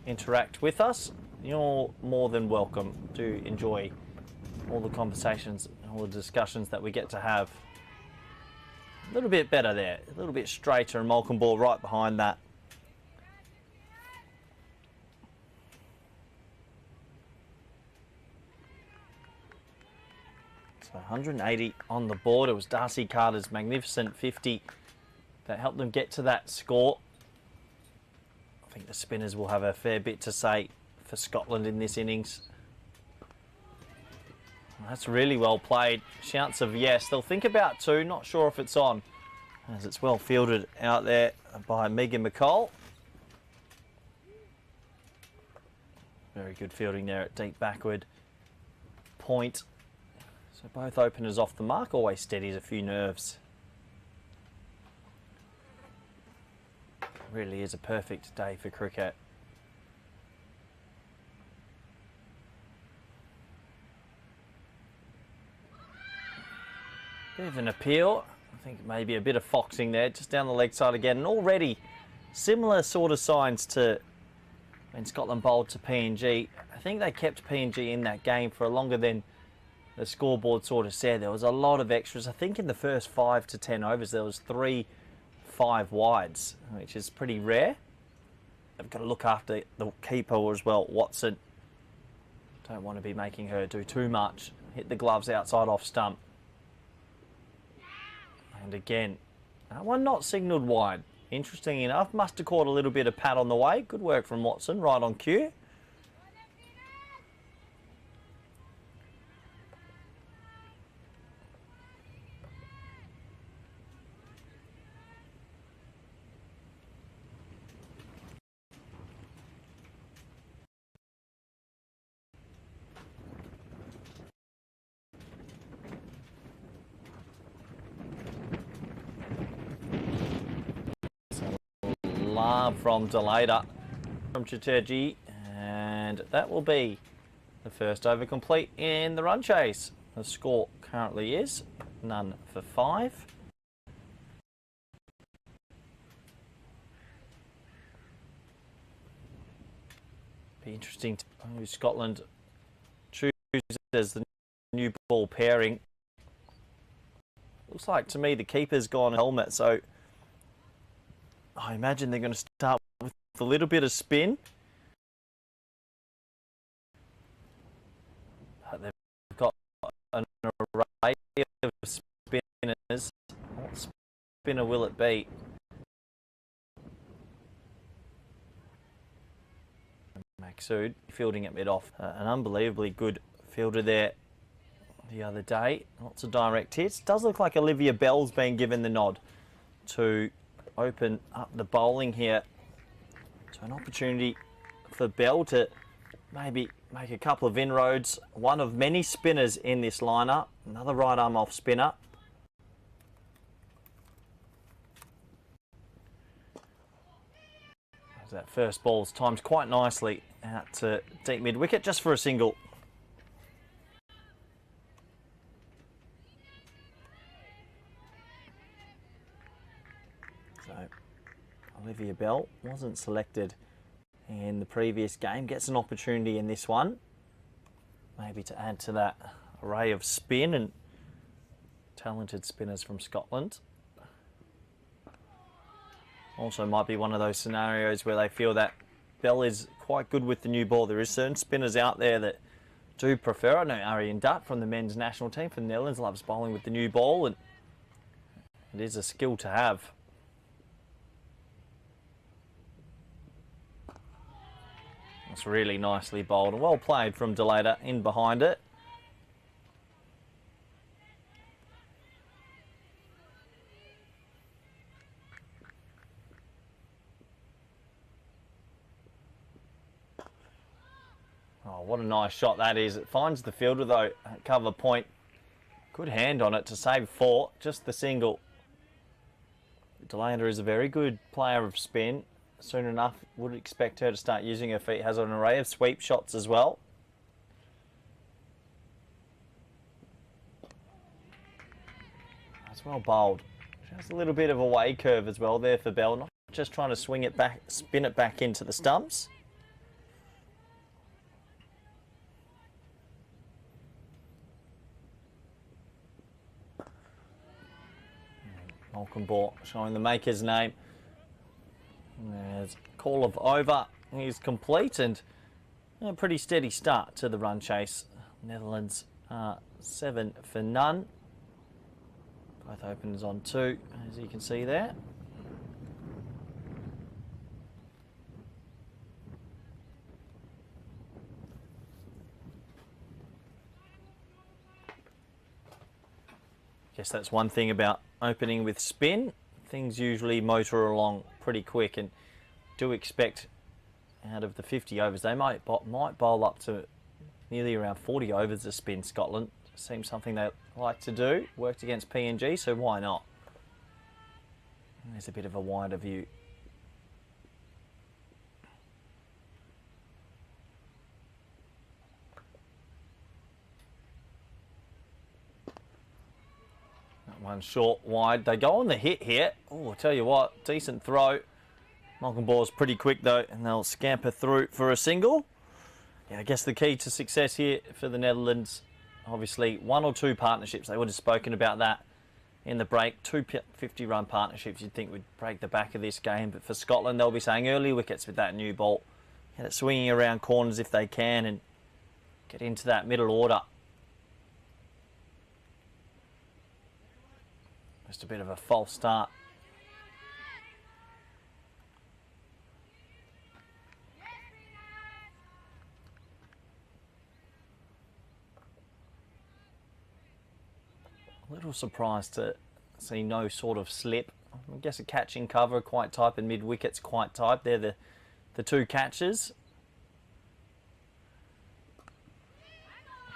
interact with us, you're more than welcome to enjoy all the conversations, all the discussions that we get to have. A little bit better there, a little bit straighter, and Malkenbaugh right behind that. So 180 on the board. It was Darcy Carter's magnificent 50 that helped them get to that score. I think the spinners will have a fair bit to say for Scotland in this innings. That's really well played. Shouts of yes. They'll think about two. Not sure if it's on, as it's well fielded out there by Megan McCall. Very good fielding there at deep backward point. So both openers off the mark. Always steadies a few nerves. Really is a perfect day for cricket. Bit of an appeal. I think maybe a bit of foxing there, just down the leg side again. And already similar sort of signs to when Scotland bowled to PNG. I think they kept PNG in that game for longer than the scoreboard sort of said. There was a lot of extras. I think in the first 5 to 10 overs, there was 3 5-wides, which is pretty rare. They've got to look after the keeper as well, Watson. Don't want to be making her do too much. Hit the gloves outside off stump. And again, that one not signalled wide. Interesting enough, must have caught a little bit of pat on the way. Good work from Watson, right on cue. Love from Delater, from Chatterjee, and that will be the first over complete in the run chase. The score currently is none for 5. Be interesting to know who Scotland chooses as the new ball pairing. Looks like to me the keeper's gone helmet, so I imagine they're going to start with a little bit of spin. But they've got an array of spinners. What spinner will it be? Maxud fielding at mid-off. An unbelievably good fielder there the other day. Lots of direct hits. Does look like Olivia Bell's been given the nod to open up the bowling here. So an opportunity for Bell to maybe make a couple of inroads. One of many spinners in this lineup. Another right arm off spinner. As that first ball's timed quite nicely out to deep mid wicket just for a single. So Olivia Bell wasn't selected in the previous game, gets an opportunity in this one, maybe to add to that array of spin and talented spinners from Scotland. Also might be one of those scenarios where they feel that Bell is quite good with the new ball. There is certain spinners out there that do prefer. I know Arian Dutt from the men's national team for the Netherlands loves bowling with the new ball, and it is a skill to have. It's really nicely bowled and well played from Delata in behind it. Oh, what a nice shot that is. It finds the fielder though at cover point. Good hand on it to save 4, just the single. Delata is a very good player of spin. Soon enough, would expect her to start using her feet. Has an array of sweep shots as well. That's well bowled. She has a little bit of a way curve as well there for Bell. Not just trying to swing it back, spin it back into the stumps. Malcolm Ball showing the maker's name. There's call of over. He's complete and a pretty steady start to the run chase. Netherlands 7 for none. Both openers on 2, as you can see there. Guess that's one thing about opening with spin. Things usually motor along pretty quick, and do expect out of the 50 overs, they might bowl up to nearly around 40 overs of spin. Scotland seems something they like to do. Worked against PNG, so why not? There's a bit of a wider view. One short, wide. They go on the hit here. Oh, I'll tell you what, decent throw. Malcolm Ball's pretty quick though, and they'll scamper through for a single. Yeah, I guess the key to success here for the Netherlands, obviously 1 or 2 partnerships. They would have spoken about that in the break. 2 50-run partnerships you'd think would break the back of this game. But for Scotland, they'll be saying early wickets with that new ball. Get it swinging around corners if they can and get into that middle order. Just a bit of a false start. A little surprised to see no sort of slip. I guess a catching cover quite tight and mid wickets quite tight. They're the 2 catches.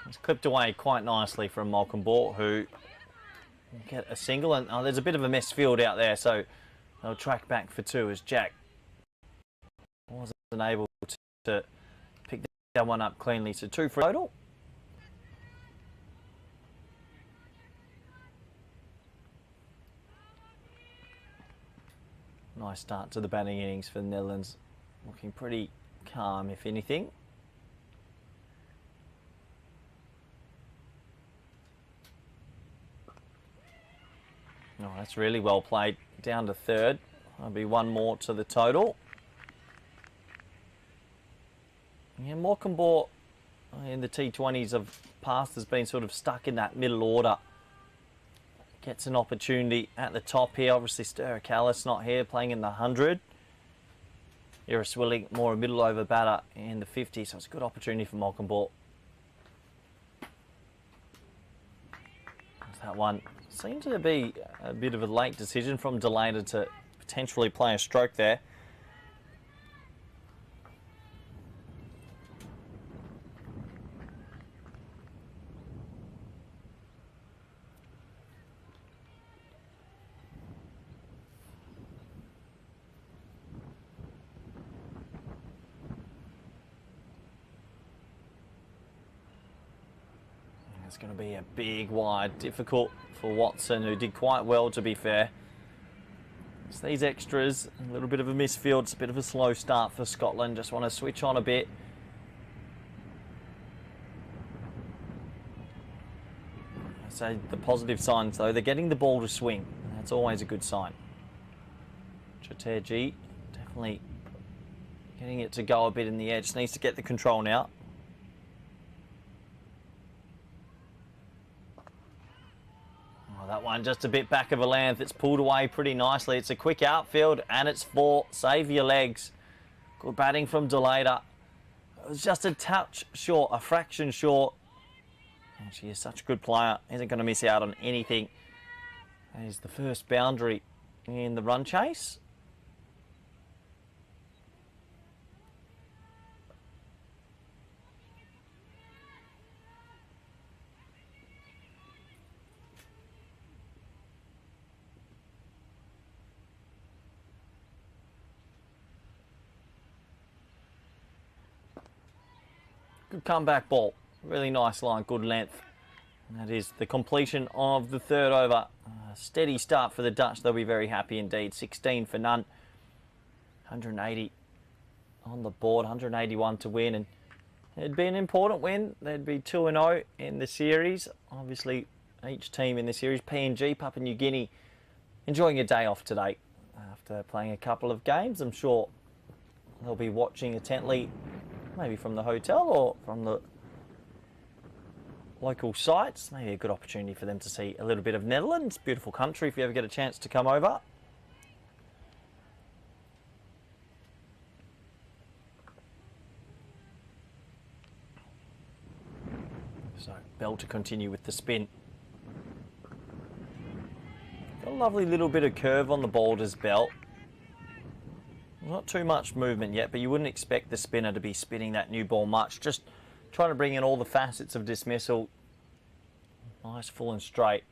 It's clipped away quite nicely from Malcolm Ball, who get a single, and there's a bit of a mess field out there, so they'll track back for 2 as Jack wasn't able to pick that one up cleanly. So 2 for total. Nice start to the batting innings for the Netherlands. Looking pretty calm, if anything. Oh, that's really well played. Down to 3rd. There'll be 1 more to the total. Yeah, Malcolm Ball in the T20s of past has been sort of stuck in that middle order. Gets an opportunity at the top here. Obviously, Sturicallis not here, playing in the 100. Iris Willing, more a middle over batter in the 50, so it's a good opportunity for Malcolm Ball. That one seemed to be a bit of a late decision from Delator to potentially play a stroke there. It's going to be a big wide, difficult for Watson, who did quite well, to be fair. It's these extras, a little bit of a misfield. It's a bit of a slow start for Scotland. Just want to switch on a bit. I say the positive signs, though, they're getting the ball to swing. That's always a good sign. Chatterjee definitely getting it to go a bit in the edge. Needs to get the control now. That one just a bit back of a length. It's pulled away pretty nicely. It's a quick outfield and it's 4. Save your legs. Good batting from Delator. It was just a touch short, a fraction short. And she is such a good player. Isn't going to miss out on anything. That is the first boundary in the run chase. Good comeback ball. Really nice line, good length. And that is the completion of the 3rd over. Steady start for the Dutch. They'll be very happy indeed. 16 for none. 180 on the board. 181 to win. And it'd be an important win. They'd be 2-0 in the series. Obviously, each team in the series, PNG, Papua New Guinea, enjoying a day off today after playing a couple of games. I'm sure they'll be watching intently, maybe from the hotel or from the local sites. Maybe a good opportunity for them to see a little bit of Netherlands. Beautiful country if you ever get a chance to come over. So Bell to continue with the spin. Got a lovely little bit of curve on the Boulders Bell. Not too much movement yet, but you wouldn't expect the spinner to be spinning that new ball much. Just trying to bring in all the facets of dismissal. Nice, full and straight.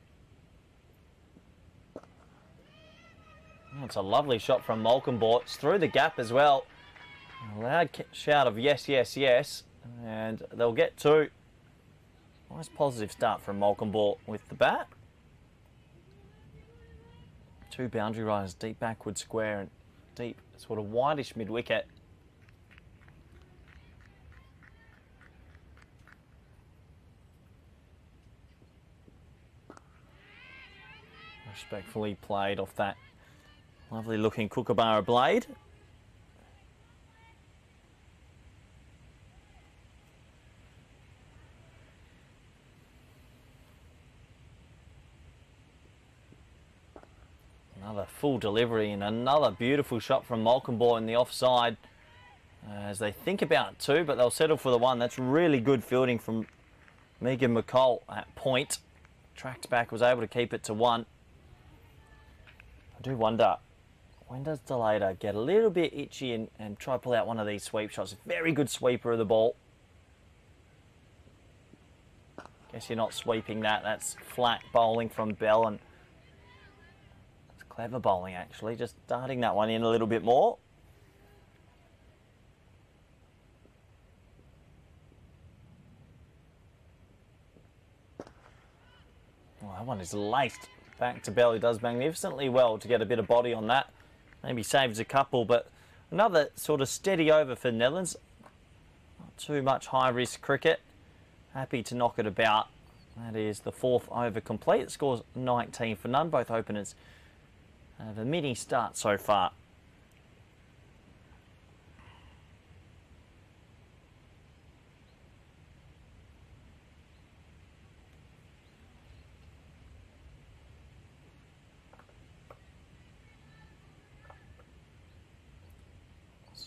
That's a lovely shot from Malcolm. It's through the gap as well. A loud shout of yes, yes, yes. And they'll get 2. Nice positive start from Malcolm with the bat. 2 boundary riders, deep backward square and deep, sort of whitish mid-wicket. Respectfully played off that lovely looking Kookaburra blade. Another full delivery and another beautiful shot from Malcolm in the offside. As they think about 2, but they'll settle for the 1. That's really good fielding from Megan McCall at point. Tracked back, was able to keep it to 1. I do wonder, when does Delator get a little bit itchy and try to pull out one of these sweep shots? Very good sweeper of the ball. Guess you're not sweeping that. That's flat bowling from Bell, and it's clever bowling actually. Just darting that one in a little bit more. Well, that one is laced back to Bell. He does magnificently well to get a bit of body on that. Maybe saves a couple, but another sort of steady over for Netherlands. Not too much high risk cricket. Happy to knock it about. That is the 4th over complete. It scores 19 for none. Both openers have a mini start so far.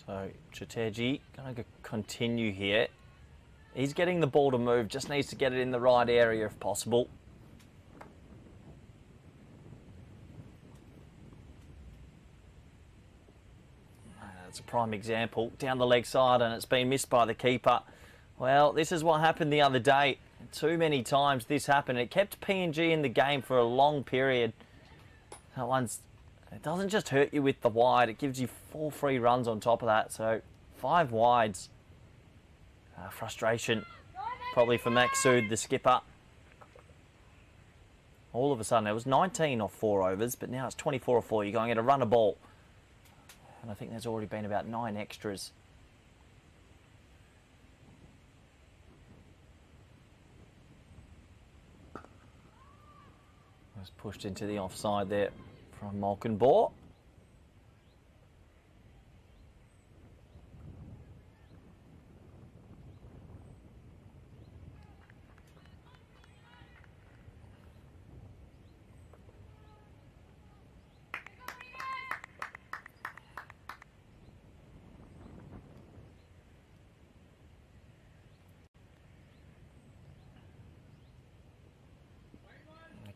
So Chiteji going to continue here. He's getting the ball to move, just needs to get it in the right area if possible. That's a prime example. Down the leg side, and it's been missed by the keeper. Well, this is what happened the other day. Too many times this happened. It kept PNG in the game for a long period. It doesn't just hurt you with the wide, it gives you 4 free runs on top of that. So 5 wides. Frustration probably for Maksud, the skipper. All of a sudden, it was 19 off 4 overs, but now it's 24 off 4. You're going to run a ball. And I think there's already been about 9 extras. Was pushed into the offside there from Malkinbor.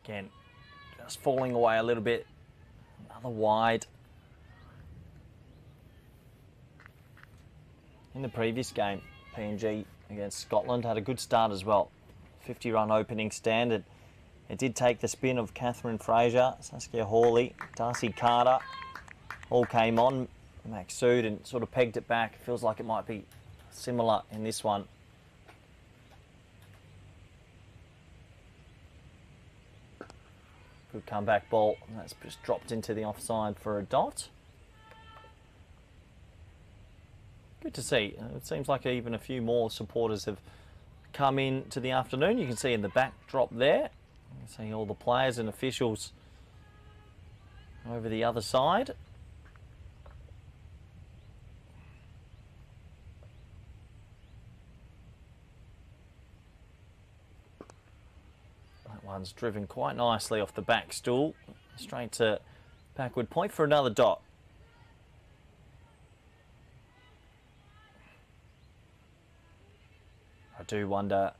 Again, just falling away a little bit. Another wide. In the previous game, PNG against Scotland had a good start as well. 50-run opening standard. It did take the spin of Catherine Fraser, Saskia Hawley, Darcy Carter. All came on. Maksud and sort of pegged it back. Feels like it might be similar in this one. Good comeback ball. That's just dropped into the offside for a dot. Good to see. It seems like even a few more supporters have come in to the afternoon. You can see in the backdrop there. You can see all the players and officials over the other side. One's driven quite nicely off the back stool, straight to backward point for another dot. I do wonder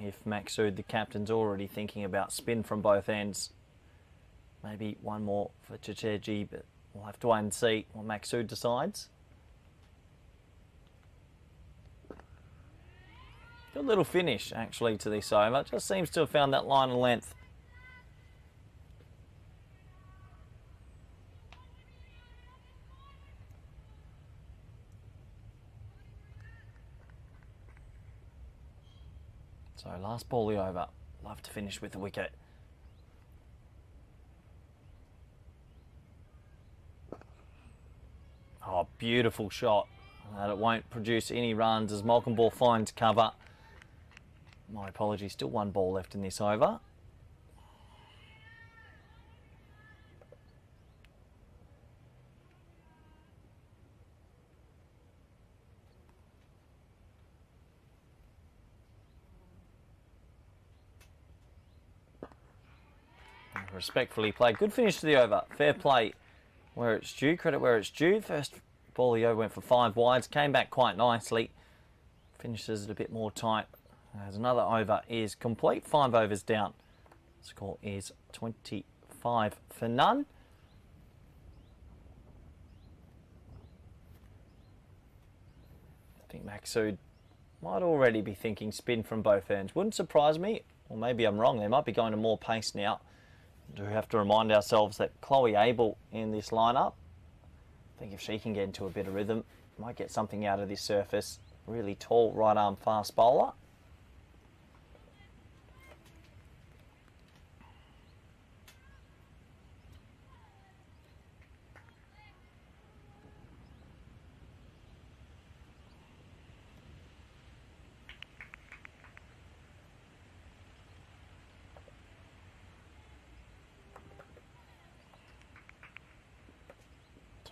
if Maksud, the captain's already thinking about spin from both ends. Maybe one more for Chiteji, but we'll have to wait and see what Maksud decides. Good little finish, actually, to this over. Just seems to have found that line of length. So, last ball over. Love to finish with a wicket. Oh, beautiful shot. And it won't produce any runs as Malkinbor finds cover. My apologies, still 1 ball left in this over. Respectfully played. Good finish to the over. Fair play where it's due. Credit where it's due. First ball the over went for 5 wides. Came back quite nicely. Finishes it a bit more tight. As another over is complete. 5 overs down. Score is 25 for none. I think Maksud might already be thinking spin from both ends. Wouldn't surprise me, or maybe I'm wrong. They might be going to more pace now. Do have to remind ourselves that Chloe Abel in this lineup, I think if she can get into a bit of rhythm, might get something out of this surface. Really tall right arm fast bowler.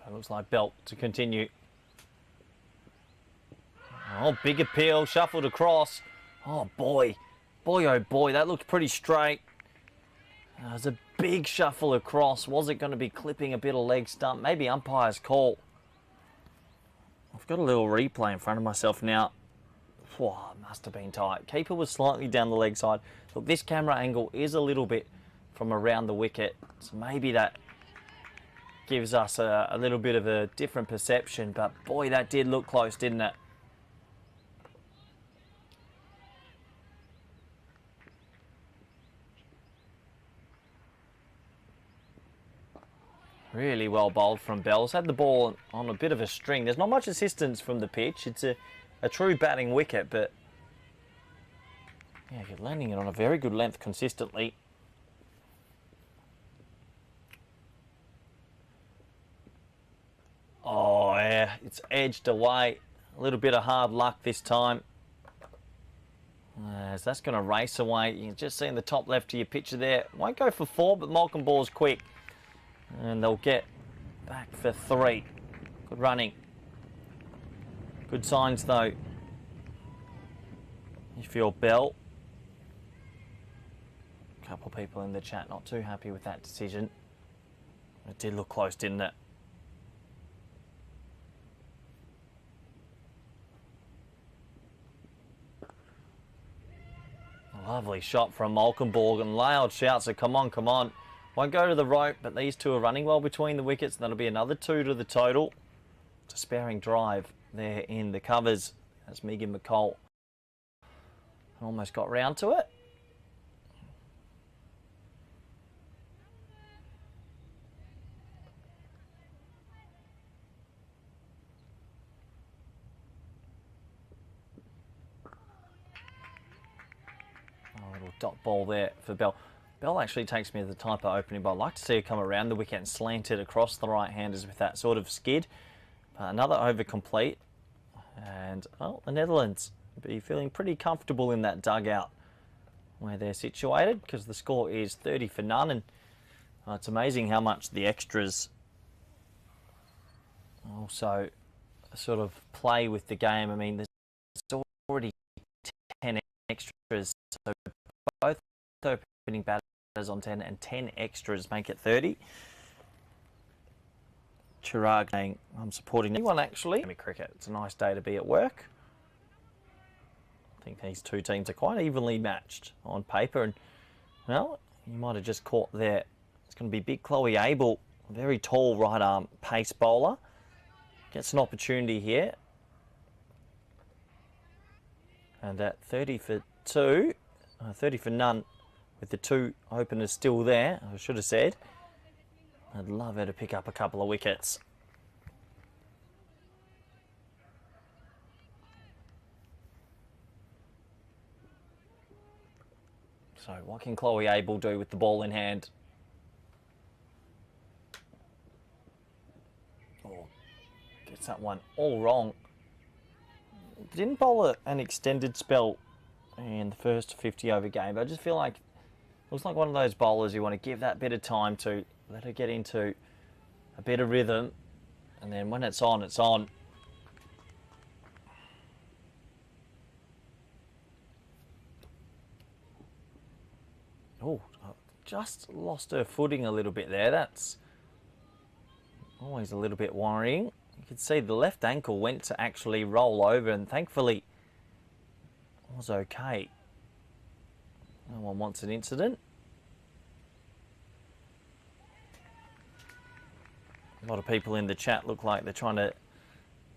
It looks like Belt to continue. Oh, big appeal, shuffled across. Oh boy, oh boy, that looked pretty straight. There's a big shuffle across. Was it going to be clipping a bit of leg stump? Maybe umpire's call. I've got a little replay in front of myself now. Whoa, must have been tight. Keeper was slightly down the leg side. Look, this camera angle is a little bit from around the wicket, so maybe that gives us a little bit of a different perception, but boy, that did look close, didn't it? Really well bowled from Bells. Had the ball on a bit of a string. There's not much assistance from the pitch. It's a true batting wicket, but yeah, you're landing it on a very good length consistently. Oh, yeah, it's edged away. A little bit of hard luck this time. As that's going to race away. You can just see in the top left of your picture there. Won't go for 4, but Malcolm Ball's quick. And they'll get back for 3. Good running. Good signs, though. You feel Bell. A couple of people in the chat not too happy with that decision. It did look close, didn't it? A lovely shot from Malcolm Ball, and loud shouts of come on, come on. Won't go to the rope, but these two are running well between the wickets. And that'll be another 2 to the total. Despairing drive there in the covers as Megan McCall almost got round to it. A little dot ball there for Bell. Bell actually takes me to the type of opening, but I'd like to see her come around the wicket and slant it across the right-handers with that sort of skid. Another over complete. And, well, the Netherlands be feeling pretty comfortable in that dugout where they're situated, because the score is 30 for none. And it's amazing how much the extras also sort of play with the game. I mean, there's already 10 extras, so both opening batters on 10 and 10 extras make it 30. Chirag saying, I'm supporting anyone actually. Cricket, it's a nice day to be at work. I think these two teams are quite evenly matched on paper, and well, you might have just caught there. It's going to be big Chloe Abel, a very tall right arm pace bowler. Gets an opportunity here. And at 30 for 2, 30 for none, with the 2 openers still there, I should have said. I'd love her to pick up a couple of wickets. So what can Chloe Abel do with the ball in hand? Oh, gets that one all wrong. Didn't bowl an extended spell in the first 50 over game, but I just feel like looks like one of those bowlers you want to give that bit of time to, let her get into a bit of rhythm, and then when it's on, it's on. Oh, just lost her footing a little bit there. That's always a little bit worrying. You can see the left ankle went to actually roll over, and thankfully it was okay. No one wants an incident. A lot of people in the chat look like they're trying to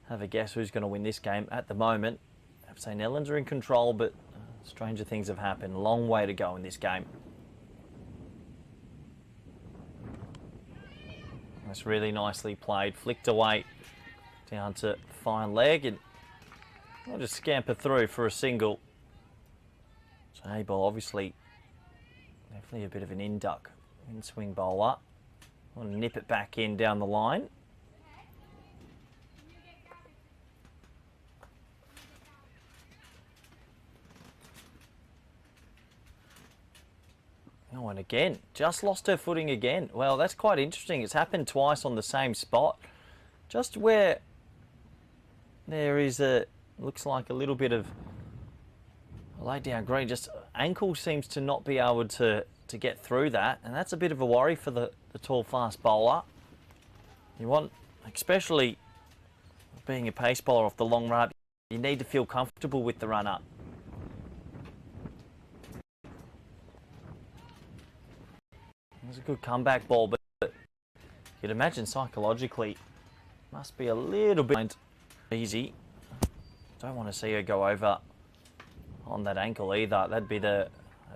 have a guess who's going to win this game. At the moment, I have to say Netherlands are in control, but stranger things have happened. Long way to go in this game. That's really nicely played. Flicked away down to fine leg, and I'll just scamper through for a single. So Abel obviously definitely a bit of an in-duck, in-swing bowler. Want to nip it back in down the line. Oh, and again, just lost her footing again. Well, that's quite interesting. It's happened twice on the same spot. Just where there is looks like a little bit of a lay down green. Just ankle seems to not be able to get through that. And that's a bit of a worry for the tall, fast bowler. You want, especially being a pace bowler off the long run, you need to feel comfortable with the run-up. It was a good comeback ball, but you'd imagine psychologically must be a little bit easy. Don't want to see her go over on that ankle either. That'd be a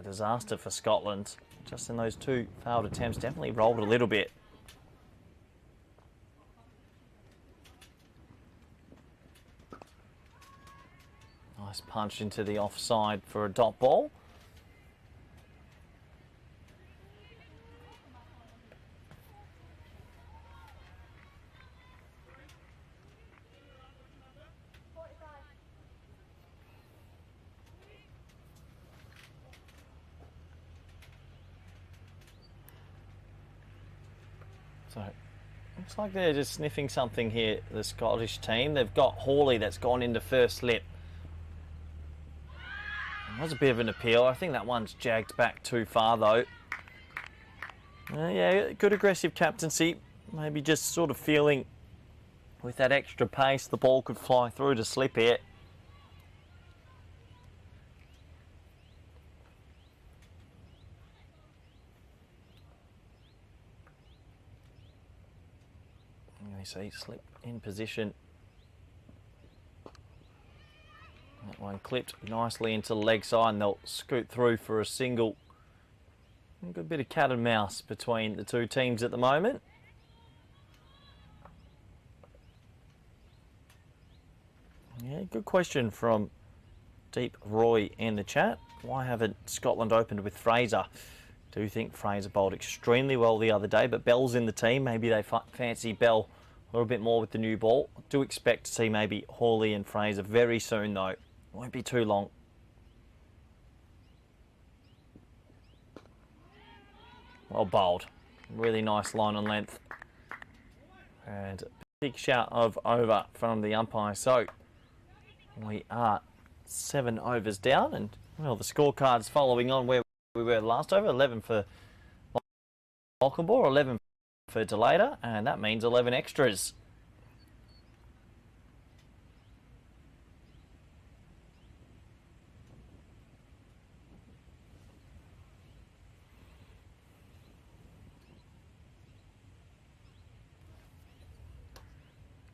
disaster for Scotland. Just in those 2 failed attempts, definitely rolled a little bit. Nice punch into the offside for a dot ball. So, looks like they're just sniffing something here, the Scottish team. They've got Hawley that's gone into first slip. It was a bit of an appeal. I think that one's jagged back too far, though. Yeah, good aggressive captaincy. Maybe just sort of feeling with that extra pace, the ball could fly through to slip here. You see, slip in position. That one clipped nicely into the leg side, and they'll scoot through for a single. A good bit of cat and mouse between the two teams at the moment. Yeah, good question from Deep Roy in the chat. Why haven't Scotland opened with Fraser? Do think Fraser bowled extremely well the other day, but Bell's in the team. Maybe they fancy Bell a little bit more with the new ball. I do expect to see maybe Hawley and Fraser very soon, though. Won't be too long. Well bowled. Really nice line and length. And a big shout of over from the umpire. So we are 7 overs down, and well, the scorecard's following on where we were last over. 11 for Malcolmbourne, 11 for Delator, and that means 11 extras.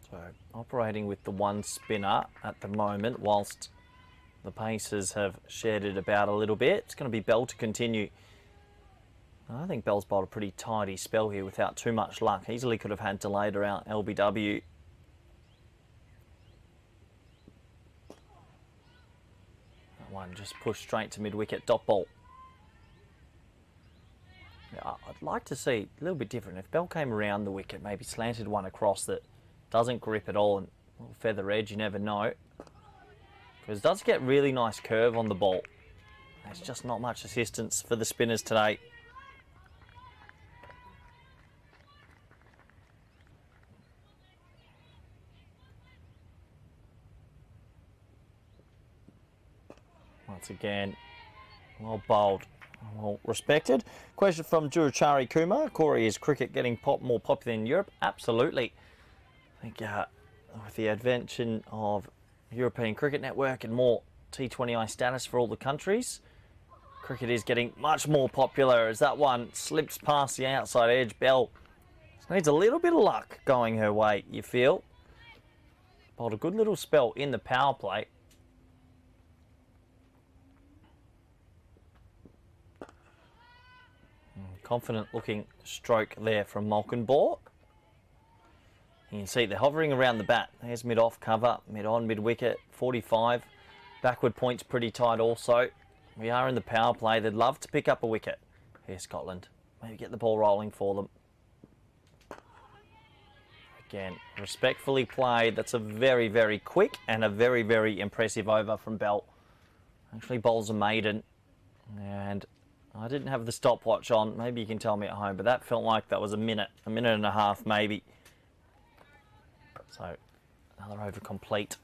So operating with the one spinner at the moment, whilst the Pacers have shared it about a little bit. It's going to be Bell to continue. I think Bell's bowled a pretty tidy spell here without too much luck. Easily could have had Delator out LBW. That one just pushed straight to mid-wicket, dot ball. Yeah, I'd like to see a little bit different. If Bell came around the wicket, maybe slanted one across that doesn't grip at all, and a little feather edge, you never know. Because it does get really nice curve on the ball. There's just not much assistance for the spinners today. Once again, well bowled, well respected. Question from Jurachari Kumar. Corey, is cricket getting more popular in Europe? Absolutely. I think with the invention of European Cricket Network and more T20I status for all the countries, cricket is getting much more popular as that one slips past the outside edge. Bell just needs a little bit of luck going her way, you feel. Bowled a good little spell in the power play. Confident looking stroke there from Malcolmbourne. You can see they're hovering around the bat. There's mid-off cover, mid-on, mid-wicket, 45. Backward point's pretty tight also. We are in the power play. They'd love to pick up a wicket here, Scotland. Maybe get the ball rolling for them. Again, respectfully played. That's a very, very quick and a very, very impressive over from Bell. Actually bowls a maiden. And I didn't have the stopwatch on. Maybe you can tell me at home, but that felt like that was a minute and a half maybe. So, another over complete.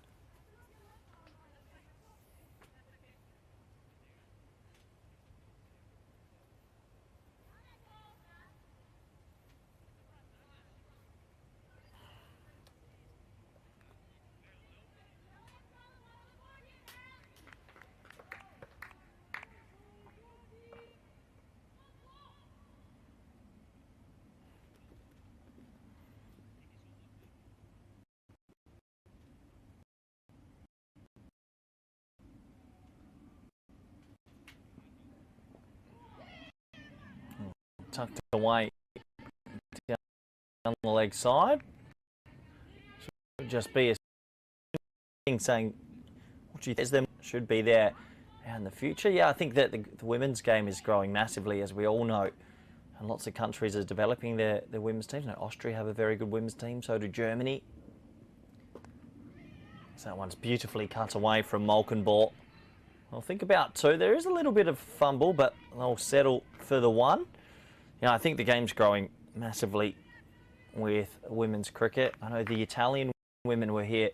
tucked away down the leg side. Should just be a thing saying, what do you think them should be there in the future? Yeah, I think that the women's game is growing massively, as we all know. And lots of countries are developing their women's teams. Now, Austria have a very good women's team, so do Germany. So that one's beautifully cut away from Molkenborg. I'll think about two. There is a little bit of fumble, but they'll settle for the one. Yeah, I think the game's growing massively with women's cricket. I know the Italian women were here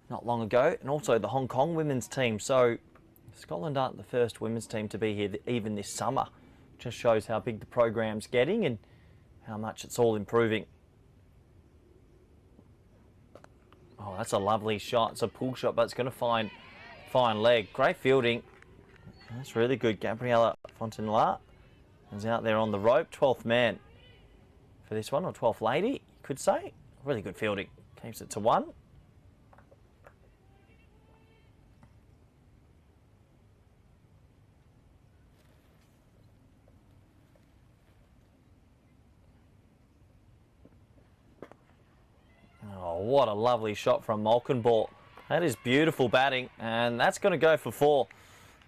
not long ago, and also the Hong Kong women's team. So Scotland aren't the first women's team to be here even this summer. Just shows how big the program's getting and how much it's all improving. Oh, that's a lovely shot. It's a pull shot, but it's going to find fine leg. Great fielding. That's really good. Gabriella Fontenla is out there on the rope. 12th man for this one, or 12th lady, you could say. Really good fielding. Keeps it to 1. Oh, what a lovely shot from Molkenborg. That is beautiful batting, and that's going to go for 4.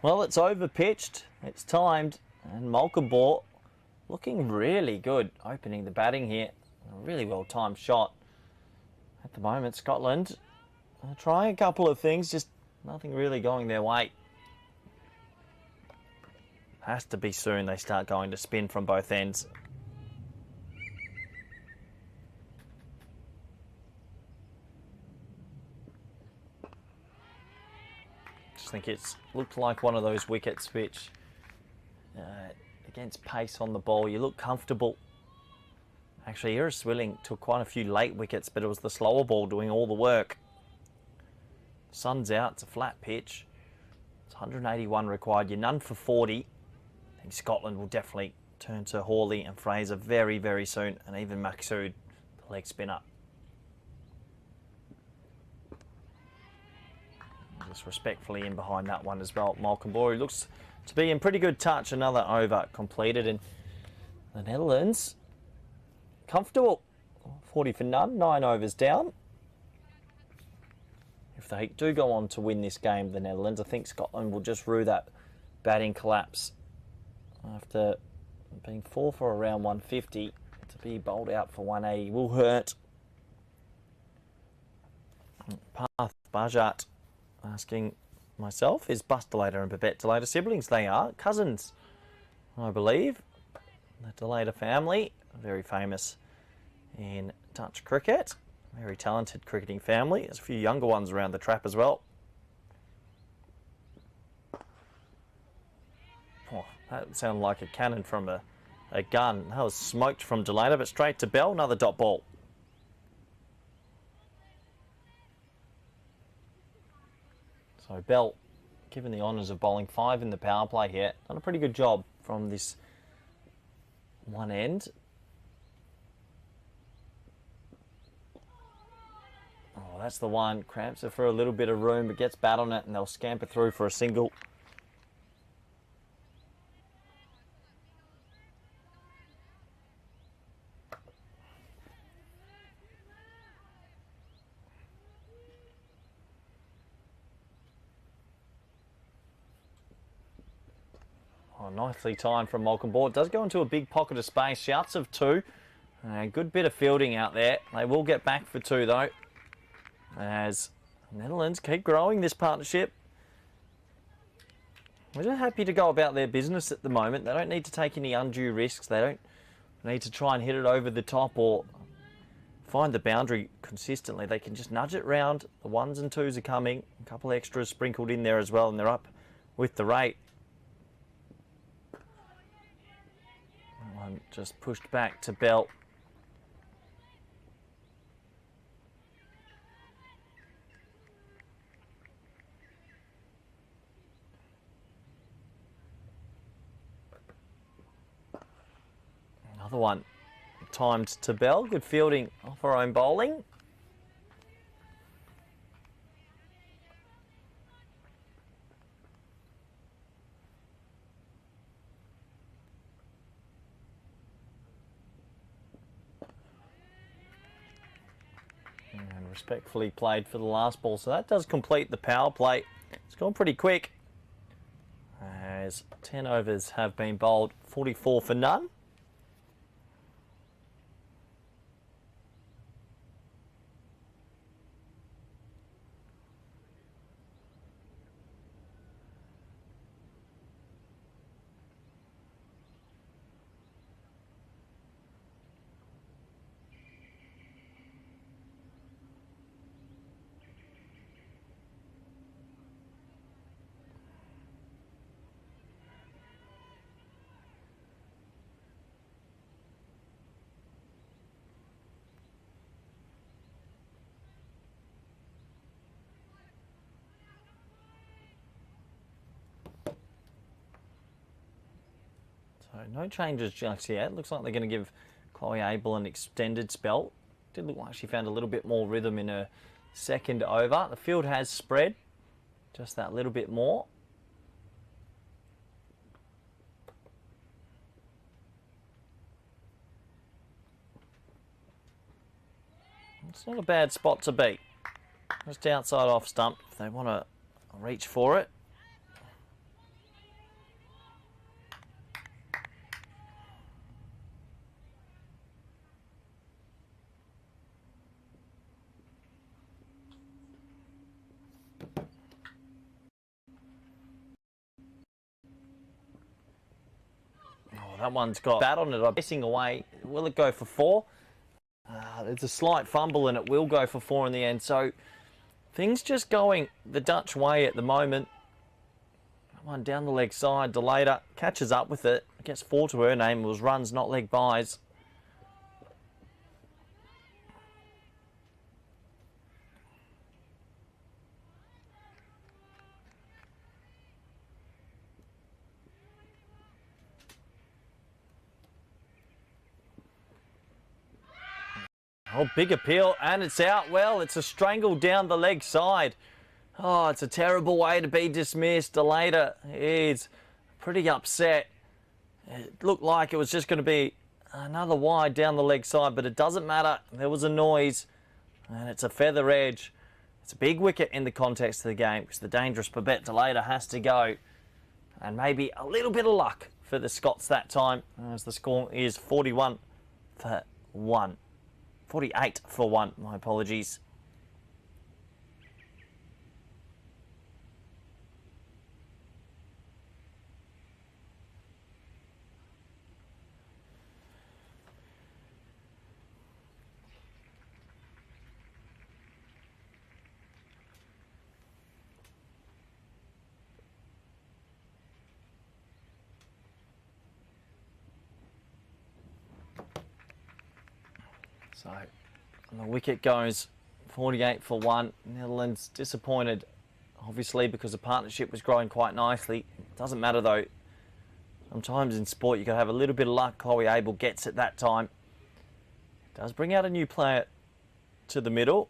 Well, it's over pitched, it's timed, and Molkenborg looking really good opening the batting here. A really well timed shot. At the moment, Scotland are trying a couple of things, just nothing really going their way. Has to be soon they start going to spin from both ends. I think it's looked like one of those wickets which, against pace on the ball, you look comfortable. Actually, Ira Swilling took quite a few late wickets, but it was the slower ball doing all the work. Sun's out, it's a flat pitch. It's 181 required, you're none for 40. I think Scotland will definitely turn to Hawley and Fraser very, very soon, and even Maksud, the leg spinner. Just respectfully in behind that one as well. Molkenborg looks to be in pretty good touch. Another over completed, and the Netherlands comfortable. 40 for none, 9 overs down. If they do go on to win this game, the Netherlands, I think Scotland will just rue that batting collapse after being 4 for around 150. To be bowled out for 180 will hurt. Path Bajat asking myself, is Bus Delator and Babette Delator siblings? They are cousins, I believe. The Delator family, very famous in Dutch cricket, very talented cricketing family. There's a few younger ones around the trap as well. Oh, that sounded like a cannon from a gun. That was smoked from Delator, but straight to Bell. Another dot ball. So Bell, given the honours of bowling 5 in the power play here, done a pretty good job from this one end. Oh, that's the one. Cramps it for a little bit of room, but gets bat on it, and they'll scamper through for a single. Oh, nicely timed from Molkenborg. Does go into a big pocket of space. Shouts of 2. Good bit of fielding out there. They will get back for 2 though, as Netherlands keep growing this partnership. We're just happy to go about their business at the moment. They don't need to take any undue risks. They don't need to try and hit it over the top or find the boundary consistently. They can just nudge it round. The 1s and 2s are coming. A couple extras sprinkled in there as well, and they're up with the rate. One just pushed back to Bell. Another one timed to Bell. Good fielding off her own bowling. respectfully played for the last ball. So that does complete the power play. It's gone pretty quick, as 10 overs have been bowled, 44 for none. So no changes just yet. Looks like they're going to give Chloe Abel an extended spell. Did look like she found a little bit more rhythm in her second over. The field has spread just that little bit more. It's not a bad spot to be. Just outside off stump if they want to reach for it. That one's got bat on it. I'm missing away. Will it go for four? There's a slight fumble and it will go for four in the end. So things just going the Dutch way at the moment. One down the leg side. Delater catches up with it. Gets four to her name. It was runs, not leg byes. Oh, big appeal, and it's out. Well, it's a strangle down the leg side. Oh, it's a terrible way to be dismissed. Delater is pretty upset. It looked like it was just going to be another wide down the leg side, but it doesn't matter. There was a noise, and it's a feather edge. It's a big wicket in the context of the game because the dangerous Babette Delater has to go. And maybe a little bit of luck for the Scots that time, as the score is 41 for 1. 48 for 1, my apologies. So, the wicket goes 48 for 1. Netherlands disappointed, obviously, because the partnership was growing quite nicely. Doesn't matter, though. Sometimes in sport, you got to have a little bit of luck. Chloe Abel gets it that time. Does bring out a new player to the middle.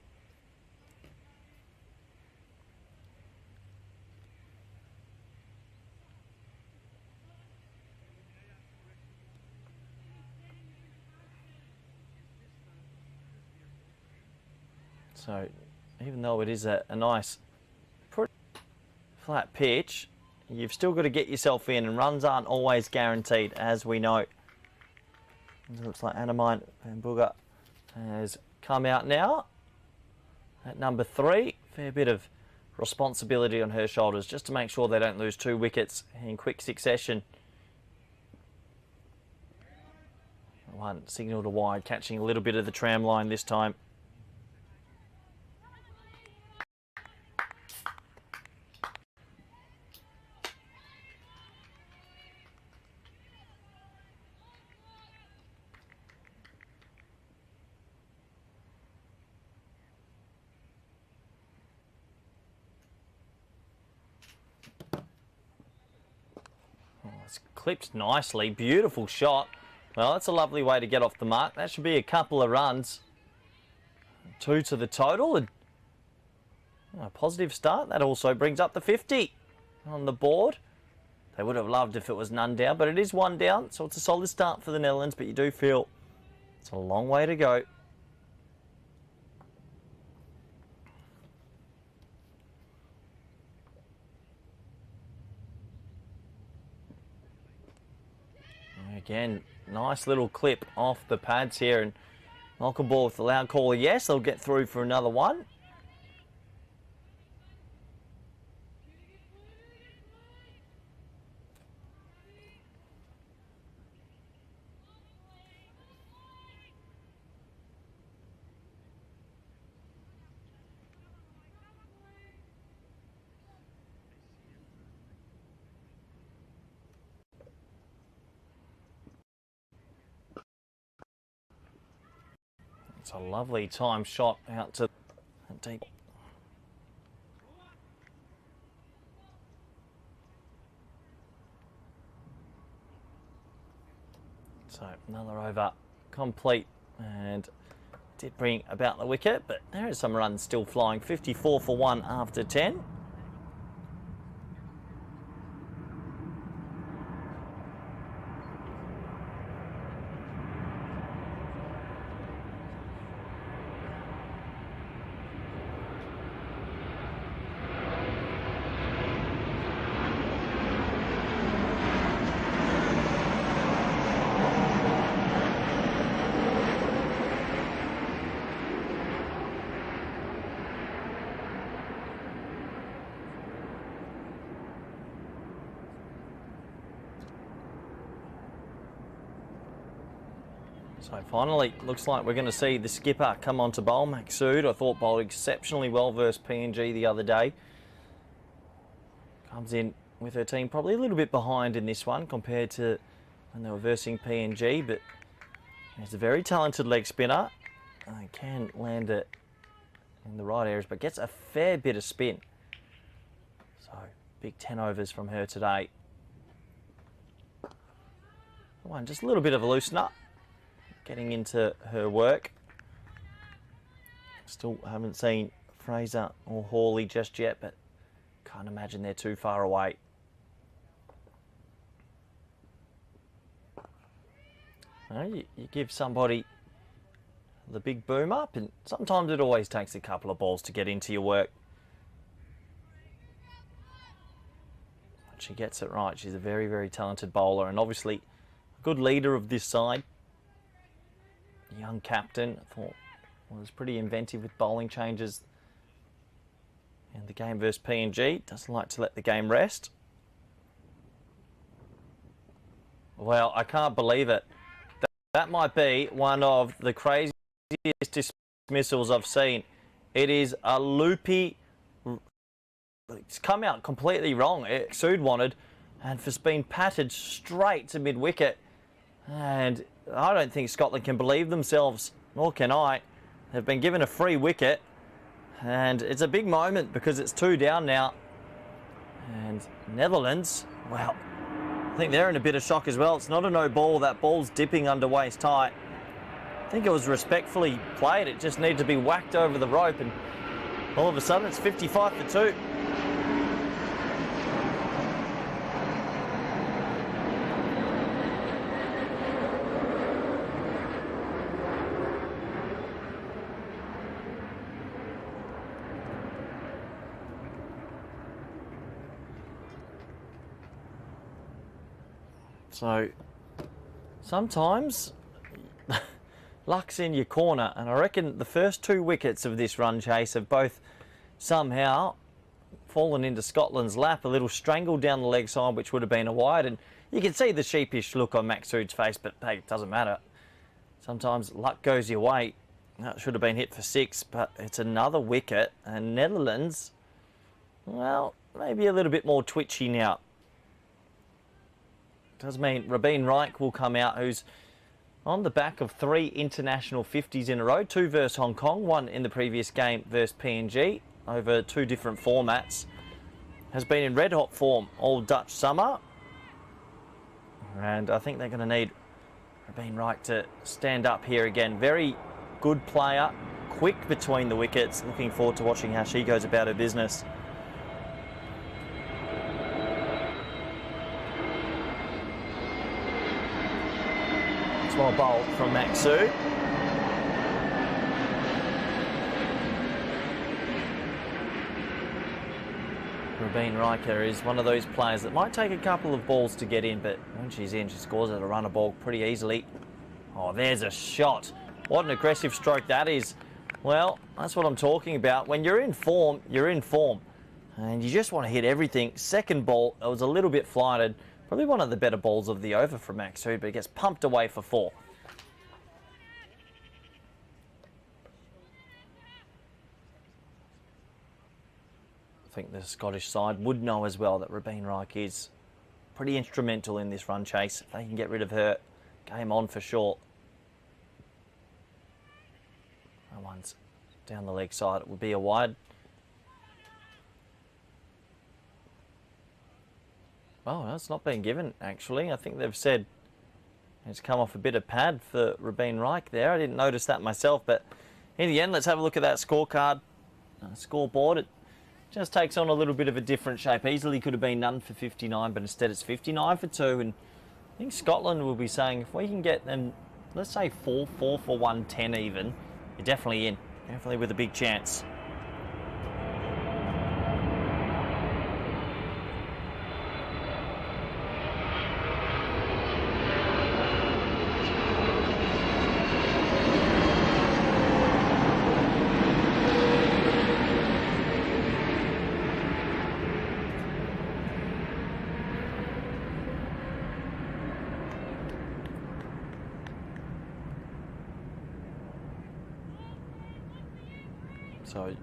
So, even though it is a nice, pretty flat pitch, you've still got to get yourself in, and runs aren't always guaranteed, as we know. It looks like Annemine van Booger has come out now at number 3. Fair bit of responsibility on her shoulders just to make sure they don't lose 2 wickets in quick succession. One signal to wide, catching a little bit of the tram line this time. It's clipped nicely. Beautiful shot. Well, that's a lovely way to get off the mark. That should be a couple of runs. 2 to the total. And a positive start. That also brings up the 50 on the board. They would have loved if it was none down, but it is 1 down. So it's a solid start for the Netherlands, but you do feel it's a long way to go. Again, nice little clip off the pads here, and Malcolm Ball with the loud call. Yes, they'll get through for another one. It's a lovely time shot out to deep. So another over complete, and did bring about the wicket, but there is some runs still flying. 54 for 1 after 10. So finally, looks like we're going to see the skipper come on to bowl. Maqsood, I thought, bowled exceptionally well versus PNG the other day. Comes in with her team probably a little bit behind in this one compared to when they were versing PNG, but he's a very talented leg spinner. Can land it in the right areas, but gets a fair bit of spin. So big 10 overs from her today. One, just a little bit of a loosener. Getting into her work. Still haven't seen Fraser or Hawley just yet, but can't imagine they're too far away. You give somebody the big boom up, and sometimes it always takes a couple of balls to get into your work. But she gets it right. She's a very, very talented bowler, and obviously a good leader of this side. Young captain, I thought was pretty inventive with bowling changes in the game versus PNG. Doesn't like to let the game rest. Well, I can't believe it. That might be one of the craziest dismissals I've seen. It is a loopy. It's come out completely wrong. Maqsood wanted, and it's been patted straight to mid-wicket. And I don't think Scotland can believe themselves, nor can I. They've been given a free wicket, and it's a big moment because it's 2 down now. And Netherlands, well, I think they're in a bit of shock as well. It's not a no ball. That ball's dipping under waist height. I think it was respectfully played. It just needed to be whacked over the rope, and all of a sudden it's 55 for 2. So sometimes luck's in your corner, and I reckon the first 2 wickets of this run chase have both somehow fallen into Scotland's lap. A little strangled down the leg side, which would have been a wide, and you can see the sheepish look on Maqsood's face, but hey, it doesn't matter. Sometimes luck goes your way. That should have been hit for 6, but it's another wicket, and Netherlands, well, maybe a little bit more twitchy now. Does mean Rabin Reich will come out, who's on the back of 3 international 50s in a row. 2 versus Hong Kong, 1 in the previous game versus PNG over 2 different formats. Has been in red hot form all Dutch summer. And I think they're going to need Rabin Reich to stand up here again. Very good player, quick between the wickets. Looking forward to watching how she goes about her business. Well bowled from Maqsood. Rabeen Riker is one of those players that might take a couple of balls to get in, but when she's in, she scores at a runner ball pretty easily. Oh, there's a shot. What an aggressive stroke that is. Well, that's what I'm talking about. When you're in form, you're in form. And you just want to hit everything. Second ball, it was a little bit flighted. Probably one of the better balls of the over from Maksud, but it gets pumped away for 4. I think the Scottish side would know as well that Rabeen Reich is pretty instrumental in this run chase. If they can get rid of her, game on for sure. That one's down the leg side. It would be a wide. Oh, that's not been given, actually. I think they've said it's come off a bit of pad for Rabeen Reich there. I didn't notice that myself, but in the end, let's have a look at that scorecard. Scoreboard, it just takes on a little bit of a different shape. Easily could have been none for 59, but instead it's 59 for 2. And I think Scotland will be saying if we can get them, let's say 4 for 110 even, you're definitely in. Definitely with a big chance. So it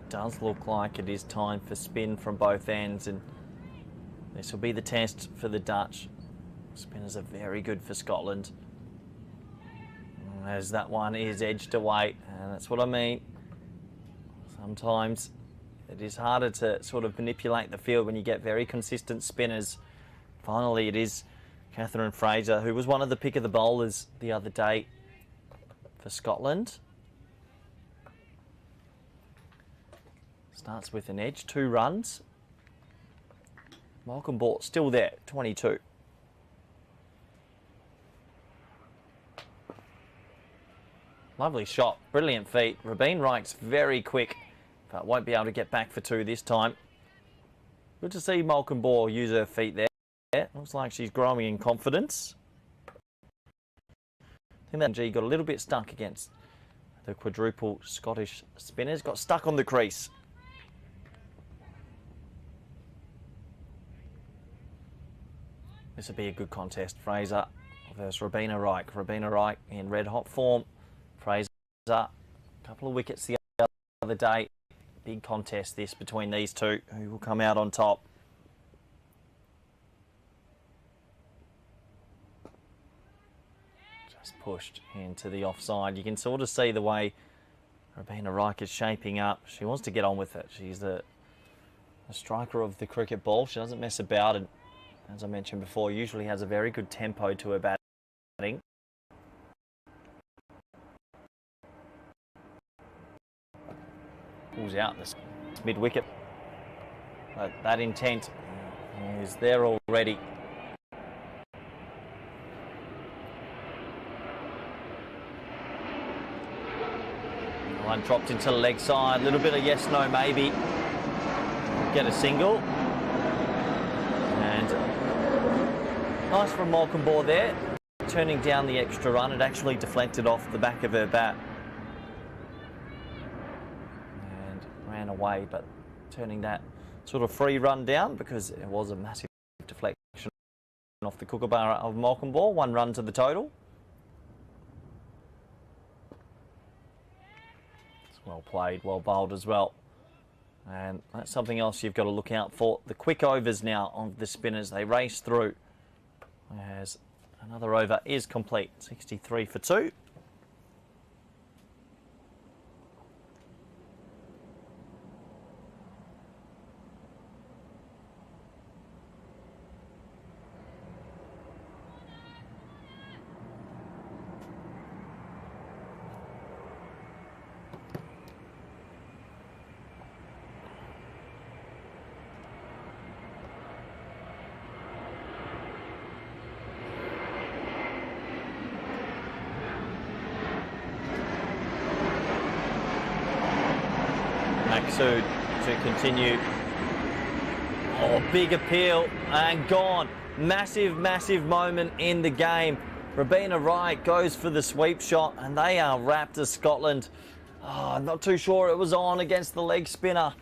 does look like it is time for spin from both ends, and this will be the test for the Dutch. Spinners are very good for Scotland, as that one is edged away, and that's what I mean. Sometimes it is harder to sort of manipulate the field when you get very consistent spinners. Finally, it is Catherine Fraser, who was one of the pick of the bowlers the other day for Scotland. Starts with an edge, 2 runs. Malcolm Ball still there, 22. Lovely shot, brilliant feet. Rabeen Reich's very quick, but won't be able to get back for 2 this time. Good to see Malcolm Ball use her feet there. Looks like she's growing in confidence. I think that G got a little bit stuck against the quadruple Scottish spinners. Got stuck on the crease. This would be a good contest. Fraser versus Rabeen Reich. Rabeen Reich in red hot form. Fraser, a couple of wickets the other day. Big contest this between these two. Who will come out on top? Just pushed into the offside. You can sort of see the way Rabeen Reich is shaping up. She wants to get on with it. She's the striker of the cricket ball. She doesn't mess about, and as I mentioned before, usually has a very good tempo to her batting. Pulls out this mid-wicket. But that intent is there already. One dropped into the leg side. A little bit of yes, no, maybe. Get a single. And nice from Malcolm Ball there. Turning down the extra run. It actually deflected off the back of her bat. And ran away, but turning that sort of free run down because it was a massive deflection off the kookaburra of Malcolm Ball. 1 run to the total. It's well played, well bowled as well. And that's something else you've got to look out for. The quick overs now of the spinners. They race through. As another over is complete. 63 for 2. Maksud to continue Oh, big appeal and gone. Massive, massive moment in the game. Rabina Wright goes for the sweep shot and they are wrapped as Scotland. Oh, not too sure it was on against the leg spinner.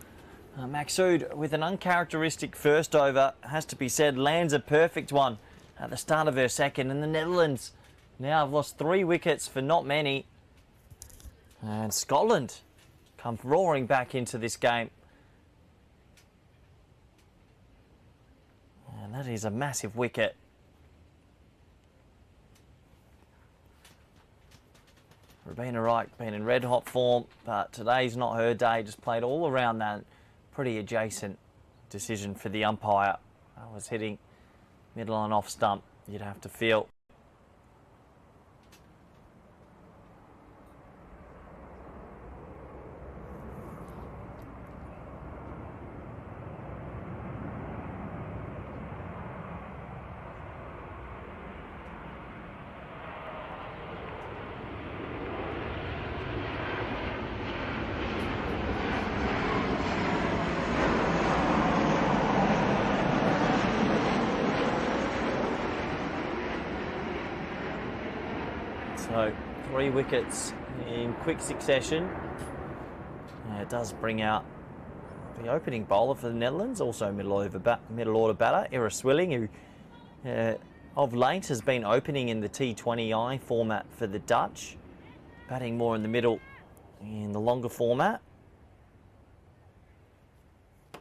Maxud with an uncharacteristic first over, has to be said, lands a perfect one at the start of her second, and the Netherlands now have lost 3 wickets for not many. And Scotland come roaring back into this game. And that is a massive wicket. Rabina Wright been in red hot form, but today's not her day. Just played all around that. Pretty adjacent decision for the umpire. I was hitting middle and off stump, you'd have to feel. So 3 wickets in quick succession. It does bring out the opening bowler for the Netherlands, also middle order batter, Ira Swilling, who of late has been opening in the T20I format for the Dutch, batting more in the middle in the longer format. I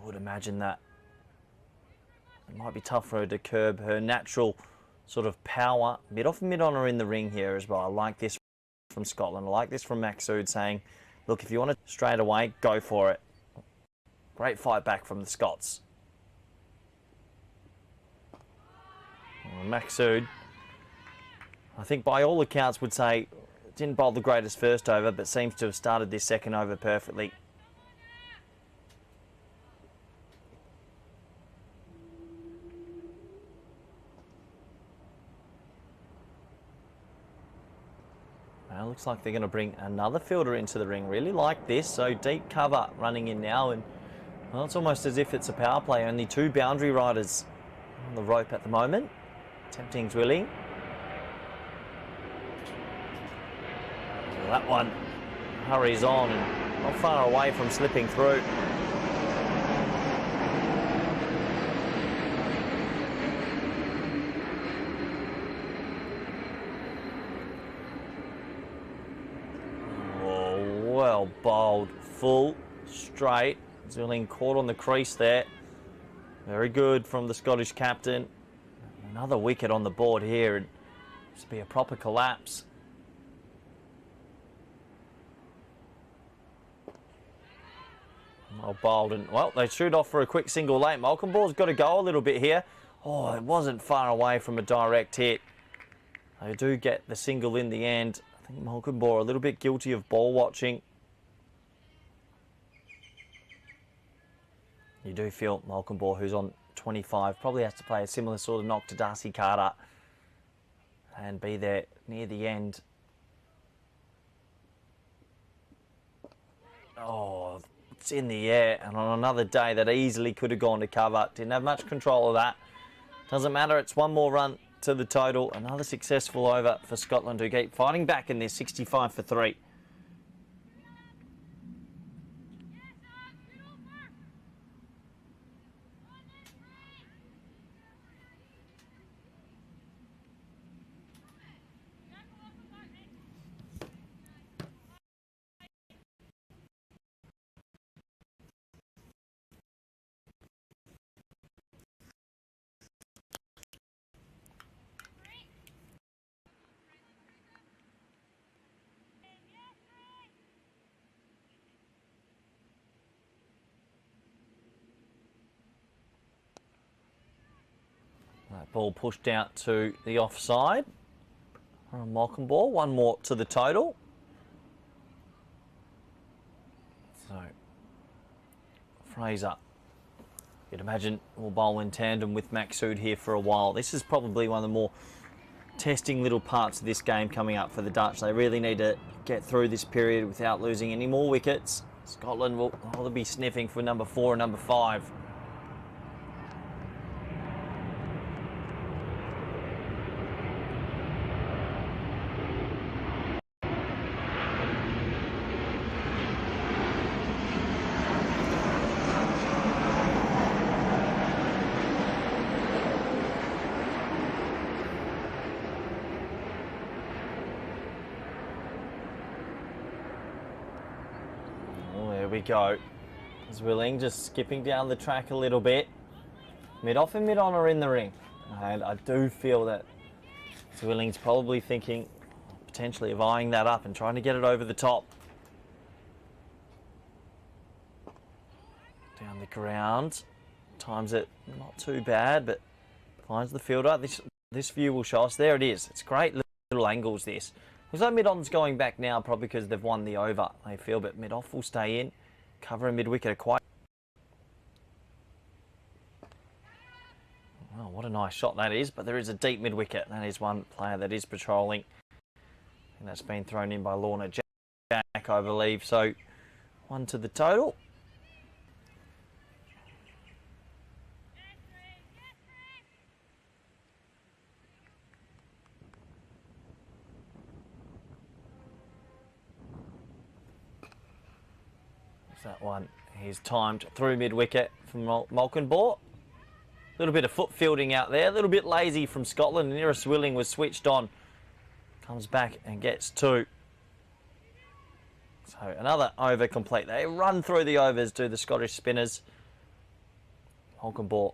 would imagine that it might be tough for her to curb her natural sort of power. Mid-off and mid-on in the ring here as well. I like this from Scotland. I like this from Maxud saying, look, if you want it straight away, go for it. Great fight back from the Scots. Maxud, I think by all accounts would say, didn't bowl the greatest first over, but seems to have started this second over perfectly. Well, looks like they're going to bring another fielder into the ring. Really like this. So deep cover running in now, and well, it's almost as if it's a power play. Only 2 boundary riders on the rope at the moment. Tempting Twilling. Well, that one hurries on and not far away from slipping through. Well bowled, full, straight. Zwilling caught on the crease there. Very good from the Scottish captain. Another wicket on the board here, and this will be a proper collapse. Well bowled, and well, they shoot off for a quick single late. Malcolmbore's got to go a little bit here. Oh, it wasn't far away from a direct hit. They do get the single in the end. I think Malcolmbore a little bit guilty of ball watching. You do feel Malcolmbore, who's on 25, probably has to play a similar sort of knock to Darcy Carter and be there near the end. Oh, it's in the air, and on another day that easily could have gone to cover. Didn't have much control of that. Doesn't matter, it's 1 more run to the total. Another successful over for Scotland, who keep fighting back in this 65 for 3. That ball pushed out to the offside. Malcolmbore, 1 more to the total. So, Fraser, you'd imagine, will bowl in tandem with Maxud here for a while. This is probably one of the more testing little parts of this game coming up for the Dutch. They really need to get through this period without losing any more wickets. Scotland will be sniffing for number 4 and number 5. There we go. Zwilling just skipping down the track a little bit. Mid-off and mid-on are in the ring. And I do feel that Zwilling's probably thinking potentially of eyeing that up and trying to get it over the top. Down the ground. Times it not too bad, but finds the fielder. This view will show us. There it is. It's great little angles, this. Looks like mid-on's going back now, probably because they've won the over, they feel, but mid-off will stay in. Cover and mid-wicket are quite... Oh, what a nice shot that is, but there is a deep mid-wicket. That is one player that is patrolling. And that's been thrown in by Lorna Jack, I believe. So, 1 to the total. That one is timed through mid-wicket from Malkinbor. A little bit of foot fielding out there, a little bit lazy from Scotland. Nearest Willing was switched on. Comes back and gets 2. So another over complete. They run through the overs, do the Scottish spinners. Malkinbor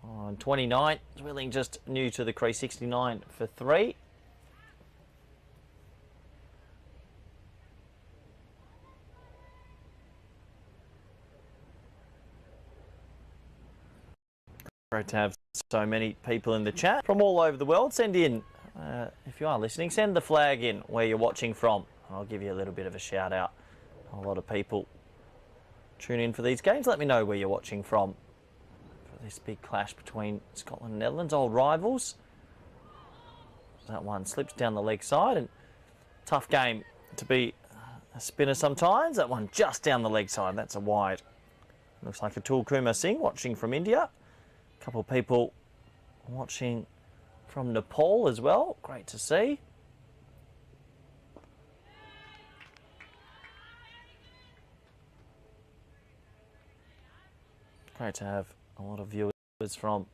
on 29. Willing just new to the crease, 69 for 3. Great to have so many people in the chat from all over the world. Send in, if you are listening, send the flag in where you're watching from. I'll give you a little bit of a shout out. A lot of people tune in for these games. Let me know where you're watching from for this big clash between Scotland and Netherlands, old rivals. That one slips down the leg side, and tough game to be a spinner sometimes. That one just down the leg side. That's a wide. Looks like Atul Kumar Singh watching from India. A couple of people watching from Nepal as well. Great to see. Great to have a lot of viewers from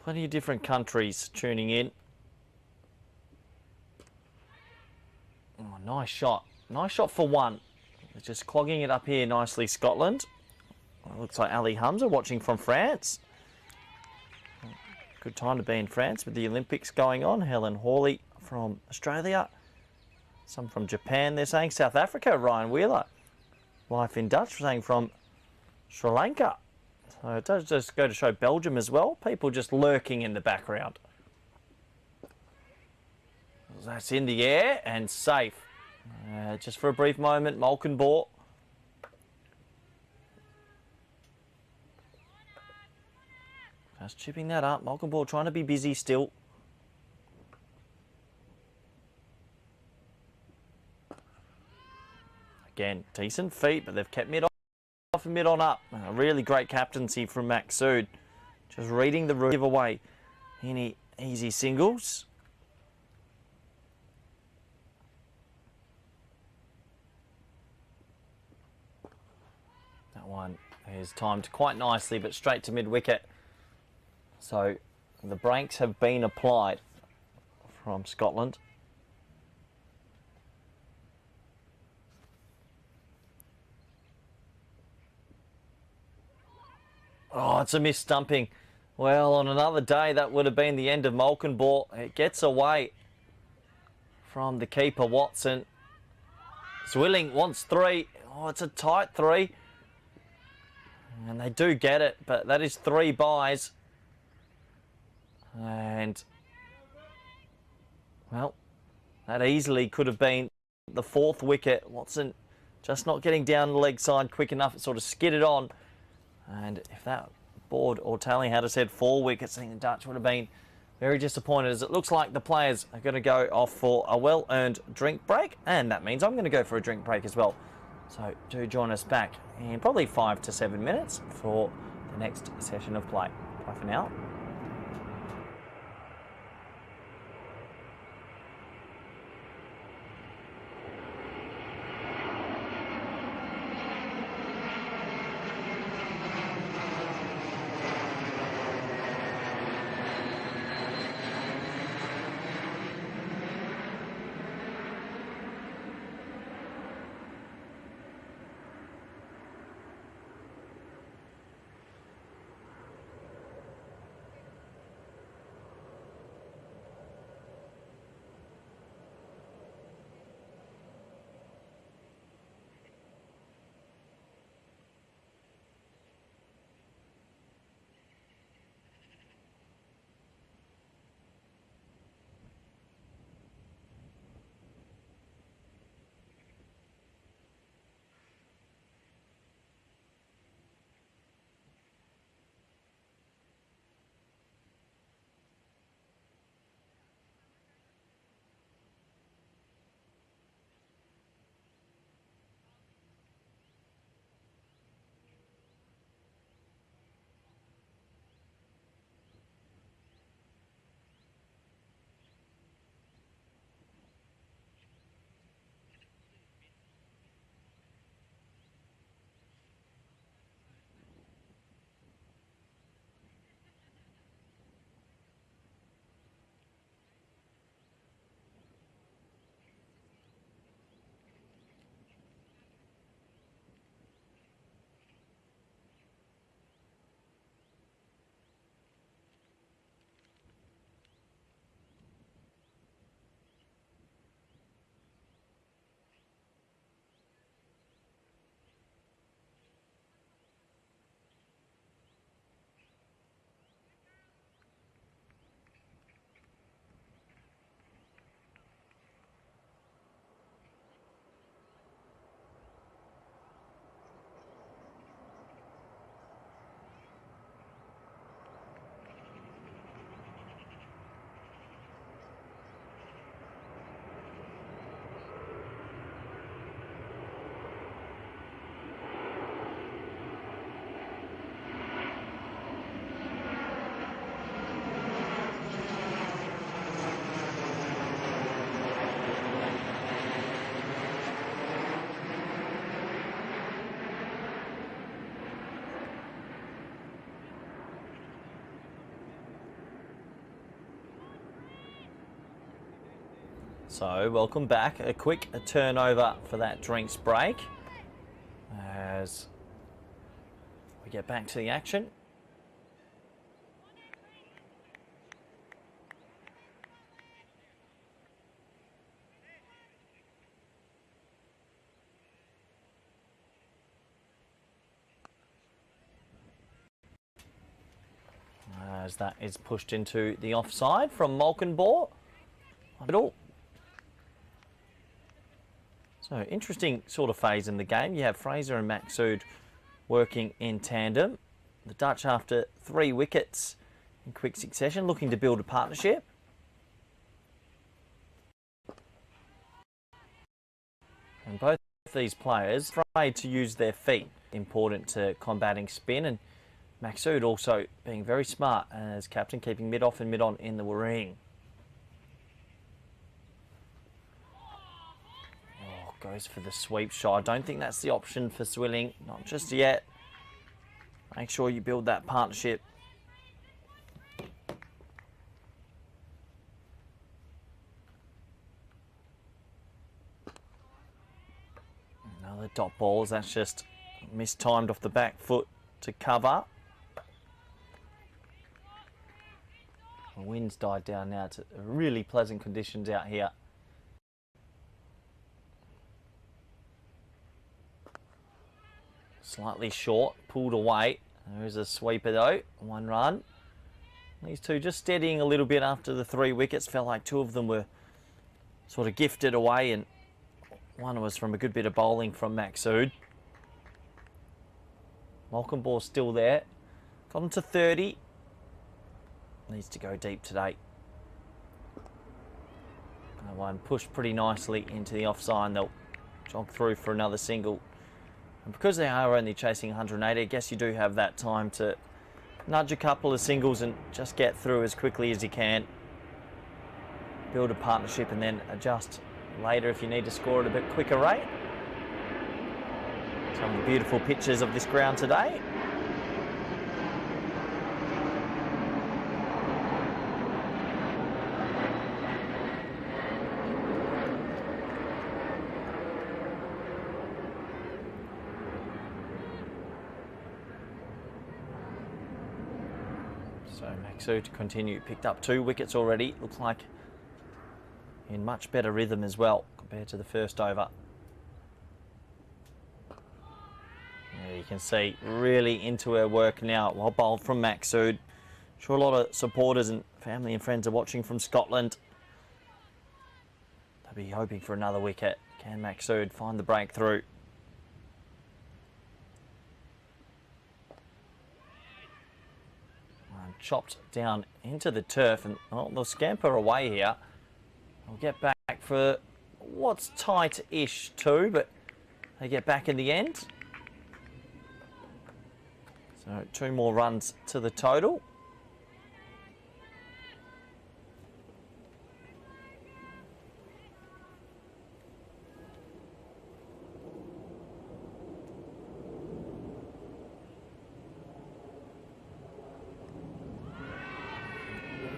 plenty of different countries tuning in. Oh, nice shot. Nice shot for 1. Just clogging it up here nicely, Scotland. Looks like Ali Hamza watching from France. Good time to be in France with the Olympics going on. Helen Hawley from Australia. Some from Japan, they're saying. South Africa, Ryan Wheeler. Life in Dutch, saying from Sri Lanka. So it does just go to show Belgium as well. People just lurking in the background. That's in the air and safe. Just for a brief moment, Malkinbor. Just chipping that up. Malkinbor trying to be busy still. Again, decent feet, but they've kept mid off and mid on up. A really great captaincy from Maksud. Just reading the give away any easy singles. That one is timed quite nicely, but straight to mid-wicket. So the brakes have been applied from Scotland. Oh, it's a missed stumping. Well, on another day, that would have been the end of Malkinbor. It gets away from the keeper, Watson. Zwilling wants 3. Oh, it's a tight 3. And they do get it, but that is 3 buys. And, well, that easily could have been the 4th wicket. Watson just not getting down the leg side quick enough. It sort of skidded on. And if that board or tally had said 4 wickets, I think the Dutch would have been very disappointed, as it looks like the players are going to go off for a well-earned drink break. And that means I'm going to go for a drink break as well. So do join us back in probably 5 to 7 minutes for the next session of play. Bye for now. So welcome back. A quick turnover for that drinks break as we get back to the action. As that is pushed into the offside from Malkinbor. So interesting sort of phase in the game. You have Fraser and Maxud working in tandem. The Dutch, after 3 wickets in quick succession, looking to build a partnership. And both these players are afraid to use their feet, important to combating spin, and Maxud also being very smart as captain, keeping mid-off and mid-on in the ring. Oh, goes for the sweep shot. I don't think that's the option for Swilling, not just yet. Make sure you build that partnership. Another dot balls, that's just mistimed off the back foot to cover. The wind's died down now to really pleasant conditions out here. Slightly short, pulled away. There is a sweeper though, 1 run. These two just steadying a little bit after the 3 wickets. Felt like 2 of them were sort of gifted away, and 1 was from a good bit of bowling from Maxud. Malkinbor's still there. Got him to 30. Needs to go deep today. That one pushed pretty nicely into the offside. They'll jog through for another single. And because they are only chasing 180, I guess you do have that time to nudge a couple of singles and just get through as quickly as you can. Build a partnership and then adjust later if you need to score at a bit quicker rate. Some of the beautiful pictures of this ground today. So Maxu to continue, picked up 2 wickets already. Looks like in much better rhythm as well compared to the first over. Yeah, you can see really into her work now. Well bowled from Maxu. Sure a lot of supporters and family and friends are watching from Scotland. They'll be hoping for another wicket. Can Maxu find the breakthrough? Chopped down into the turf, and they'll scamper away here. They'll get back for what's tight-ish too, but they get back in the end. So 2 more runs to the total.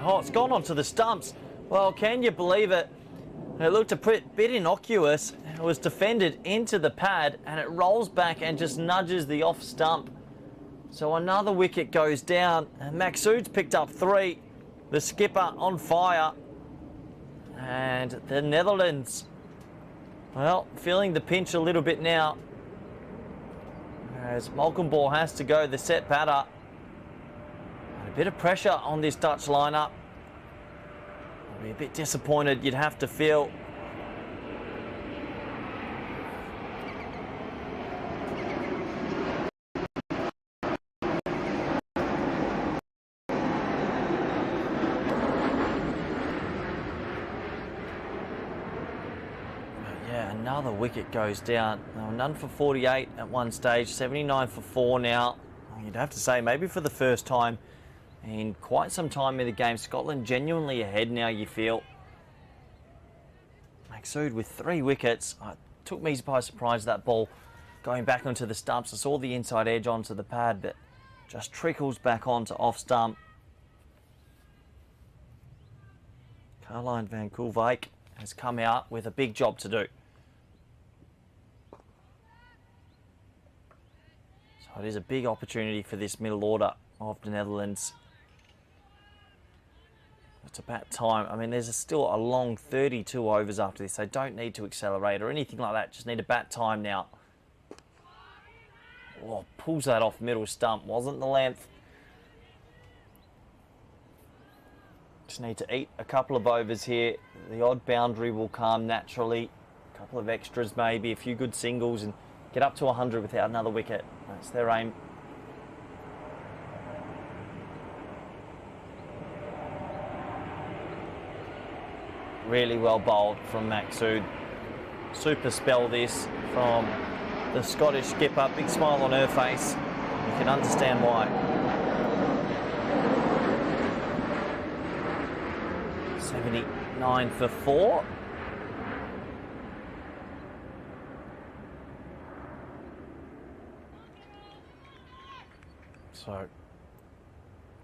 Oh, it's gone onto the stumps. Well, can you believe it? It looked a bit innocuous. It was defended into the pad and it rolls back and just nudges the off stump. So another wicket goes down and Maxud's picked up 3. The skipper on fire. And the Netherlands, well, feeling the pinch a little bit now. As Malcolm has to go, the set batter. A bit of pressure on this Dutch lineup. I'll be a bit disappointed, you'd have to feel. Yeah, another wicket goes down. They were none for 48 at one stage, 79 for 4 now. You'd have to say maybe for the first time in quite some time in the game, Scotland genuinely ahead now, you feel. Maxud with 3 wickets. It took me by surprise, that ball going back onto the stumps. I saw the inside edge onto the pad, but just trickles back onto off stump. Caroline van Koolwijk has come out with a big job to do. So it is a big opportunity for this middle order of the Netherlands. It's about time. I mean, there's still a long 32 overs after this. They don't need to accelerate or anything like that. Just need a bat time now. Oh, pulls that off middle stump. Wasn't the length. Just need to eat a couple of overs here. The odd boundary will come naturally. A couple of extras maybe, a few good singles, and get up to 100 without another wicket. That's their aim. Really well bowled from Maxud. Super spell this from the Scottish skipper. Big smile on her face. You can understand why. 79 for 4. So,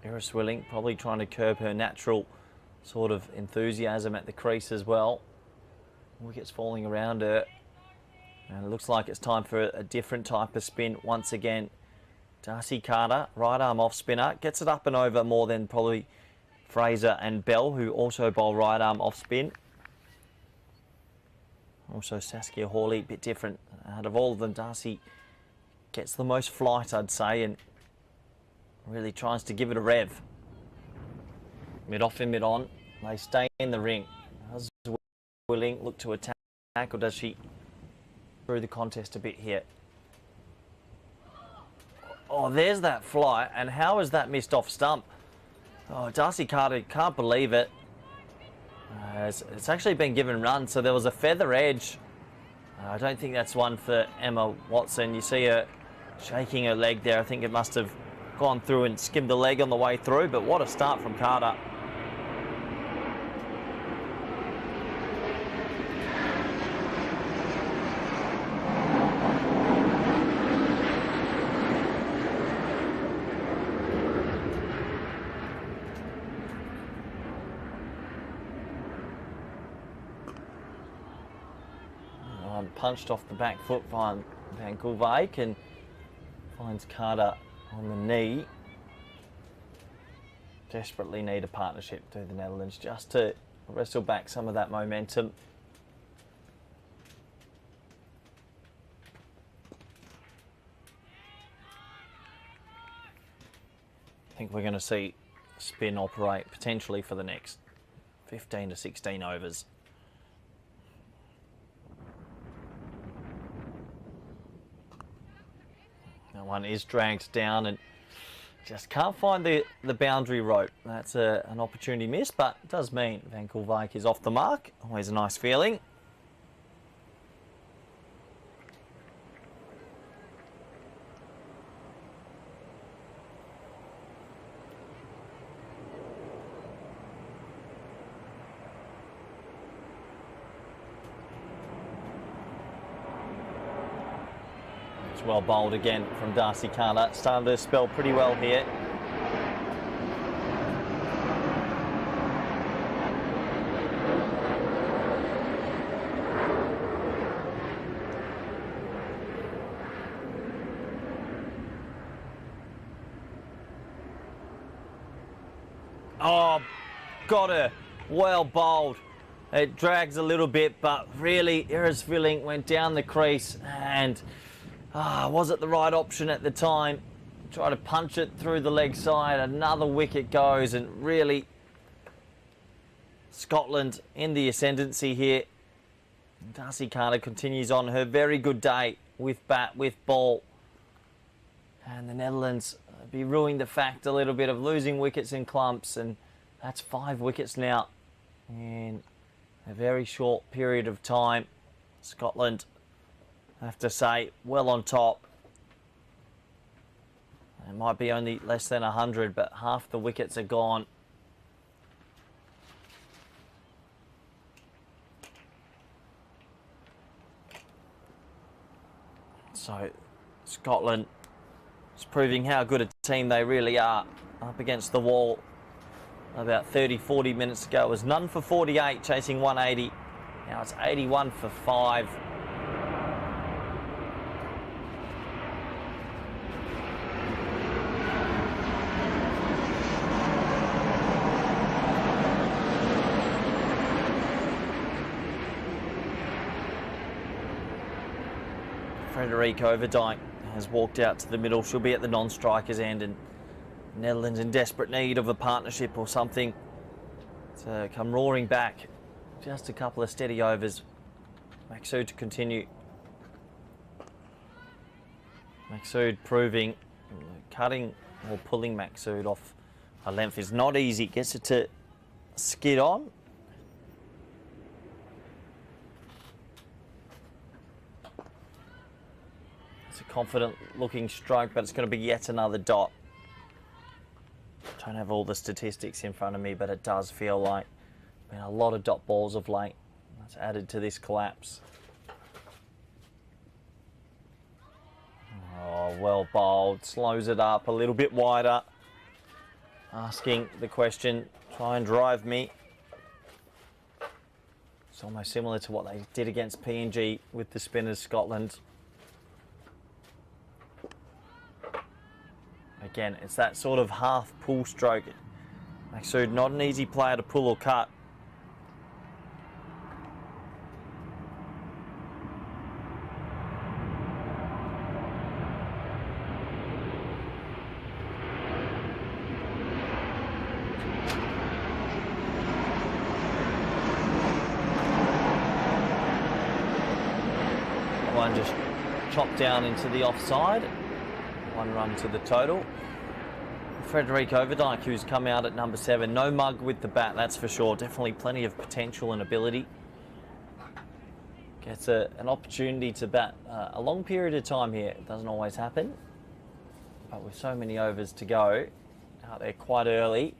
Iris Willing probably trying to curb her natural sort of enthusiasm at the crease as well. Wickets falling around her. And it looks like it's time for a different type of spin once again. Darcy Carter, right arm off spinner, gets it up and over more than probably Fraser and Bell, who also bowl right arm off spin. Also Saskia Hawley, a bit different. Out of all of them, Darcy gets the most flight, I'd say, and really tries to give it a rev. Mid off and mid on. They stay in the ring. Does Willing look to attack, or does she through the contest a bit here? Oh, there's that fly, and how is that missed off stump? Oh, Darcy Carter, can't believe it. It's actually been given run, so there was a feather edge I don't think that's one for Emma Watson. You see her shaking her leg there. I think it must have gone through and skimmed the leg on the way through, but what a start from Carter. Punched off the back foot by Van Koolwijk and finds Carter on the knee. Desperately need a partnership to the Netherlands just to wrestle back some of that momentum. I think we're going to see spin operate potentially for the next 15 to 16 overs. That one is dragged down and just can't find the boundary rope. That's an opportunity miss, but it does mean Van Koolwijk is off the mark. Always a nice feeling. Well bowled again from Darcy Carter, starting to spell pretty well here. Oh, got her. Well bowled. It drags a little bit, but really Irisvilling went down the crease and was it the right option at the time? Try to punch it through the leg side. Another wicket goes, and really Scotland in the ascendancy here. Darcy Carter continues on her very good day with bat, with ball. And the Netherlands be ruining the fact a little bit of losing wickets in clumps, and that's 5 wickets now in a very short period of time. Scotland, I have to say, well on top. It might be only less than 100, but half the wickets are gone. So Scotland is proving how good a team they really are. Up against the wall about 30-40 minutes ago. It was none for 48, chasing 180. Now it's 81 for 5. Frederico Overdyke has walked out to the middle. She'll be at the non-striker's end, and Netherlands in desperate need of a partnership or something to come roaring back. Just a couple of steady overs. Maksud to continue. Maksud proving cutting or pulling Maksud off a length is not easy. Gets it to skid on. It's a confident looking stroke, but it's going to be yet another dot. Don't have all the statistics in front of me, but it does feel like been a lot of dot balls of late. That's added to this collapse. Oh, well bowled. Slows it up a little bit wider. Asking the question, try and drive me. It's almost similar to what they did against PNG with the spinners, Scotland. Again, it's that sort of half pull stroke. Maksud, not an easy player to pull or cut. One just chopped down into the offside. 1 run to the total. Frederico Overdyke, who's come out at number 7. No mug with the bat, that's for sure. Definitely plenty of potential and ability. gets an opportunity to bat a long period of time here. It doesn't always happen, but with so many overs to go, out there quite early.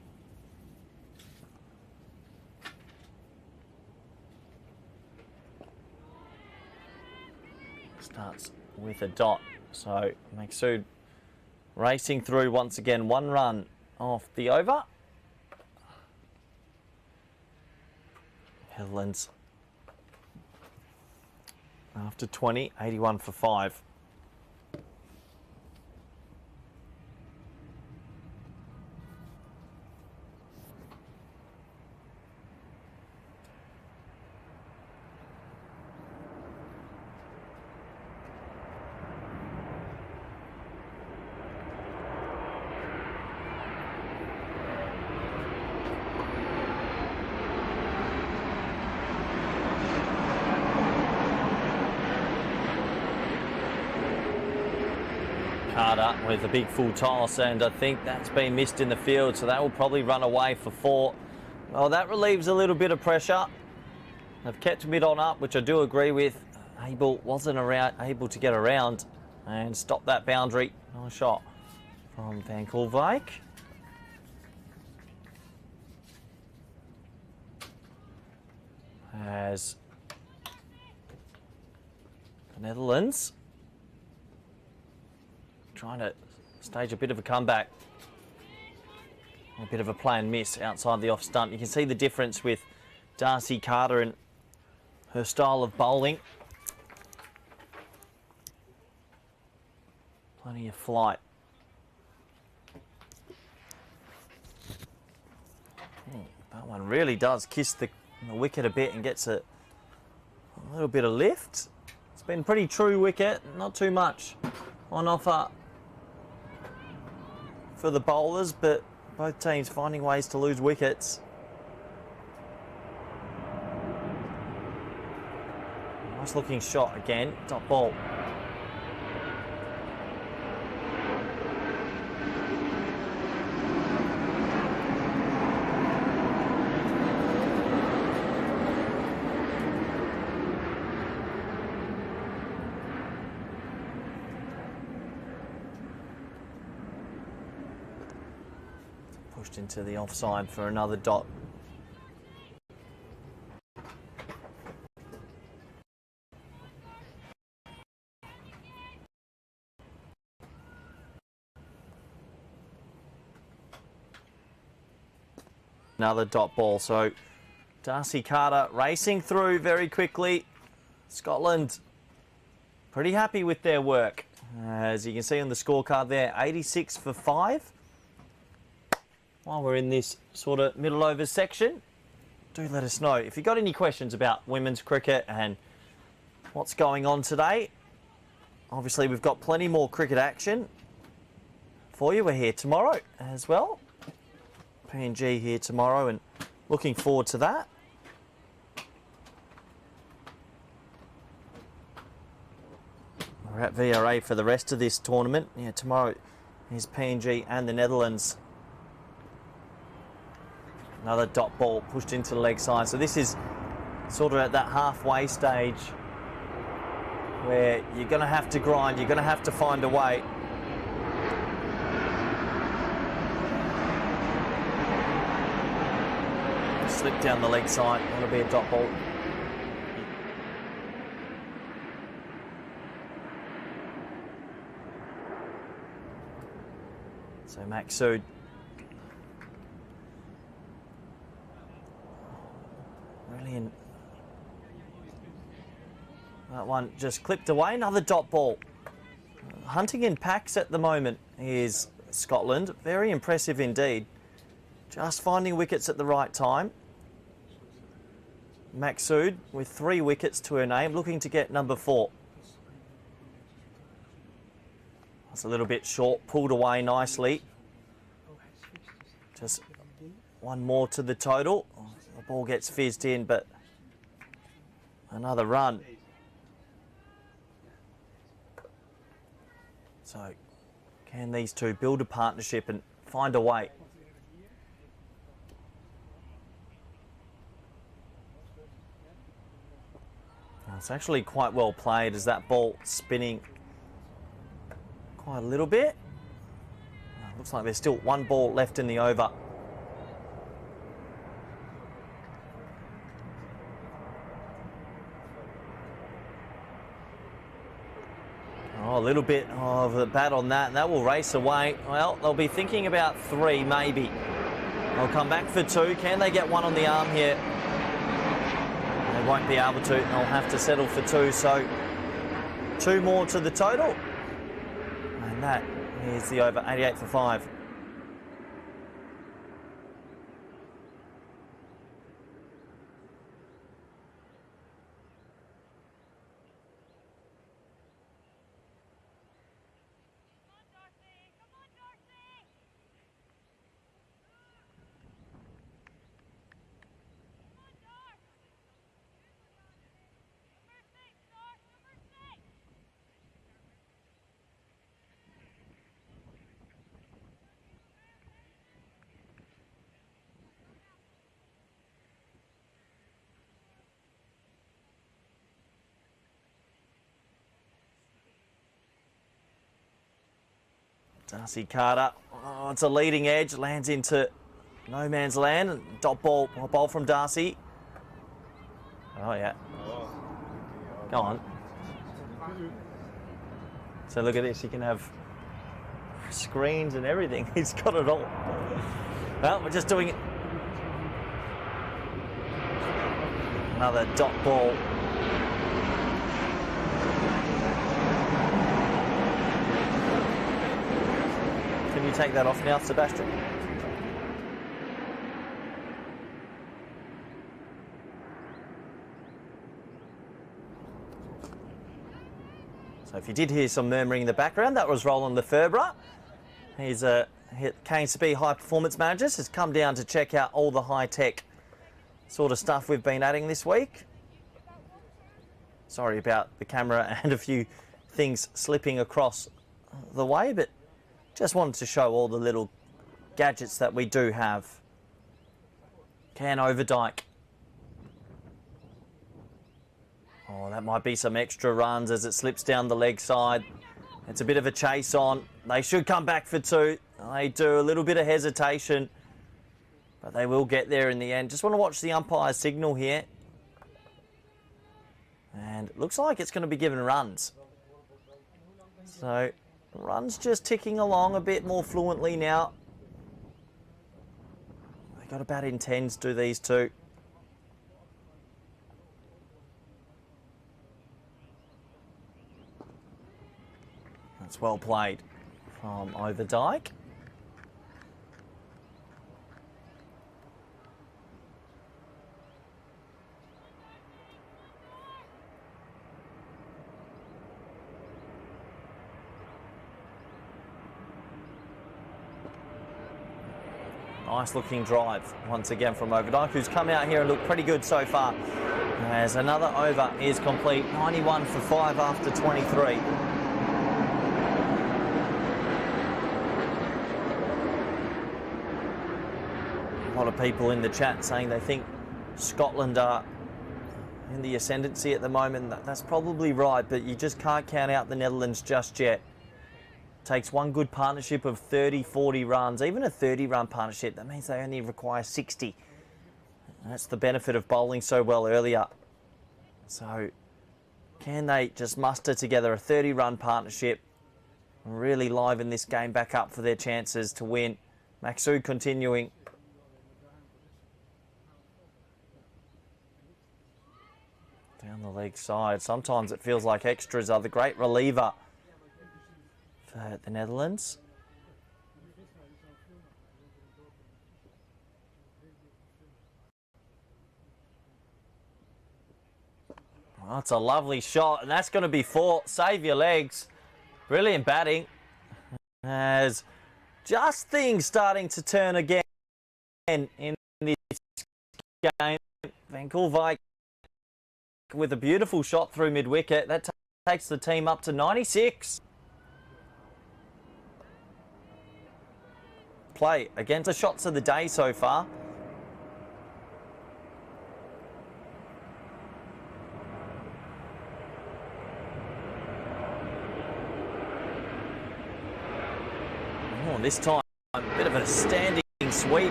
Starts with a dot, so Maksud racing through once again. 1 run off the over. Netherlands after 20, 81 for 5. Carter with a big full toss, and I think that's been missed in the field, so that will probably run away for 4. Well, that relieves a little bit of pressure. They've kept mid on up, which I do agree with. Abel wasn't able to get around and stop that boundary. Nice shot from Van Koolwijk. As the Netherlands trying to stage a bit of a comeback. A bit of a play and miss outside the off stump. You can see the difference with Darcy Carter and her style of bowling. Plenty of flight. That one really does kiss the wicket a bit and gets a little bit of lift. It's been a pretty true wicket, not too much on offer for the bowlers, but both teams finding ways to lose wickets. Nice looking shot again, top ball. Pushed into the offside for another dot. Another dot ball. So Darcy Carter racing through very quickly. Scotland pretty happy with their work. As you can see on the scorecard there, 86 for 5. While we're in this sort of middle overs section, do let us know if you've got any questions about women's cricket and what's going on today. Obviously, we've got plenty more cricket action for you. We're here tomorrow as well. PNG here tomorrow, and looking forward to that. We're at VRA for the rest of this tournament. Yeah, tomorrow is PNG and the Netherlands. Another dot ball pushed into the leg side. So this is sort of at that halfway stage where you're going to have to grind, you're going to have to find a way. Slip down the leg side, that'll be a dot ball. So Maksud brilliant. That one just clipped away. Another dot ball. Hunting in packs at the moment is Scotland. Very impressive indeed. Just finding wickets at the right time. Maksud with 3 wickets to her name, looking to get number 4. That's a little bit short, pulled away nicely. Just one more to the total. The ball gets fizzed in, but another run. So, can these two build a partnership and find a way? It's actually quite well played as that ball spinning quite a little bit. Looks like there's still one ball left in the over. Oh, a little bit of a bat on that, and that will race away. Well, they'll be thinking about 3, maybe. They'll come back for 2. Can they get 1 on the arm here? They won't be able to. They'll have to settle for 2, so 2 more to the total. And that is the over, 88 for 5. Darcy Carter, oh, it's a leading edge, lands into no man's land. Dot ball, a ball from Darcy. Oh yeah. Go on. So look at this, you can have screens and everything. He's got it all. Well, we're just doing it. Another dot ball. Can you take that off now, Sebastian? So if you did hear some murmuring in the background, that was Roland Lefebvre. He's a KNCB High Performance Managers, has come down to check out all the high-tech sort of stuff we've been adding this week. Sorry about the camera and a few things slipping across the way, but just wanted to show all the little gadgets that we do have. Can Overdyke. Oh, that might be some extra runs as it slips down the leg side. It's a bit of a chase on. They should come back for 2. They do a little bit of hesitation, but they will get there in the end. Just want to watch the umpire's signal here. And it looks like it's going to be given runs. So runs just ticking along a bit more fluently now. They got about in 10s, do these two. That's well played from Overdyke. Nice looking drive once again from Overdyke, who's come out here and looked pretty good so far. As another over is complete, 91 for 5 after 23. A lot of people in the chat saying they think Scotland are in the ascendancy at the moment. That's probably right, but you just can't count out the Netherlands just yet. Takes one good partnership of 30, 40 runs, even a 30-run partnership. That means they only require 60. And that's the benefit of bowling so well earlier. So can they just muster together a 30-run partnership and really liven this game back up for their chances to win? Maxu continuing. Down the leg side. Sometimes it feels like extras are the great reliever for the Netherlands. Well, that's a lovely shot, and that's going to be 4. Save your legs. Brilliant batting. As just things starting to turn again in this game. Van Koolwijk with a beautiful shot through mid-wicket. That takes the team up to 96. Play against the shots of the day so far. Oh, this time, a bit of a standing sweep.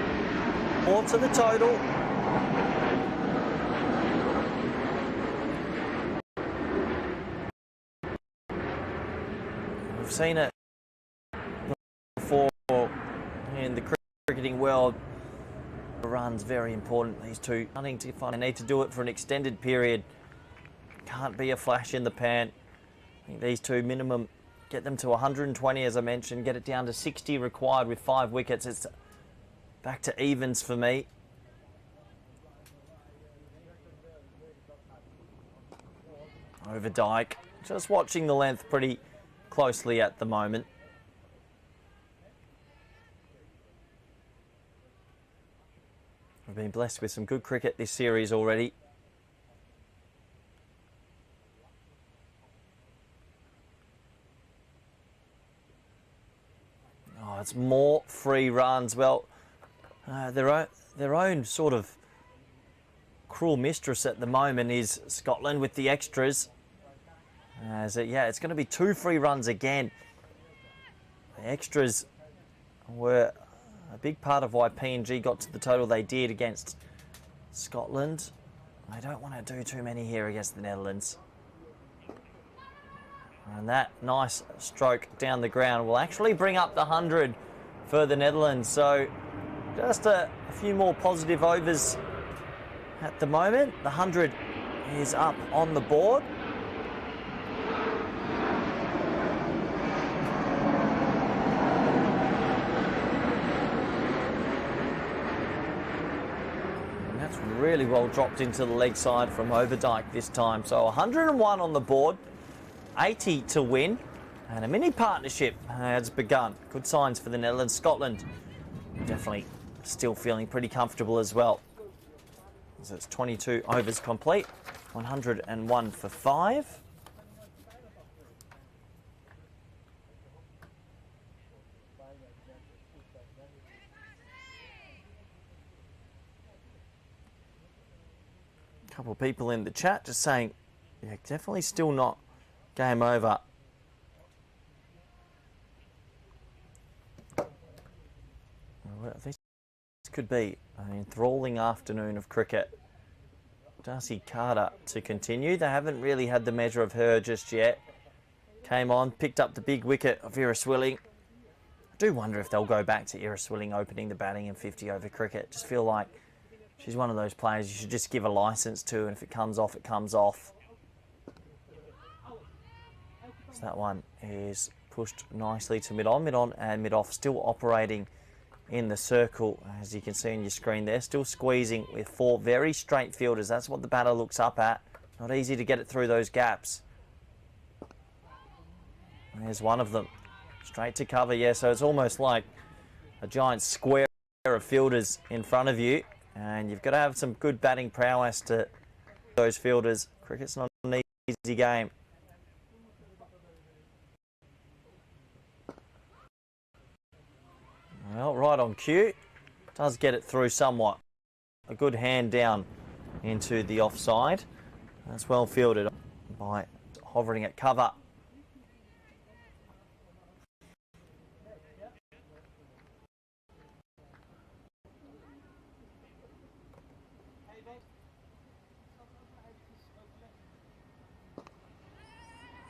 4 to the total. We've seen it before in the cricketing world. The run's very important. These two running to find. They need to do it for an extended period. Can't be a flash in the pan. I think these two minimum get them to 120, as I mentioned. Get it down to 60 required with 5 wickets. It's back to evens for me. Over Dyke. Just watching the length pretty closely at the moment. We've been blessed with some good cricket this series already. Oh, it's more free runs. Well, their own sort of cruel mistress at the moment is Scotland with the extras. It's going to be 2 free runs again. The extras were a big part of why PNG got to the total they did against Scotland. I don't want to do too many here against the Netherlands. And that nice stroke down the ground will actually bring up the 100 for the Netherlands. So just a few more positive overs at the moment. The 100 is up on the board. Really well dropped into the leg side from Overdyke this time. So 101 on the board, 80 to win, and a mini partnership has begun. Good signs for the Netherlands. Scotland definitely still feeling pretty comfortable as well. So it's 22 overs complete, 101 for 5. Couple of people in the chat just saying, yeah, definitely still not game over. Well, this could be an enthralling afternoon of cricket. Darcy Carter to continue. They haven't really had the measure of her just yet. Came on, picked up the big wicket of Ira Swilling. I do wonder if they'll go back to Ira Swilling opening the batting in 50 over cricket. Just feel like she's one of those players you should just give a licence to, and if it comes off, it comes off. So that one is pushed nicely to mid-on and mid-off, still operating in the circle, as you can see on your screen there. Still squeezing with 4 very straight fielders. That's what the batter looks up at. Not easy to get it through those gaps. There's one of them. Straight to cover, yeah, so it's almost like a giant square of fielders in front of you. And you've got to have some good batting prowess to those fielders. Cricket's not an easy game. Well, right on cue. Does get it through somewhat. A good hand down into the offside. That's well fielded by hovering at cover.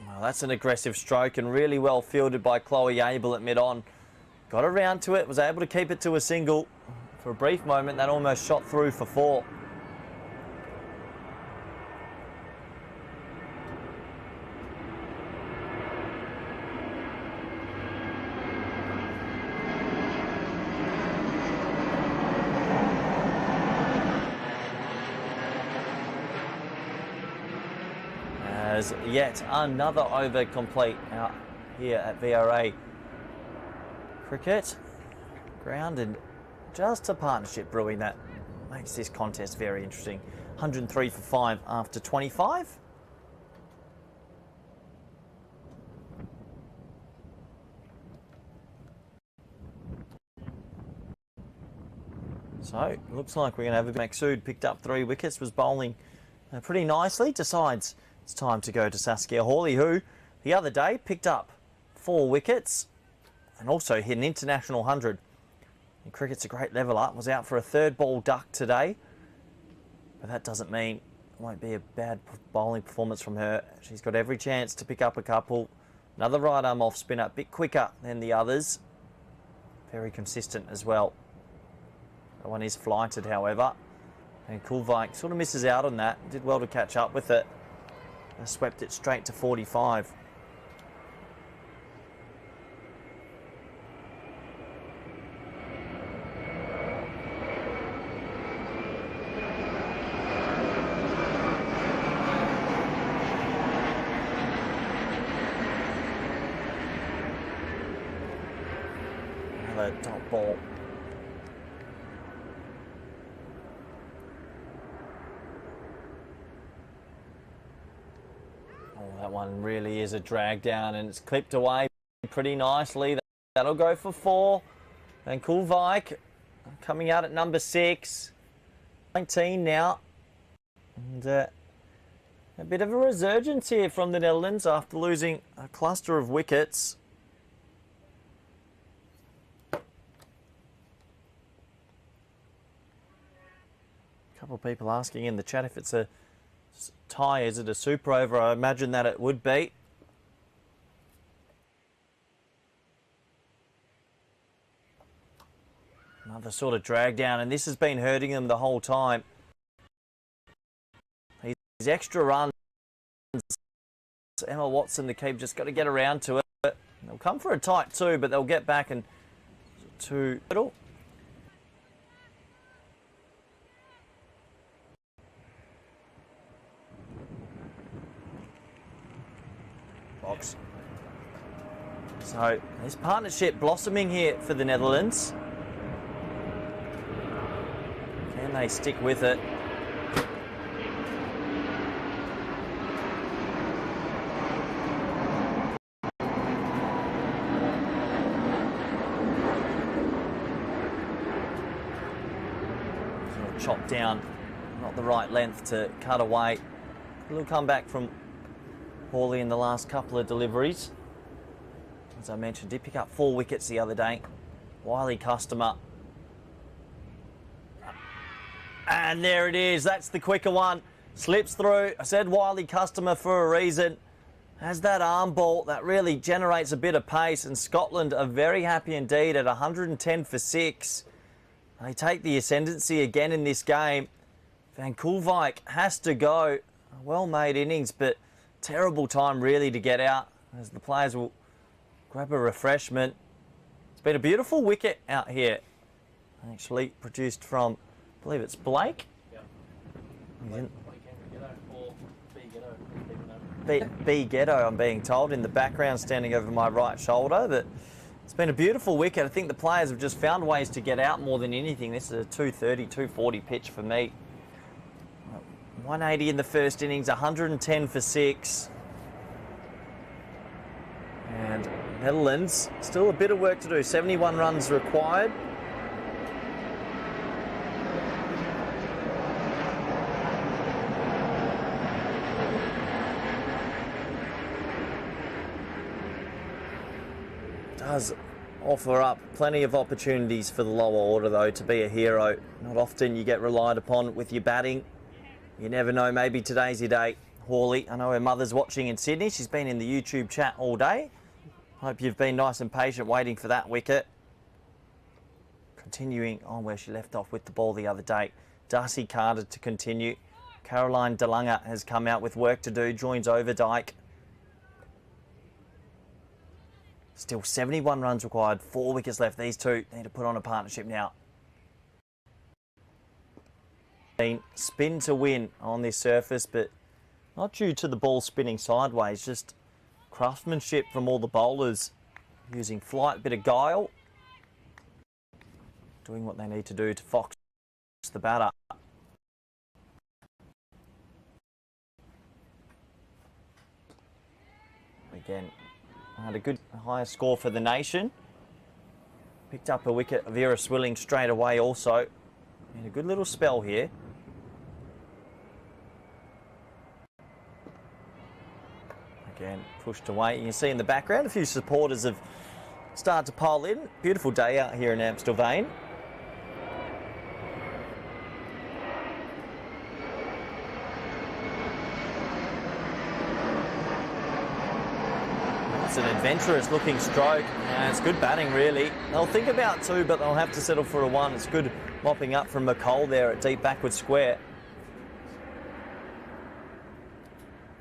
Well, that's an aggressive stroke and really well fielded by Chloe Abel at mid-on. Got around to it, was able to keep it to a single. For a brief moment, that almost shot through for 4. As yet another over complete out here at VRA Cricket Ground, and just a partnership brewing that makes this contest very interesting. 103 for 5 after 25. So looks like we're going to have a Maksud picked up 3 wickets, was bowling pretty nicely. Decides it's time to go to Saskia Hawley, who the other day picked up 4 wickets and also hit an international 100. And cricket's a great level up. Was out for a third ball duck today. But that doesn't mean it won't be a bad bowling performance from her. She's got every chance to pick up a couple. Another right arm off spinner, a bit quicker than the others. Very consistent as well. That one is flighted, however. And Kulvike sort of misses out on that. Did well to catch up with it. And swept it straight to 45. Another top ball. Oh, that one really is a drag down, and it's clipped away pretty nicely. That'll go for 4. And Kulvike coming out at number 6. 19 now. And a bit of a resurgence here from the Netherlands after losing a cluster of wickets. A couple of people asking in the chat if it's a tie. Is it a super over? I imagine that it would be. Another sort of drag down, and this has been hurting them the whole time. These extra runs, Emma Watson, the keeper, just got to get around to it. They'll come for a tight 2, but they'll get back and to middle. Box. So this partnership blossoming here for the Netherlands. Can they stick with it? Sort of chopped down, not the right length to cut away. A little comeback from Hawley in the last couple of deliveries. As I mentioned, did pick up 4 wickets the other day. Wily customer. And there it is. That's the quicker one. Slips through. I said wily customer for a reason. Has that arm ball that really generates a bit of pace. And Scotland are very happy indeed at 110 for 6. They take the ascendancy again in this game. Van Kulvike has to go. A well-made innings, but terrible time really to get out as the players will grab a refreshment. It's been a beautiful wicket out here. Actually produced from, I believe it's Blake. Yeah. B Ghetto, I'm being told, in the background standing over my right shoulder. But it's been a beautiful wicket. I think the players have just found ways to get out more than anything. This is a 230, 240 pitch for me. 180 in the first innings, 110 for 6. And Netherlands, still a bit of work to do. 71 runs required. Does offer up plenty of opportunities for the lower order, though, to be a hero. Not often you get relied upon with your batting. You never know, maybe today's your day. Hawley, I know her mother's watching in Sydney. She's been in the YouTube chat all day. Hope you've been nice and patient waiting for that wicket. Continuing on where she left off with the ball the other day. Darcy Carter to continue. Caroline DeLunger has come out with work to do, joins Overdyke. Still 71 runs required, 4 wickets left. These two need to put on a partnership now. Spin to win on this surface, but not due to the ball spinning sideways, just craftsmanship from all the bowlers, using flight, a bit of guile, doing what they need to do to fox the batter. Again, had a good higher score for the nation. Picked up a wicket, Vera Swilling straight away also. And a good little spell here. Again, pushed away. You can see in the background a few supporters of start to pile in. Beautiful day out here in Amstelveen. It's an adventurous looking stroke, and it's good batting really. They'll think about two, but they'll have to settle for a one. It's good mopping up from McColl there at deep backward square.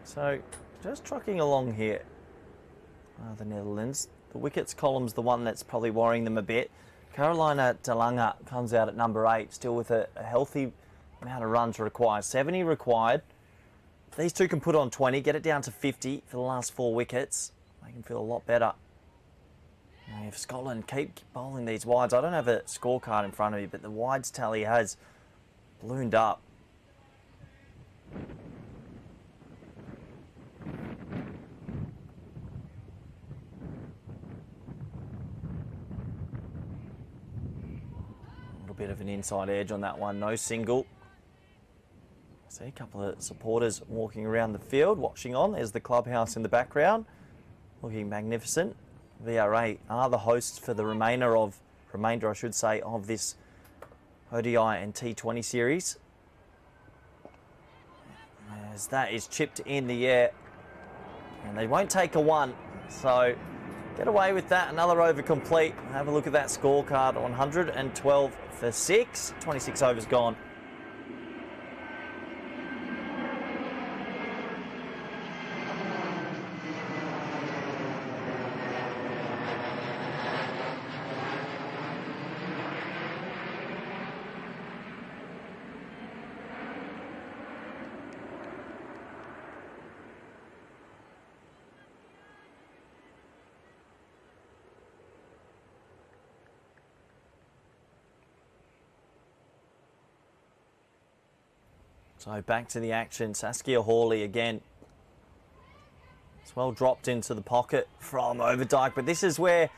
So just trucking along here, the Netherlands. The wickets column's the one that's probably worrying them a bit. Carolina de Lange comes out at number 8, still with a healthy amount of runs required. 70 required. If these two can put on 20, get it down to 50 for the last 4 wickets, they can feel a lot better. And if Scotland keep bowling these wides, I don't have a scorecard in front of me, but the wides tally has ballooned up. A little bit of an inside edge on that one, no single. See a couple of supporters walking around the field, watching on. There's the clubhouse in the background, looking magnificent. VRA are the hosts for the remainder, I should say, of this ODI and T20 series. As that is chipped in the air, and they won't take a one, so get away with that. Another over complete. Have a look at that scorecard. 112 for 6. 26 overs gone. So back to the action. Saskia Hawley again. It's well dropped into the pocket from Overdyke, but this is where,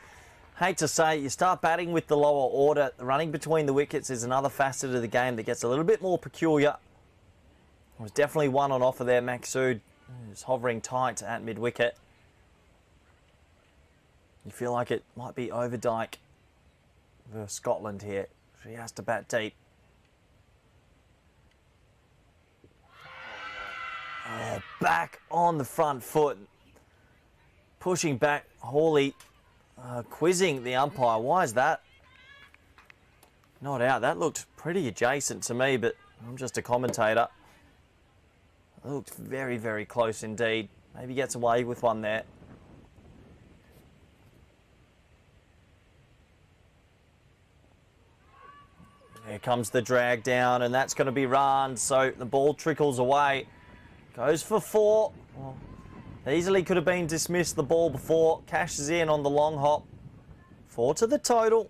hate to say, you start batting with the lower order. The running between the wickets is another facet of the game that gets a little bit more peculiar. There was definitely one on offer there. Maksud is hovering tight at mid-wicket. You feel like it might be Overdyke versus Scotland here. She has to bat deep. Oh, back on the front foot. Pushing back, Hawley quizzing the umpire. Why is that not out? That looked pretty adjacent to me, but I'm just a commentator. It looked very, very close indeed. Maybe gets away with one there. Here comes the drag down, and that's going to be run, so the ball trickles away. Goes for 4. Well, easily could have been dismissed the ball before. Cashes in on the long hop. 4 to the total.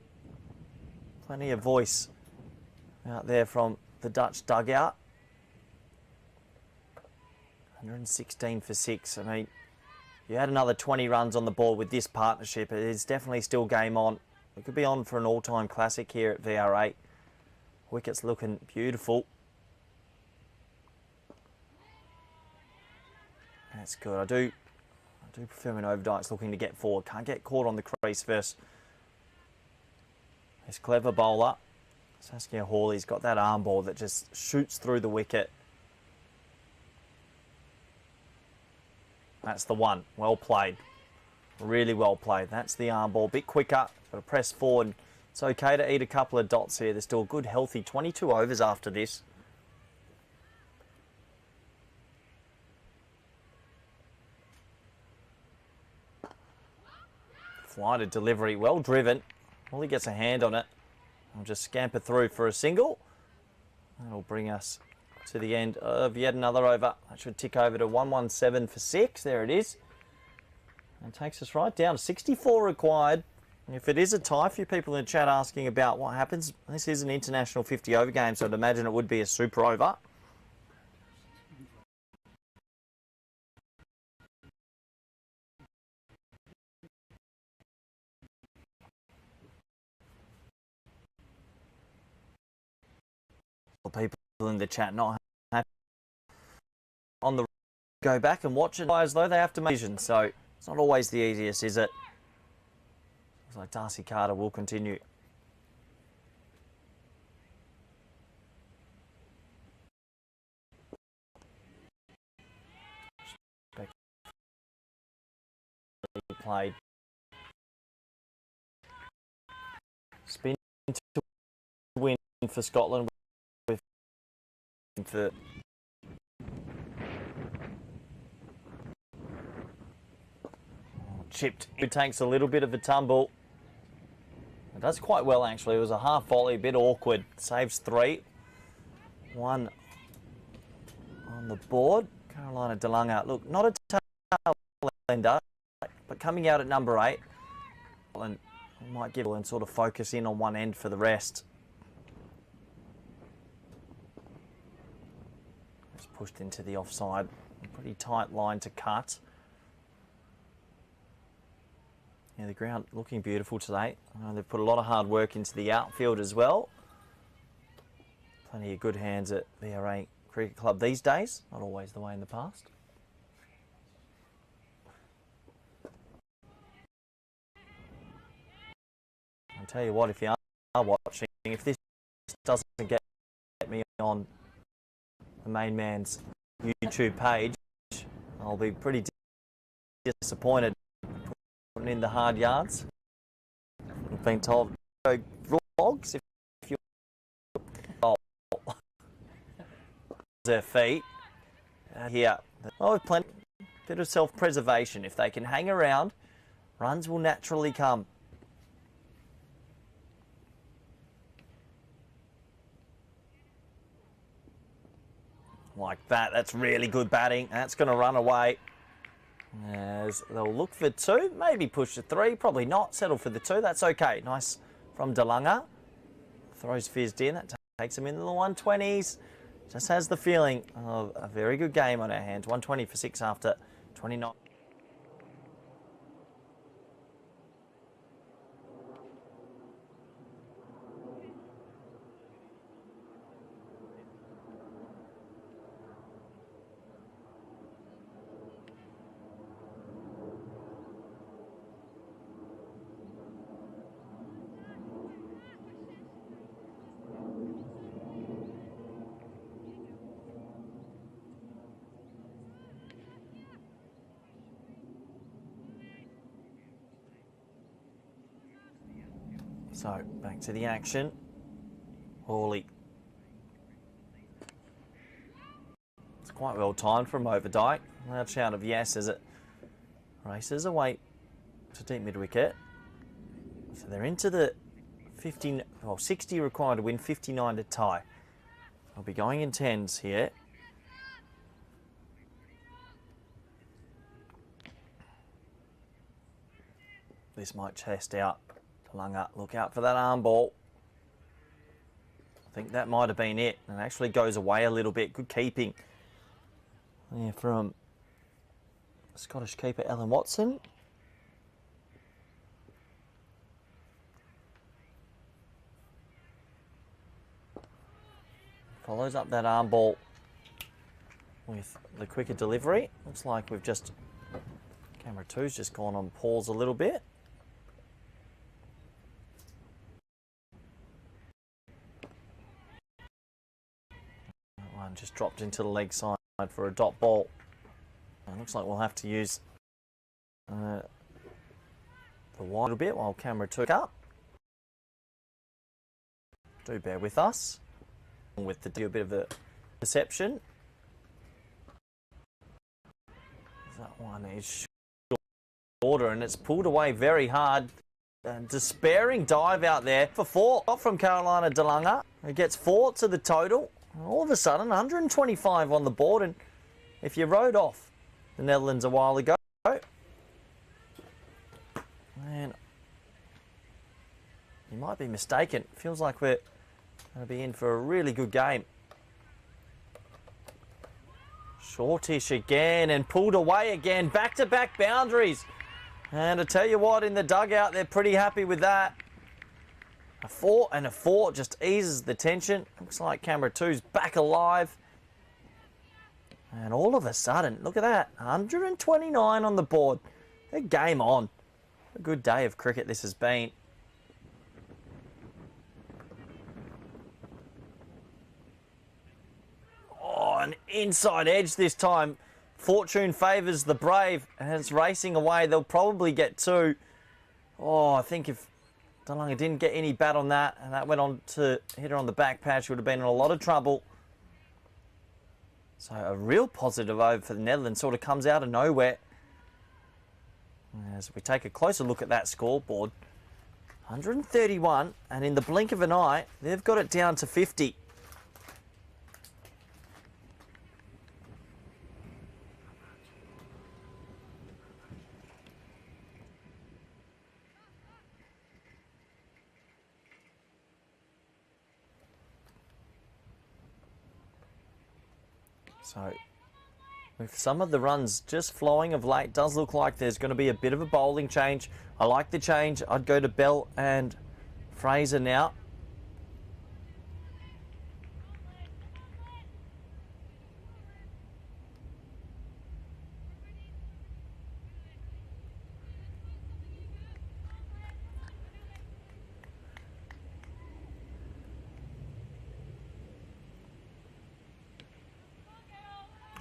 Plenty of voice out there from the Dutch dugout. 116 for 6. I mean, you had another 20 runs on the board with this partnership. It is definitely still game on. It could be on for an all-time classic here at VR8. Wickets looking beautiful. That's good. I do prefer when Overdyke's looking to get forward. Can't get caught on the crease first. This clever bowler. Saskia Hawley's got that arm ball that just shoots through the wicket. That's the one. Well played. Really well played. That's the arm ball. Bit quicker. Got to press forward. It's okay to eat a couple of dots here. There's still a good, healthy 22 overs after this. Flighted delivery, well driven. Hawley gets a hand on it. I'll just scamper through for a single. That'll bring us to the end of yet another over. That should tick over to 117 for 6. There it is. And takes us right down to 64 required. If it is a tie, a few people in the chat asking about what happens. This is an international 50 over game, so I'd imagine it would be a super over. People in the chat not happy on the go back and watch it as though they have to make decisions, so it's not always the easiest, is it? Looks like Darcy Carter will continue. Played. Spin to win for Scotland with the chipped. It takes a little bit of a tumble. It does quite well actually. It was a half volley, a bit awkward. Saves 3. 1 on the board. Carolina DeLunga. Look, not a tail ender, but coming out at number 8. And might give and sort of focus in on one end for the rest. It's pushed into the offside. A pretty tight line to cut. Yeah, the ground looking beautiful today. They've put a lot of hard work into the outfield as well. Plenty of good hands at VRA Cricket Club these days. Not always the way in the past. I'll tell you what, if you are watching, if this doesn't get me on the main man's YouTube page, I'll be pretty disappointed. Putting in the hard yards. I've been told go vlogs if you their feet here. Oh, plenty bit of self-preservation. If they can hang around, runs will naturally come. Like that. That's really good batting. That's going to run away. As they'll look for 2, maybe push to 3, probably not. Settle for the 2, that's okay. Nice from DeLunga. Throws fizzed in, that takes him into the 120s. Just has the feeling of a very good game on our hands. 120 for 6 after 29. So, back to the action. Hawley. It's quite well timed from Overdyke. Loud shout of yes as it races away to deep mid-wicket. So they're into the 60 required to win, 59 to tie. I'll be going in 10s here. This might chest out. DeLunga, look out for that arm ball. I think that might have been it. And actually goes away a little bit. Good keeping. Yeah, from Scottish keeper Alan Watson. Follows up that arm ball with the quicker delivery. Looks like we've just... Camera 2's just gone on pause a little bit. Just dropped into the leg side for a dot ball. And looks like we'll have to use the wide a little bit while camera 2 up. Do bear with us. With the do a bit of a perception. That one is shorter and it's pulled away very hard. Despairing dive out there for 4. Got from Carolina DeLunga. He gets 4 to the total. All of a sudden, 125 on the board, and if you rode off the Netherlands a while ago, man, you might be mistaken. Feels like we're going to be in for a really good game. Shortish again, and pulled away again. Back-to-back boundaries. And I tell you what, in the dugout, they're pretty happy with that. A 4 and a 4 just eases the tension. Looks like camera 2's back alive. And all of a sudden, look at that. 129 on the board. They're game on. A good day of cricket this has been. Oh, an inside edge this time. Fortune favours the brave and it's racing away. They'll probably get two. Oh, I think if Dalunga didn't get any bat on that and that went on to hit her on the back patch, would have been in a lot of trouble. So a real positive over for the Netherlands, sort of comes out of nowhere. As we take a closer look at that scoreboard, 131, and in the blink of an eye, they've got it down to 50. So, with some of the runs just flowing of late, does look like there's going to be a bit of a bowling change. I like the change. I'd go to Bell and Fraser now.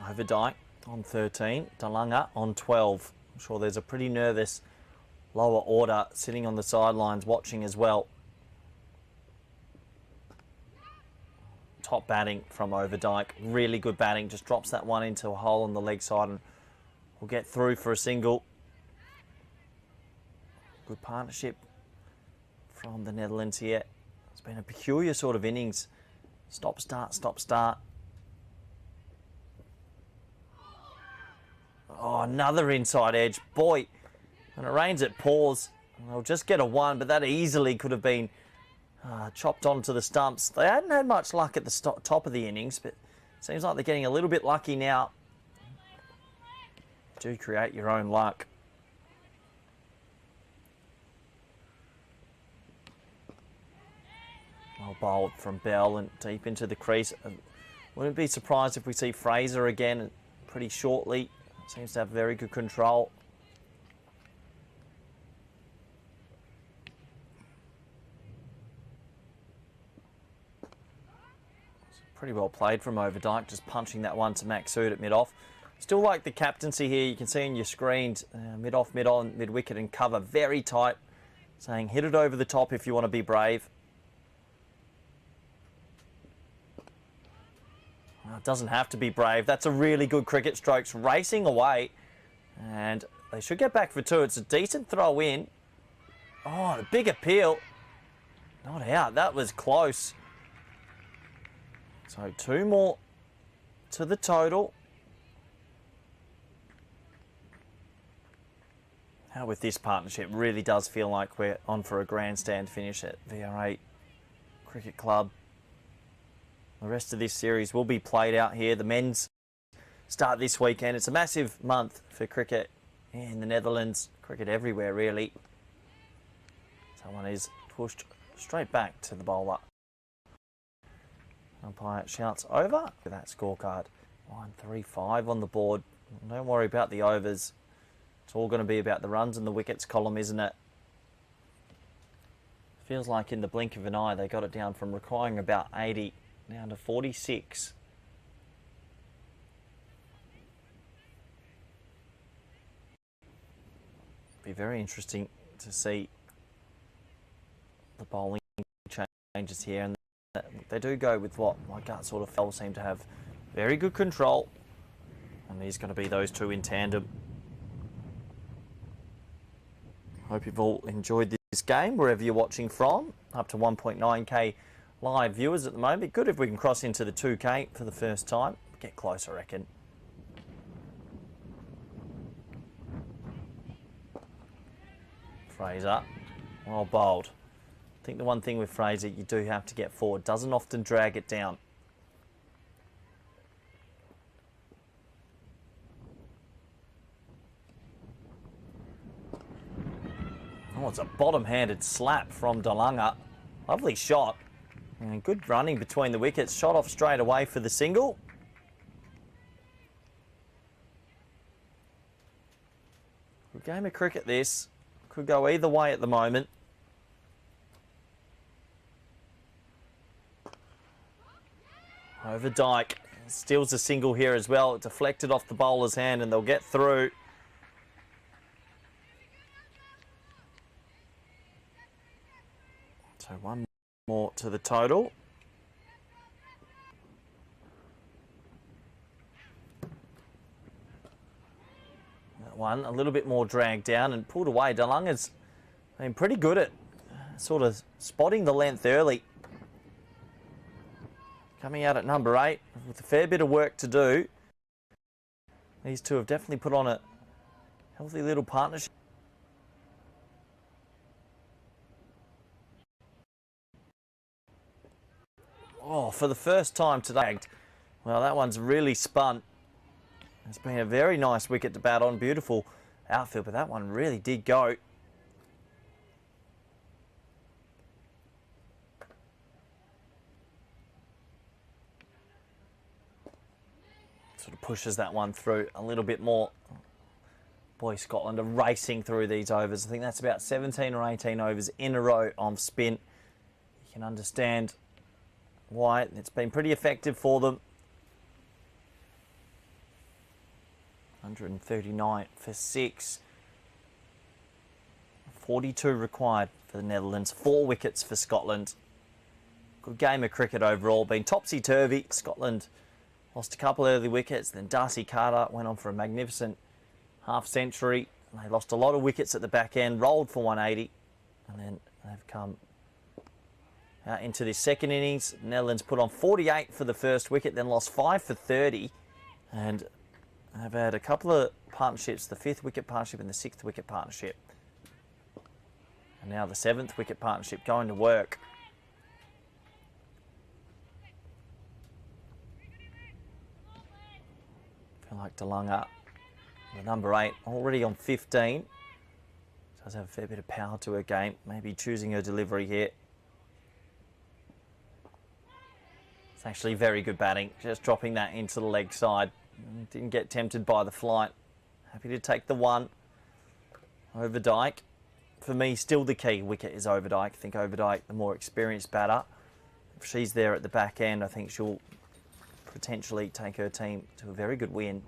Overdyke on 13, Dalunga on 12. I'm sure there's a pretty nervous lower order sitting on the sidelines watching as well. Top batting from Overdyke, really good batting, just drops that one into a hole on the leg side and will get through for a single. Good partnership from the Netherlands here. It's been a peculiar sort of innings. Stop, start, stop, start. Oh, another inside edge. Boy, when it rains, it pours. They'll just get a one, but that easily could have been chopped onto the stumps. They hadn't had much luck at the top of the innings, but it seems like they're getting a little bit lucky now. Do create your own luck. Well bowled from Bell and deep into the crease. Wouldn't be surprised if we see Fraser again pretty shortly. Seems to have very good control. Pretty well played from Overdyke, just punching that one to Maksud at mid-off. Still like the captaincy here. You can see on your screens, mid-off, mid-on, mid-wicket and cover very tight. Saying hit it over the top if you want to be brave. Well, it doesn't have to be brave. That's a really good cricket strokes racing away. And they should get back for two. It's a decent throw in. Oh, a big appeal. Not out. That was close. So two more to the total. How with this partnership, really does feel like we're on for a grandstand finish at VRA Cricket Club. The rest of this series will be played out here. The men's start this weekend. It's a massive month for cricket in the Netherlands. Cricket everywhere, really. Someone is pushed straight back to the bowler. Umpire shouts over. Look at that scorecard. 1-3-5 on the board. Don't worry about the overs. It's all going to be about the runs and the wickets column, isn't it? Feels like in the blink of an eye they got it down from requiring about 80 down to 46. Be very interesting to see the bowling changes here, and they do go with what my gut sort of felt seem to have very good control, and there's going to be those two in tandem. Hope you've all enjoyed this game wherever you're watching from. Up to 1.9k live viewers at the moment. Good if we can cross into the 2k for the first time. Get close, I reckon. Fraser, well bowled. I think the one thing with Fraser, you do have to get forward. Doesn't often drag it down. Oh, it's a bottom-handed slap from Dalunga. Lovely shot. And good running between the wickets. Shot off straight away for the single. Good game of cricket this. Could go either way at the moment. Over Dyke. Steals a single here as well. It deflected off the bowler's hand and they'll get through. So one more to the total. That one a little bit more dragged down and pulled away. DeLunga's been pretty good at sort of spotting the length early. Coming out at number 8 with a fair bit of work to do. These two have definitely put on a healthy little partnership. Oh, for the first time today. Well, that one's really spun. It's been a very nice wicket to bat on. Beautiful outfield, but that one really did go. Sort of pushes that one through a little bit more. Boy, Scotland are racing through these overs. I think that's about 17 or 18 overs in a row on spin. You can understand why. It's been pretty effective for them. 139 for 6. 42 required for the Netherlands. 4 wickets for Scotland. Good game of cricket overall. Been topsy-turvy. Scotland lost a couple early wickets. Then Darcy Carter went on for a magnificent half-century. They lost a lot of wickets at the back end. Rolled for 180. And then they've come into this second innings. Netherlands put on 48 for the first wicket. Then lost 5 for 30. And they've had a couple of partnerships, the 5th wicket partnership and the 6th wicket partnership. And now the 7th wicket partnership going to work. I feel like DeLunga, the number 8, already on 15. Does have a fair bit of power to her game. Maybe choosing her delivery here. It's actually very good batting. Just dropping that into the leg side. Didn't get tempted by the flight. Happy to take the one. Over Dyke. For me, still the key wicket is Over Dyke. I think Over Dyke, the more experienced batter. If she's there at the back end, I think she'll potentially take her team to a very good win.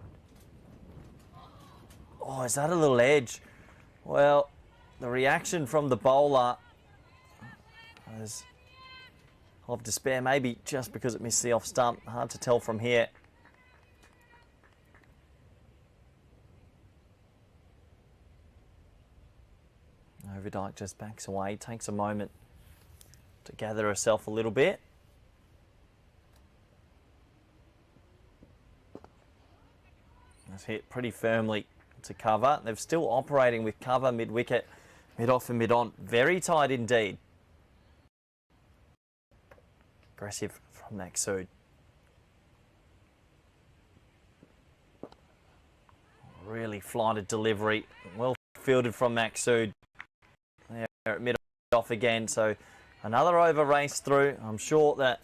Oh, is that a little edge? Well, the reaction from the bowler was of despair, maybe just because it missed the off stump. Hard to tell from here. Overdyke just backs away, takes a moment to gather herself a little bit. That's hit pretty firmly to cover. They're still operating with cover mid-wicket, mid-off and mid-on. Very tight indeed. Aggressive from Maxud. Really flighted delivery. Well fielded from Maxud. There at mid-off again. So another over race through. I'm sure that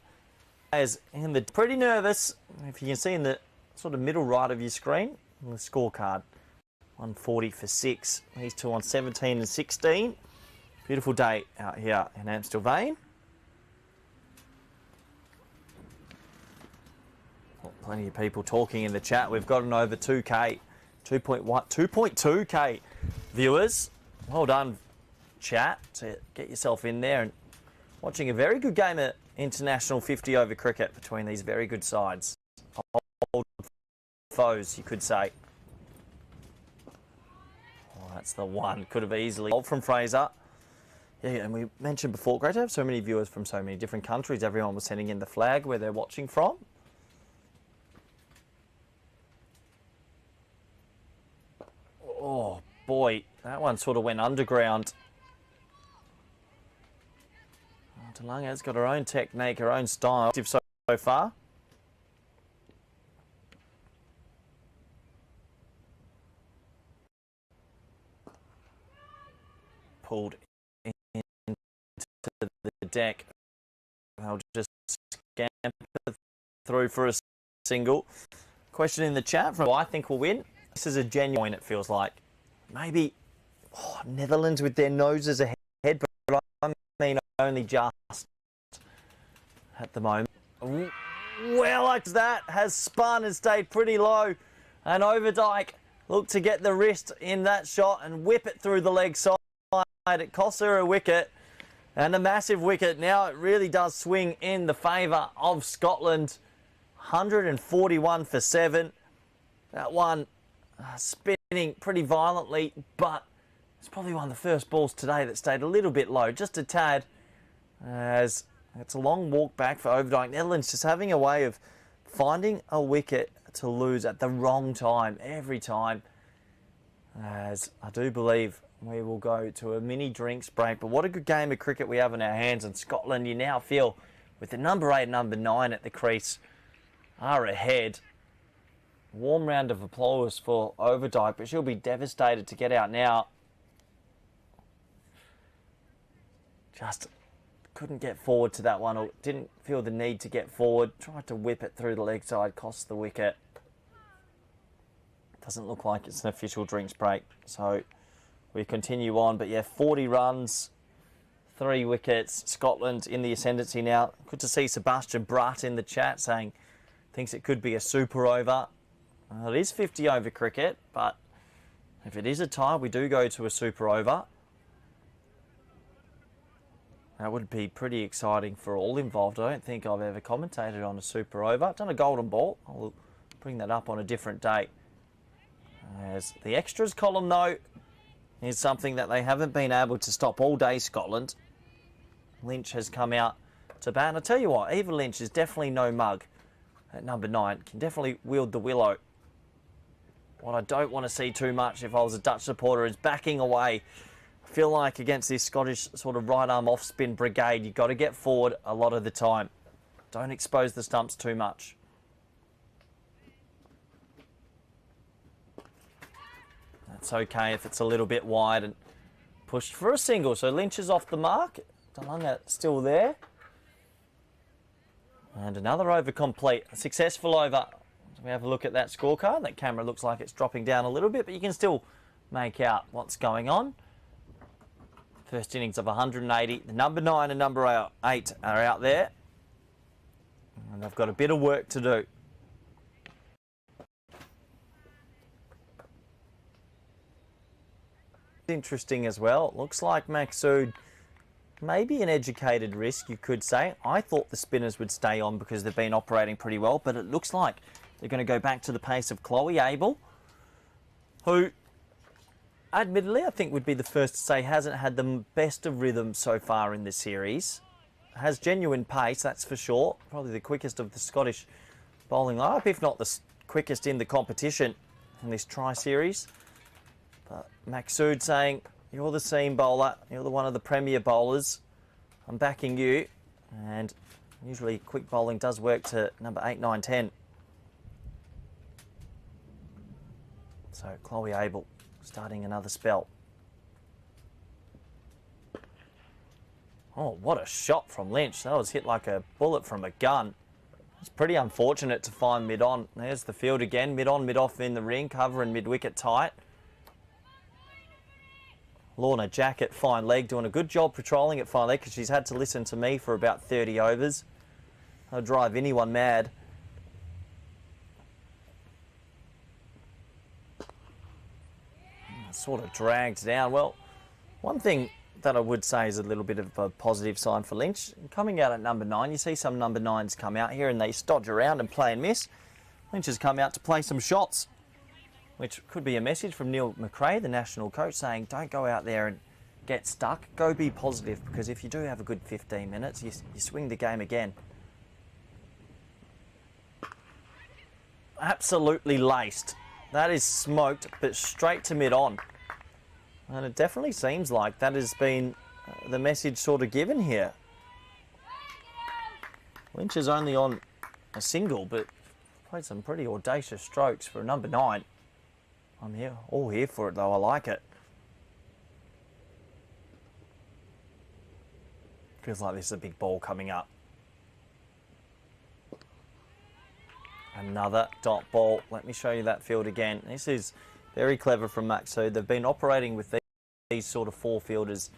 is in the pretty nervous. If you can see in the sort of middle right of your screen, on the scorecard. 140 for 6. These two on 17 and 16. Beautiful day out here in Amstel Vane. Well, plenty of people talking in the chat. We've got an over 2K, 2.2K viewers. Well done, chat, to get yourself in there and watching a very good game of international 50 over cricket between these very good sides. Old foes, you could say. Oh, that's the one. Could have easily. From Fraser. Yeah, and we mentioned before, great to have so many viewers from so many different countries. Everyone was sending in the flag where they're watching from. Oh, boy. That one sort of went underground. Oh, DeLunga's got her own technique, her own style. So far. Pulled into the deck. They'll just scamper through for a single. Question in the chat from who I think will win. This is a genuine, it feels like. Maybe Netherlands with their noses ahead, but I mean only just at the moment. Well, like that, has spun and stayed pretty low. And Overdyke looked to get the wrist in that shot and whip it through the leg side. It costs her a wicket and a massive wicket. Now it really does swing in the favour of Scotland. 141 for 7. That one spinning pretty violently, but it's probably one of the first balls today that stayed a little bit low, just a tad, as it's a long walk back for Overdyke. Netherlands just having a way of finding a wicket to lose at the wrong time every time, as I do believe we will go to a mini drinks break. But what a good game of cricket we have in our hands, and Scotland, you now feel, with the number 8 and number 9 at the crease, are ahead. Warm round of applause for Overdyke, but she'll be devastated to get out now. Just couldn't get forward to that one, or didn't feel the need to get forward. Tried to whip it through the leg side, cost the wicket. Doesn't look like it's an official drinks break, so we continue on. But yeah, 40 runs, 3 wickets. Scotland in the ascendancy now. Good to see Sebastian Brutt in the chat saying thinks it could be a super over. It is 50 over cricket, but if it is a tie, we do go to a super over. That would be pretty exciting for all involved. I don't think I've ever commentated on a super over. I've done a golden ball. I'll bring that up on a different date. As the extras column, though, is something that they haven't been able to stop all day, Scotland. Lynch has come out to bat. And I tell you what, Eva Lynch is definitely no mug at number 9. Can definitely wield the willow. What I don't want to see too much if I was a Dutch supporter is backing away. I feel like against this Scottish sort of right arm off spin brigade, you've got to get forward a lot of the time. Don't expose the stumps too much. That's okay if it's a little bit wide and pushed for a single. So Lynch is off the mark. Dalunga still there. And another over complete. A successful over. So we have a look at that scorecard. That camera looks like it's dropping down a little bit, but you can still make out what's going on. First innings of 180. The number 9 and number 8 are out there. And they've got a bit of work to do. Interesting as well. Looks like Maksud, maybe an educated risk, you could say. I thought the spinners would stay on because they've been operating pretty well, but it looks like they're going to go back to the pace of Chloe Abel, who admittedly, I think would be the first to say hasn't had the best of rhythm so far in this series. Has genuine pace, that's for sure. Probably the quickest of the Scottish bowling lineup, if not the quickest in the competition in this tri-series. But Maksud saying, you're the seam bowler, you're the one of the premier bowlers. I'm backing you. And usually quick bowling does work to number 8, 9, 10. So Chloe Abel starting another spell. Oh, what a shot from Lynch. That was hit like a bullet from a gun. It's pretty unfortunate to find mid-on. There's the field again. Mid-on, mid-off in the ring. Cover and mid-wicket tight. Lorna Jacket, fine leg. Doing a good job patrolling at fine leg because she's had to listen to me for about 30 overs. I'll drive anyone mad. Sort of dragged down. Well, one thing that I would say is a little bit of a positive sign for Lynch. Coming out at number 9, you see some number 9s come out here and they stodge around and play and miss. Lynch has come out to play some shots, which could be a message from Neil McRae, the national coach, saying don't go out there and get stuck. Go be positive, because if you do have a good 15 minutes, you swing the game again. Absolutely laced. That is smoked, but straight to mid-on. And it definitely seems like that has been the message sort of given here. Lynch is only on a single, but played some pretty audacious strokes for a number 9. I'm here, all here for it though, I like it. Feels like this is a big ball coming up. Another dot ball. Let me show you that field again. This is very clever from Maksud. They've been operating with these sort of four fielders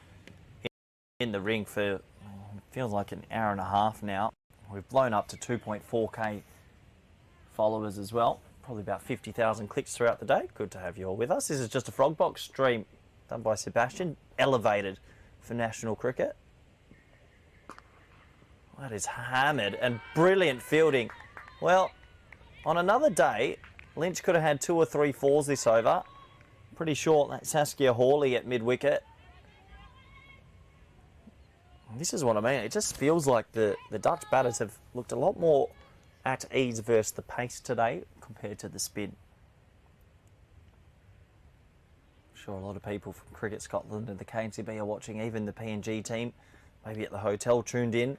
in the ring for, feels like an hour and a half now. We've blown up to 2.4k followers as well. Probably about 50,000 clicks throughout the day. Good to have you all with us. This is just a Frog Box stream done by Sebastian, elevated for national cricket. That is hammered and brilliant fielding. Well, on another day, Lynch could have had 2 or 3 fours this over. Pretty short, that's Saskia Hawley at mid-wicket. This is what I mean. It just feels like the Dutch batters have looked a lot more at ease versus the pace today compared to the spin. I'm sure a lot of people from Cricket Scotland and the KNCB are watching, even the PNG team, maybe at the hotel tuned in.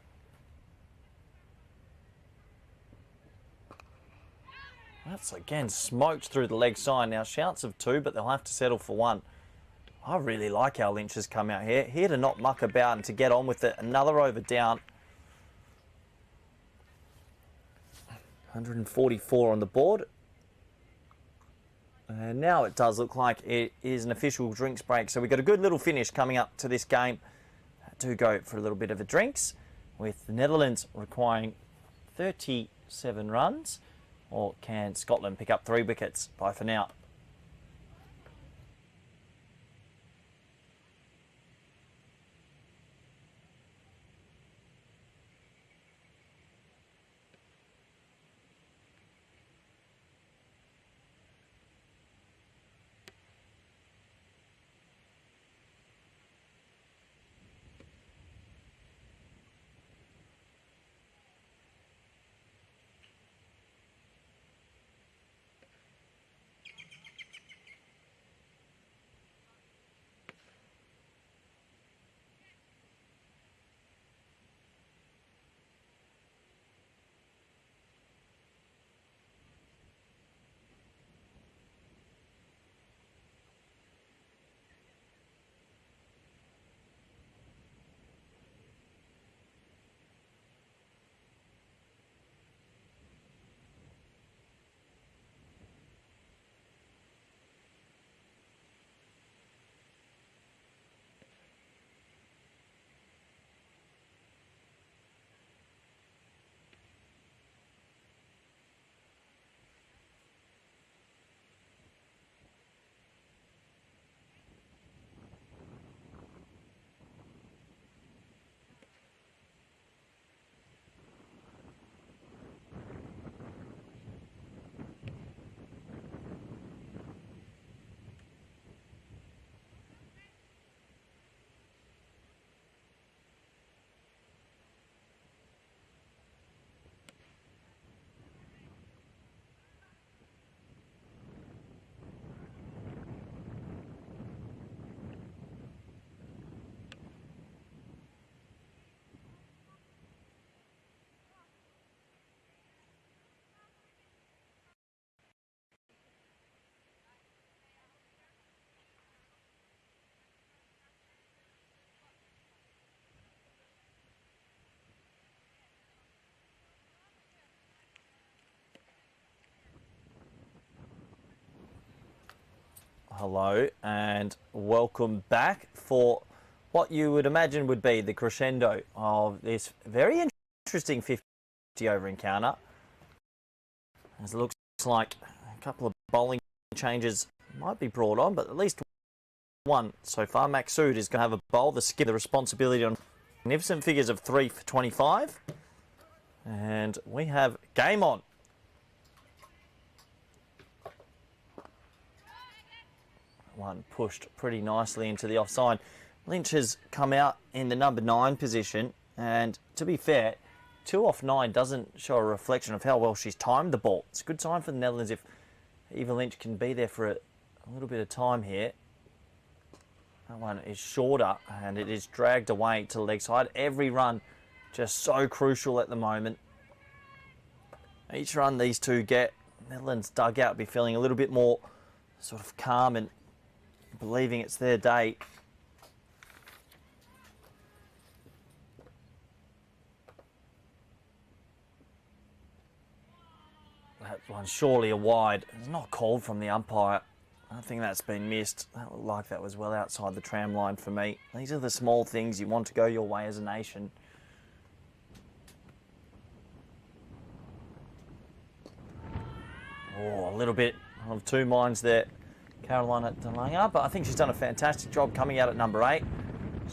That's again smoked through the leg side. Now shouts of 2, but they'll have to settle for 1. I really like how Lynch has come out here. Here to not muck about and to get on with it. Another over down. 144 on the board. And now it does look like it is an official drinks break. So we've got a good little finish coming up to this game. Do go for a little bit of a drinks, with the Netherlands requiring 37 runs. Or can Scotland pick up 3 wickets? Bye for now. Hello and welcome back for what you would imagine would be the crescendo of this very interesting 50 over encounter. As it looks like a couple of bowling changes might be brought on, but at least one so far. Maksud is going to have a bowl. The skip the responsibility on magnificent figures of 3 for 25. And we have game on. One pushed pretty nicely into the offside. Lynch has come out in the number 9 position, and to be fair, 2 off 9 doesn't show a reflection of how well she's timed the ball. It's a good sign for the Netherlands if Eva Lynch can be there for a little bit of time here. That one is shorter, and it is dragged away to the leg side. Every run just so crucial at the moment. Each run these two get, Netherlands dugout be feeling a little bit more sort of calm and believing it's their day. That one's surely a wide. It's not called from the umpire. I think that's been missed. That looked like that was well outside the tram line for me. These are the small things you want to go your way as a nation. Oh, a little bit of two minds there, Carolina Delanga, but I think she's done a fantastic job coming out at number 8.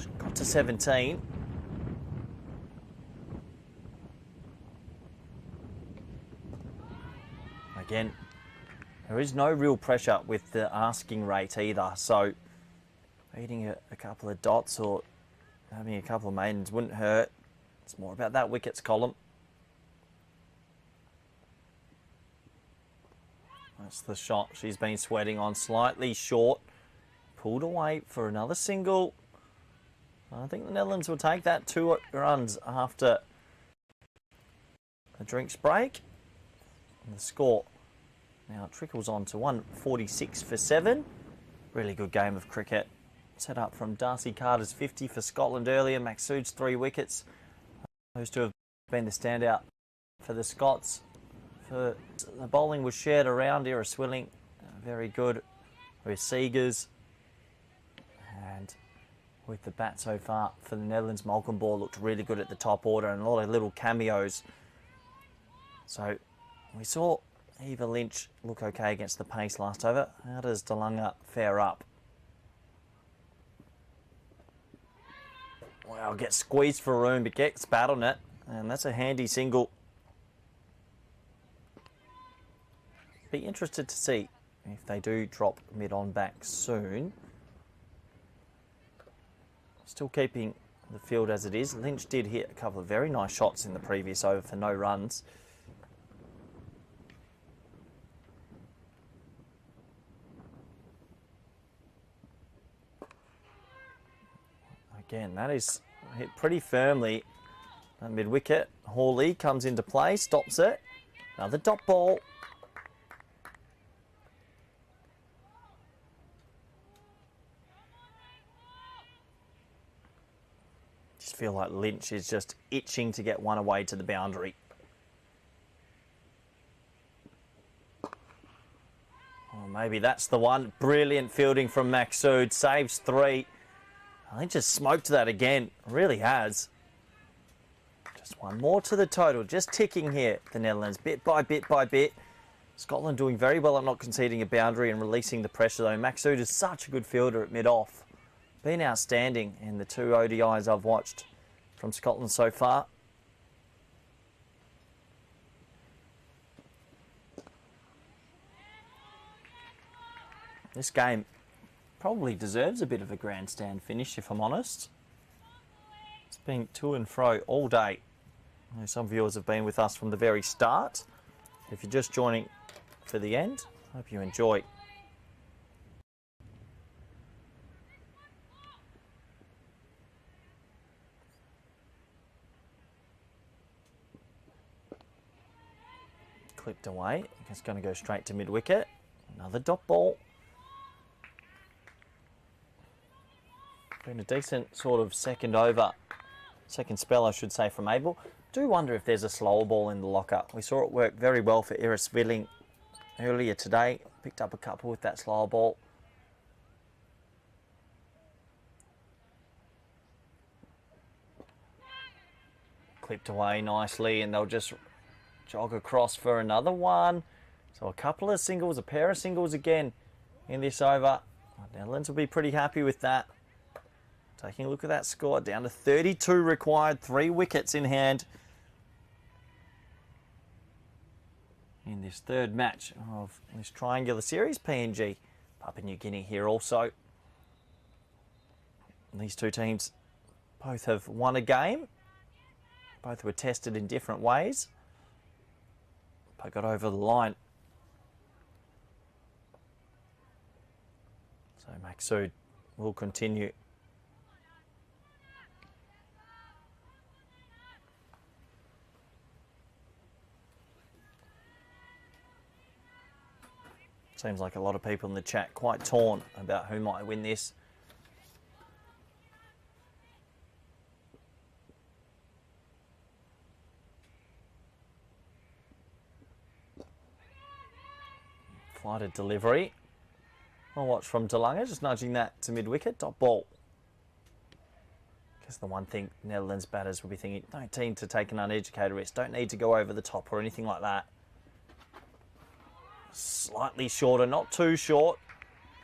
She got to 17. Again, there is no real pressure with the asking rate either, so beating a couple of dots or having a couple of maidens wouldn't hurt. It's more about that wickets column. That's the shot she's been sweating on, slightly short. Pulled away for another single. I think the Netherlands will take that 2 runs after a drinks break. And the score now trickles on to 146 for 7. Really good game of cricket. Set up from Darcy Carter's 50 for Scotland earlier. Maxud's 3 wickets. Those two have been the standout for the Scots. The bowling was shared around. Ira Swilling, very good with Seegers. And with the bat so far for the Netherlands, Malcolm Ball looked really good at the top order and a lot of little cameos. So we saw Eva Lynch look okay against the pace last over. How does Delanga fare up? Wow, gets squeezed for room, but gets bat on it. And that's a handy single. Be interested to see if they do drop mid-on back soon. Still keeping the field as it is. Lynch did hit a couple of very nice shots in the previous over for no runs. Again, that is hit pretty firmly. Mid-wicket. Hawley comes into play, stops it. Another dot ball. Just feel like Lynch is just itching to get one away to the boundary. Oh, maybe that's the one. Brilliant fielding from Maxud. Saves 3. Lynch just smoked that again. Really has. Just one more to the total. Just ticking here, the Netherlands. Bit by bit by bit. Scotland doing very well at not conceding a boundary and releasing the pressure, though. Maxud is such a good fielder at mid-off. Been outstanding in the 2 ODIs I've watched from Scotland so far. This game probably deserves a bit of a grandstand finish, if I'm honest. It's been to and fro all day. I know some viewers have been with us from the very start. If you're just joining for the end, hope you enjoy. Clipped away. It's going to go straight to mid-wicket. Another dot ball. Been a decent sort of second spell, I should say, from Abel. Do wonder if there's a slower ball in the locker. We saw it work very well for Ira Swilling earlier today. Picked up a couple with that slower ball. Clipped away nicely, and they'll just jog across for another one. So a couple of singles, a pair of singles again in this over. The Netherlands will be pretty happy with that. Taking a look at that score, down to 32 required, 3 wickets in hand in this third match of this triangular series. PNG, Papua New Guinea here also. And these two teams both have won a game. Both were tested in different ways, but got over the line. So Maxud will continue. Seems like a lot of people in the chat quite torn about who might win this. Flighted delivery. I'll watch from DeLange, just nudging that to mid-wicket. Dot ball. Guess the one thing Netherlands batters will be thinking, don't need to take an uneducated risk. Don't need to go over the top or anything like that. Slightly shorter, not too short.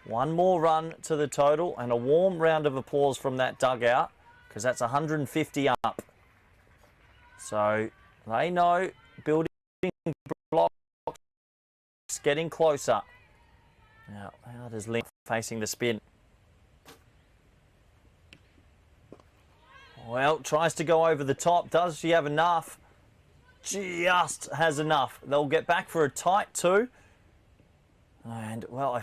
One more run to the total and a warm round of applause from that dugout because that's 150 up. So they know building blocks, getting closer. Now, how does Link facing the spin? Well, tries to go over the top. Does she have enough? Just has enough. They'll get back for a tight two. And, well,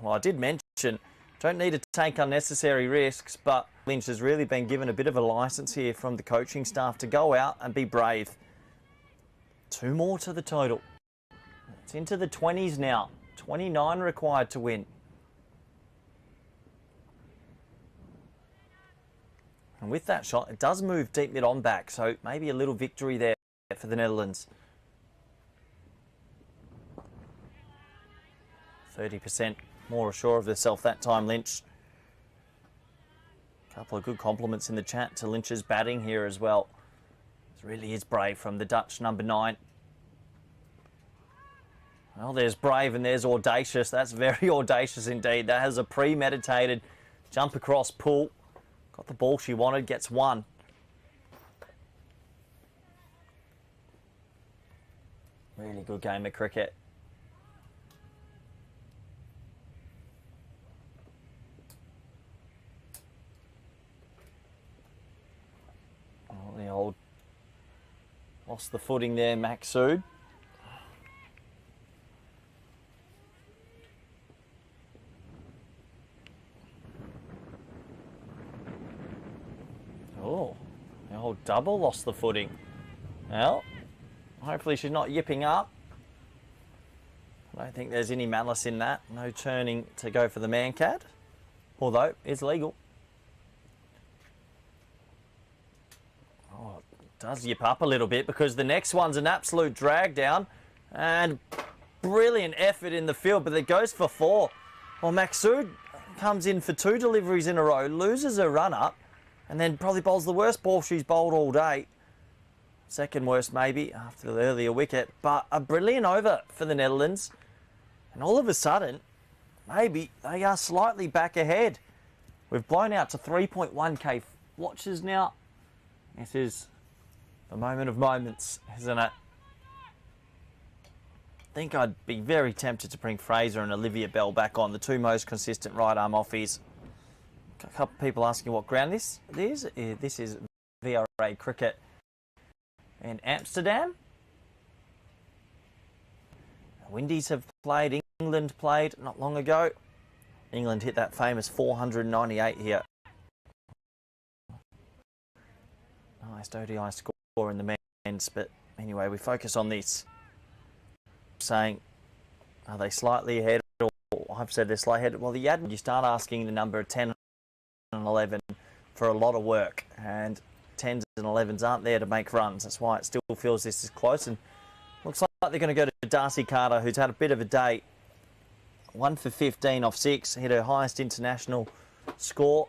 I did mention, don't need to take unnecessary risks, but Lynch has really been given a bit of a licence here from the coaching staff to go out and be brave. Two more to the total. It's into the 20s now. 29 required to win. And with that shot, it does move deep mid on back, so maybe a little victory there for the Netherlands. 30% more assured of herself that time, Lynch. A couple of good compliments in the chat to Lynch's batting here as well. It really is brave from the Dutch number 9. Well, there's brave and there's audacious. That's very audacious indeed. That has a premeditated jump across pull. Got the ball she wanted, gets one. Really good game of cricket. Oh, the old lost the footing there, Maxud. Oh, the old double lost the footing. Well, hopefully she's not yipping up. I don't think there's any malice in that. No turning to go for the man-cat, although it's legal. Oh, it does yip up a little bit because the next one's an absolute drag down and brilliant effort in the field, but it goes for 4. Well, Maxud comes in for 2 deliveries in a row, loses her run-up, and then probably bowls the worst ball she's bowled all day. Second worst maybe after the earlier wicket, but a brilliant over for the Netherlands. And all of a sudden, maybe they are slightly back ahead. We've blown out to 3.1k watches now. This is the moment of moments, isn't it? I think I'd be very tempted to bring Fraser and Olivia Bell back on, the 2 most consistent right arm offies. A couple of people asking what ground this is. This is VRA cricket in Amsterdam. The Windies have played, England played not long ago. England hit that famous 498 here. Nice ODI score in the men's, but anyway, we focus on this. Saying, are they slightly ahead? Or I've said they're slightly ahead. Well, you start asking the number of 10 and 11 for a lot of work, and 10s and 11s aren't there to make runs. That's why it still feels this is close, and looks like they're going to go to Darcy Carter, who's had a bit of a day. 1 for 15 off 6, hit her highest international score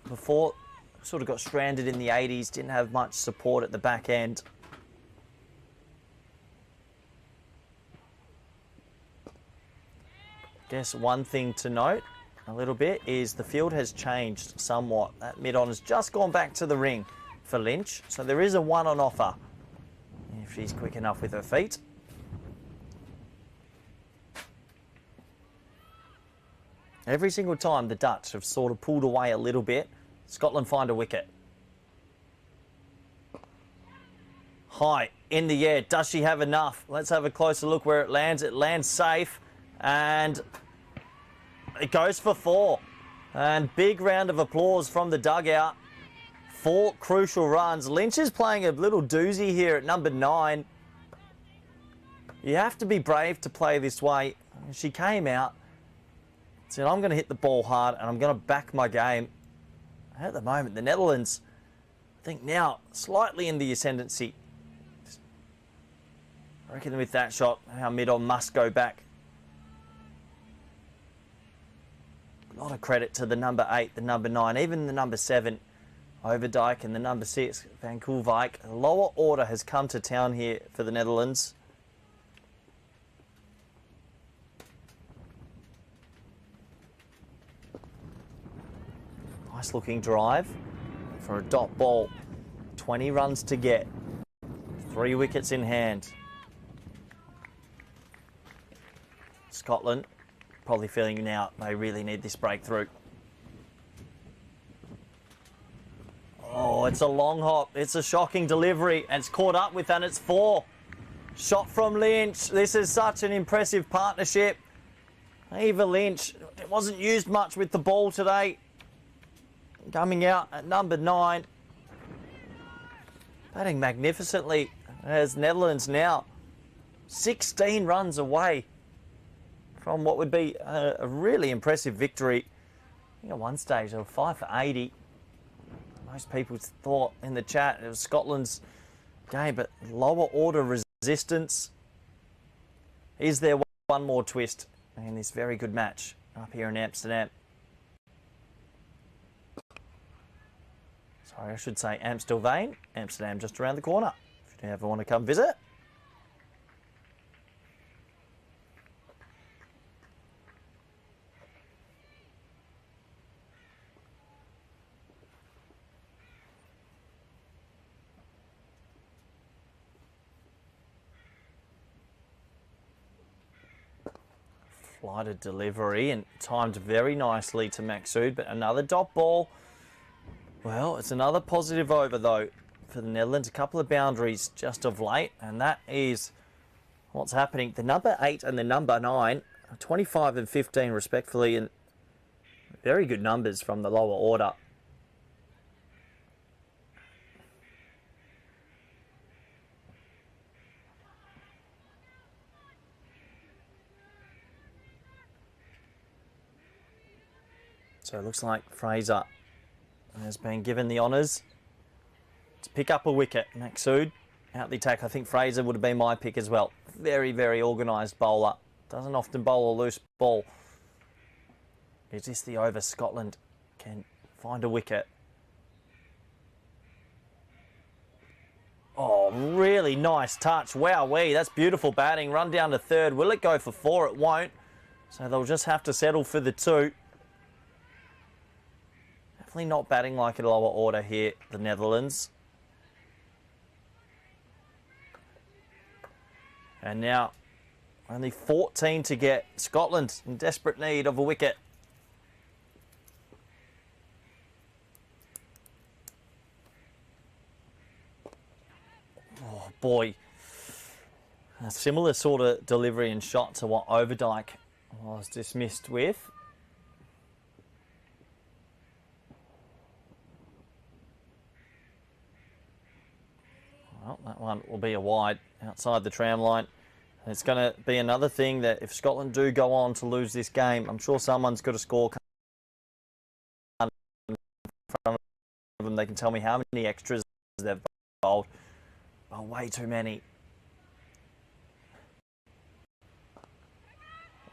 before, sort of got stranded in the 80s, didn't have much support at the back end. Guess one thing to note a little bit is the field has changed somewhat. That mid-on has just gone back to the ring for Lynch, so there is a 1 on offer if she's quick enough with her feet. Every single time the Dutch have sort of pulled away a little bit, Scotland find a wicket. High in the air, does she have enough? Let's have a closer look where it lands. It lands safe and it goes for 4. And big round of applause from the dugout. 4 crucial runs. Lynch is playing a little doozy here at number 9. You have to be brave to play this way. She came out, said, I'm going to hit the ball hard and I'm going to back my game. At the moment, the Netherlands, I think now, slightly in the ascendancy. I reckon with that shot, our mid-on must go back. A lot of credit to the number 8, the number 9, even the number 7, Overdijk, and the number 6, Van Koolwijk. Lower order has come to town here for the Netherlands. Nice looking drive for a dot ball. 20 runs to get. 3 wickets in hand. Scotland probably feeling now they really need this breakthrough. Oh, it's a long hop. It's a shocking delivery, and it's caught up with, and it's 4. Shot from Lynch. This is such an impressive partnership. Eva Lynch, it wasn't used much with the ball today. Coming out at number 9. Batting magnificently as Netherlands now 16 runs away from what would be a really impressive victory. I think at one stage they were 5 for 80. Most people thought in the chat it was Scotland's game, but lower order resistance. Is there one more twist in this very good match up here in Amsterdam? Sorry, I should say Amstelveen. Amsterdam just around the corner, if you ever want to come visit. Flighted delivery and timed very nicely to Maksud, but another dot ball. Well, it's another positive over, though, for the Netherlands. A couple of boundaries just of late, and that is what's happening. The number 8 and the number 9, 25 and 15 respectfully, and very good numbers from the lower order. So it looks like Fraser has been given the honours to pick up a wicket. Maksud out the attack. I think Fraser would have been my pick as well. Very, very organised bowler. Doesn't often bowl a loose ball. Is this the over Scotland can find a wicket? Oh, really nice touch. Wowee, that's beautiful batting. Run down to third. Will it go for 4? It won't. So they'll just have to settle for the 2. Definitely not batting like a lower order here, the Netherlands. And now only 14 to get. Scotland in desperate need of a wicket. Oh boy. A similar sort of delivery and shot to what Overdijk was dismissed with. Well, that one will be a wide outside the tram line. And it's going to be another thing that if Scotland do go on to lose this game, I'm sure someone's got a score in front of them. They can tell me how many extras they've bowled. Oh, way too many.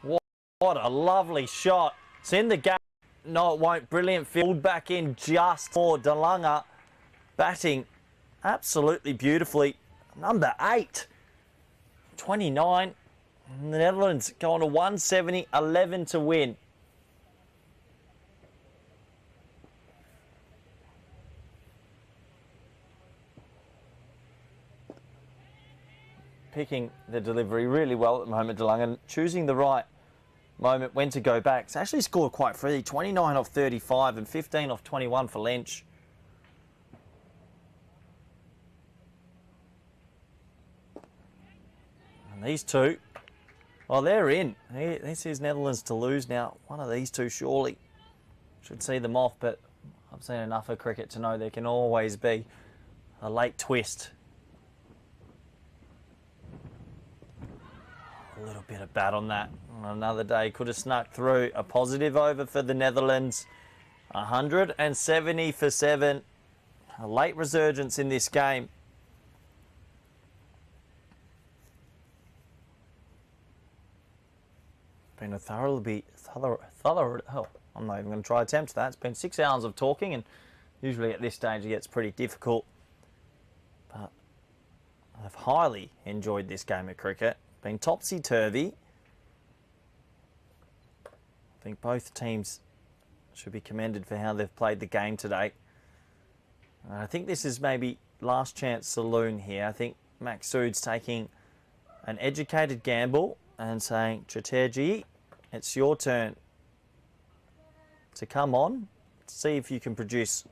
What a lovely shot. It's in the gap. No, it won't. Brilliant field back in just for De Lange. Batting absolutely beautifully. Number 8. 29. And the Netherlands going to 170, 11 to win. Picking the delivery really well at the moment, De Lange, choosing the right moment when to go back. It's actually scored quite freely. 29 off 35 and 15 off 21 for Lynch. And these two, well, they're in. This is Netherlands to lose now. One of these two surely should see them off, but I've seen enough of cricket to know there can always be a late twist. A little bit of bat on that. Another day could have snuck through. A positive over for the Netherlands. 170 for 7. A late resurgence in this game. Been a thoroughly I'm not even going to try to attempt that. It's been 6 hours of talking, and usually at this stage it gets pretty difficult. But I've highly enjoyed this game of cricket. Been topsy-turvy. I think both teams should be commended for how they've played the game today. And I think this is maybe last chance saloon here. I think Maqsood's taking an educated gamble and saying, Chatterjee, it's your turn to come on, see if you can produce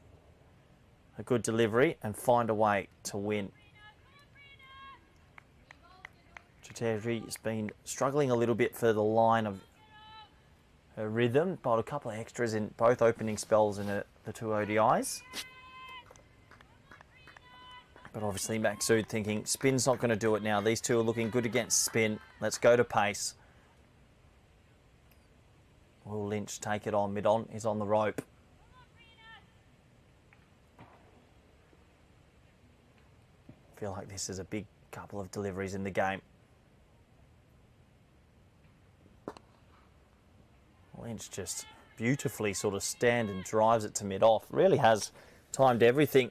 a good delivery and find a way to win. Chatterjee has been struggling a little bit for the line of her rhythm, but a couple of extras in both opening spells in the 2 ODIs. But obviously Maqsood thinking spin's not going to do it now. These two are looking good against spin. Let's go to pace. Will Lynch take it on mid-on? He's on the rope. Feel like this is a big couple of deliveries in the game. Lynch just beautifully sort of stand and drives it to mid-off. Really has timed everything.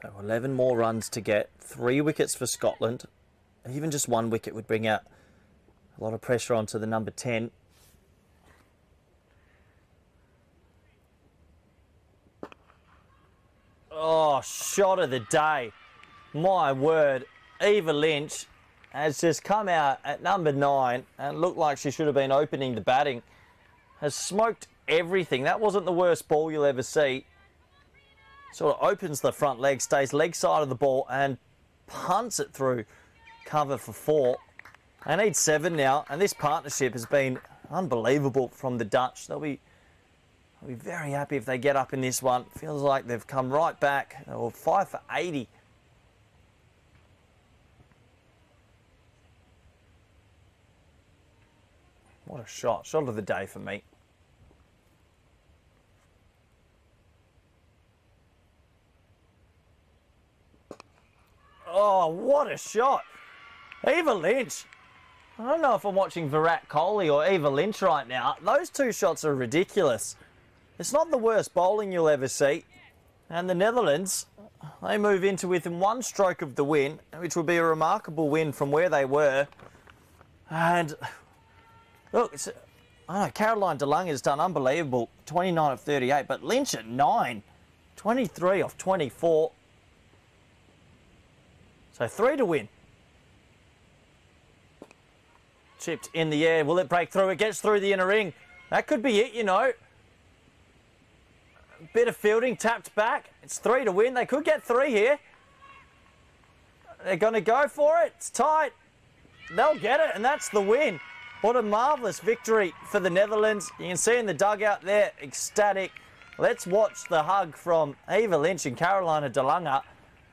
So 11 more runs to get. 3 wickets for Scotland. Even just 1 wicket would bring out a lot of pressure onto the number 10. Oh, shot of the day. My word. Eva Lynch has just come out at number 9 and looked like she should have been opening the batting. Has smoked everything. That wasn't the worst ball you'll ever see. Sort of opens the front leg, stays leg side of the ball and punts it through cover for 4. They need 7 now, and this partnership has been unbelievable from the Dutch. They'll be very happy if they get up in this one. Feels like they've come right back. They were 5 for 80. What a shot. Shot of the day for me. Oh, what a shot. Eva Lynch. I don't know if I'm watching Virat Kohli or Eva Lynch right now. Those 2 shots are ridiculous. It's not the worst bowling you'll ever see. And the Netherlands, they move into within 1 stroke of the win, which would be a remarkable win from where they were. And look, I know Caroline de Lange has done unbelievable, 29 of 38, but Lynch at 9, 23 of 24. So 3 to win. Chipped in the air. Will it break through? It gets through the inner ring. That could be it, you know. Bit of fielding, tapped back. It's 3 to win. They could get 3 here. They're going to go for it. It's tight. They'll get it, and that's the win. What a marvellous victory for the Netherlands. You can see in the dugout there, ecstatic. Let's watch the hug from Eva Lynch and Carolina de Lange.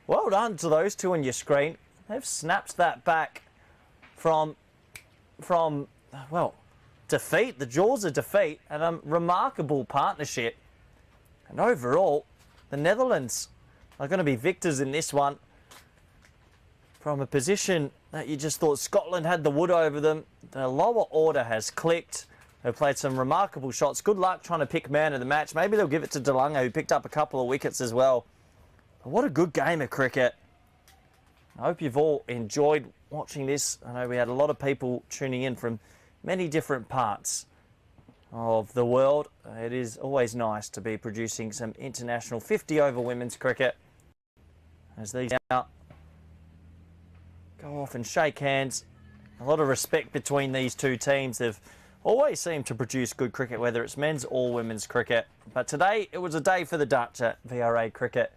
Well done to those 2 on your screen. They've snapped that back from well, defeat, the jaws of defeat, and a remarkable partnership. And overall, the Netherlands are going to be victors in this one. From a position that you just thought Scotland had the wood over them, the lower order has clicked. They've played some remarkable shots. Good luck trying to pick man of the match. Maybe they'll give it to de Lange, who picked up a couple of wickets as well. What a good game of cricket. I hope you've all enjoyed watching this. I know we had a lot of people tuning in from many different parts of the world. It is always nice to be producing some international 50-over women's cricket. As these now go off and shake hands. A lot of respect between these 2 teams. They've always seemed to produce good cricket, whether it's men's or women's cricket. But today, it was a day for the Dutch at VRA Cricket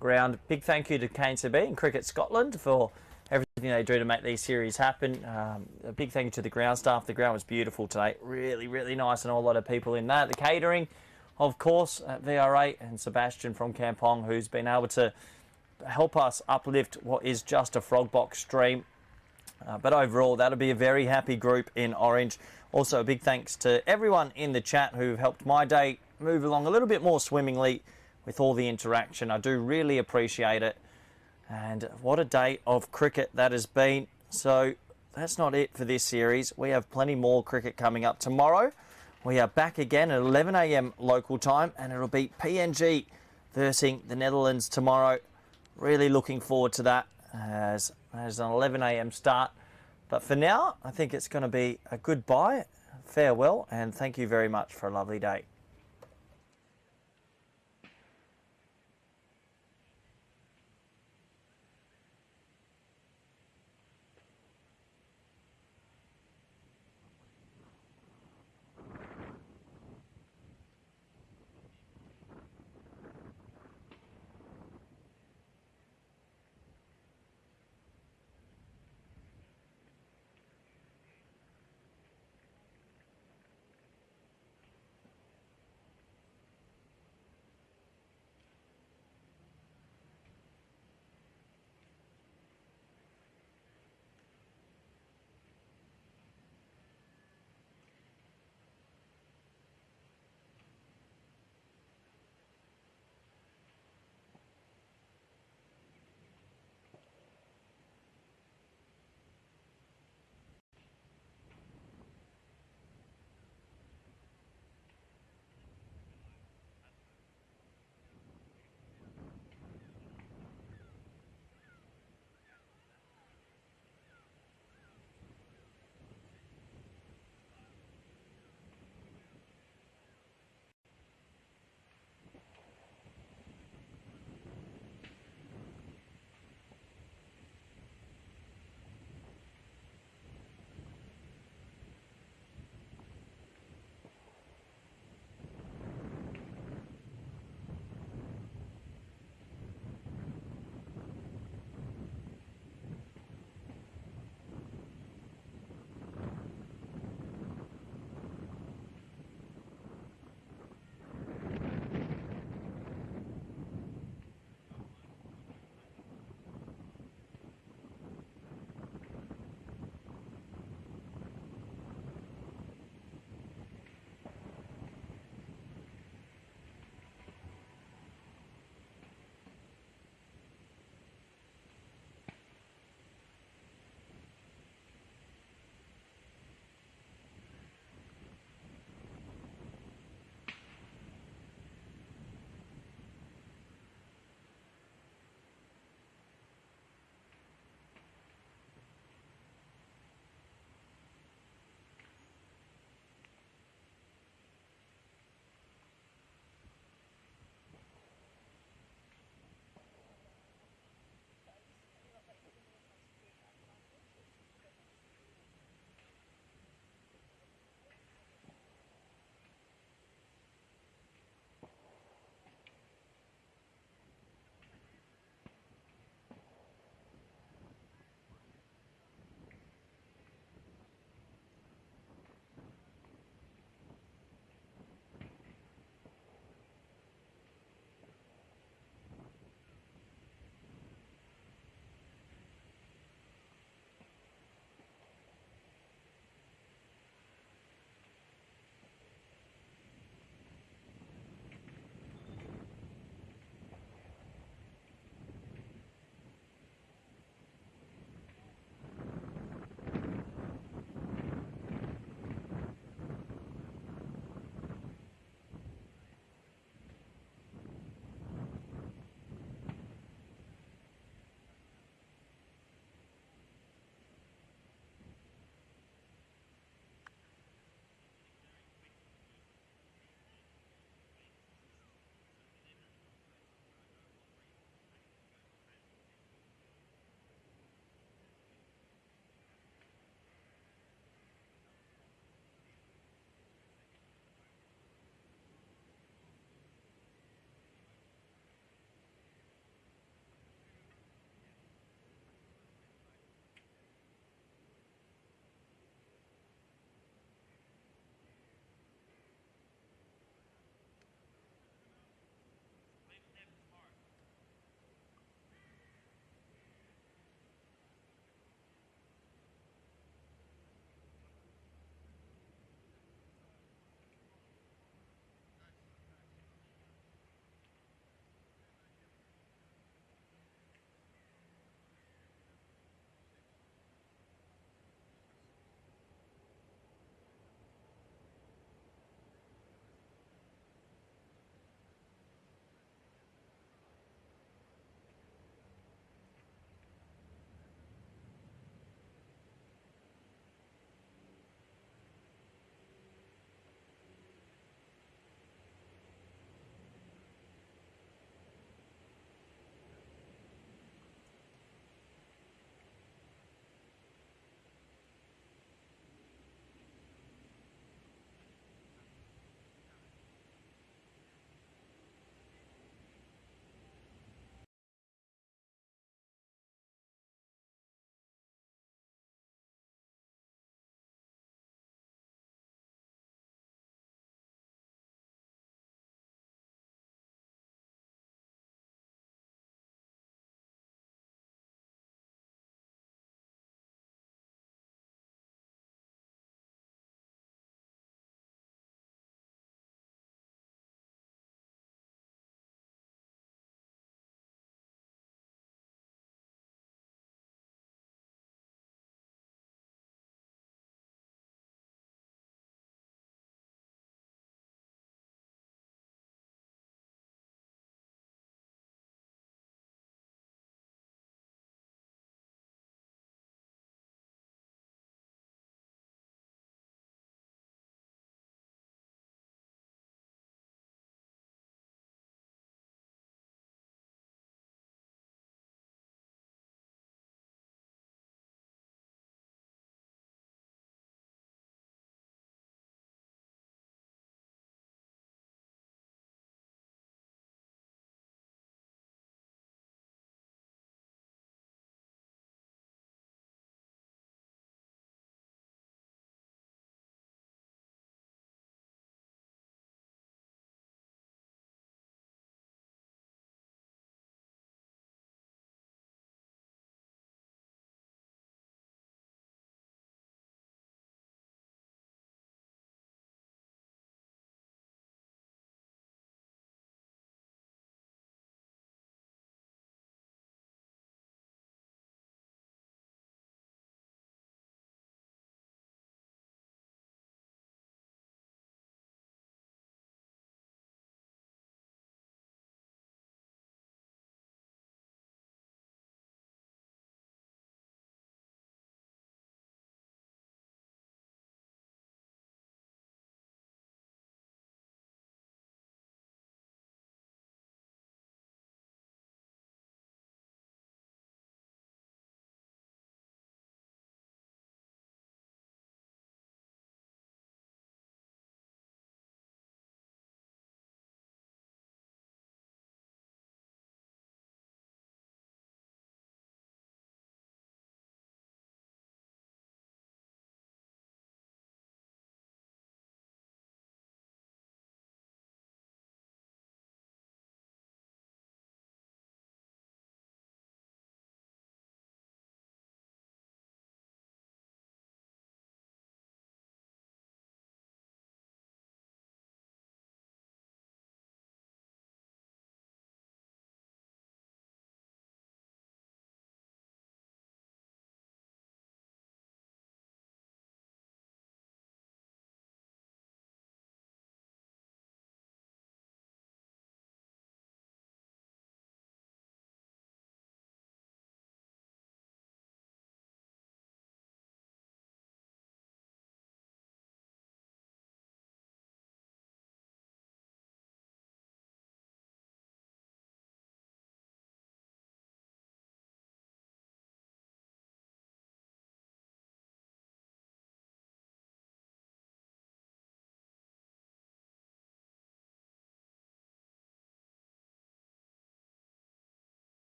Ground. Big thank you to KNCB and Cricket Scotland for everything they do to make these series happen. A big thank you to the ground staff. The ground was beautiful today. Really, really nice, and a lot of people in that. The catering, of course, at VRA, and Sebastian from Kampong, who's been able to help us uplift what is just a frog box stream. But overall, that'll be a very happy group in orange. Also, a big thanks to everyone in the chat who've helped my day move along a little bit more swimmingly with all the interaction. I do really appreciate it. And what a day of cricket that has been. So that's not it for this series. We have plenty more cricket coming up tomorrow. We are back again at 11 a.m. local time, and it'll be PNG versus the Netherlands tomorrow. Really looking forward to that as an 11 a.m. start. But for now, I think it's going to be a goodbye, farewell, and thank you very much for a lovely day.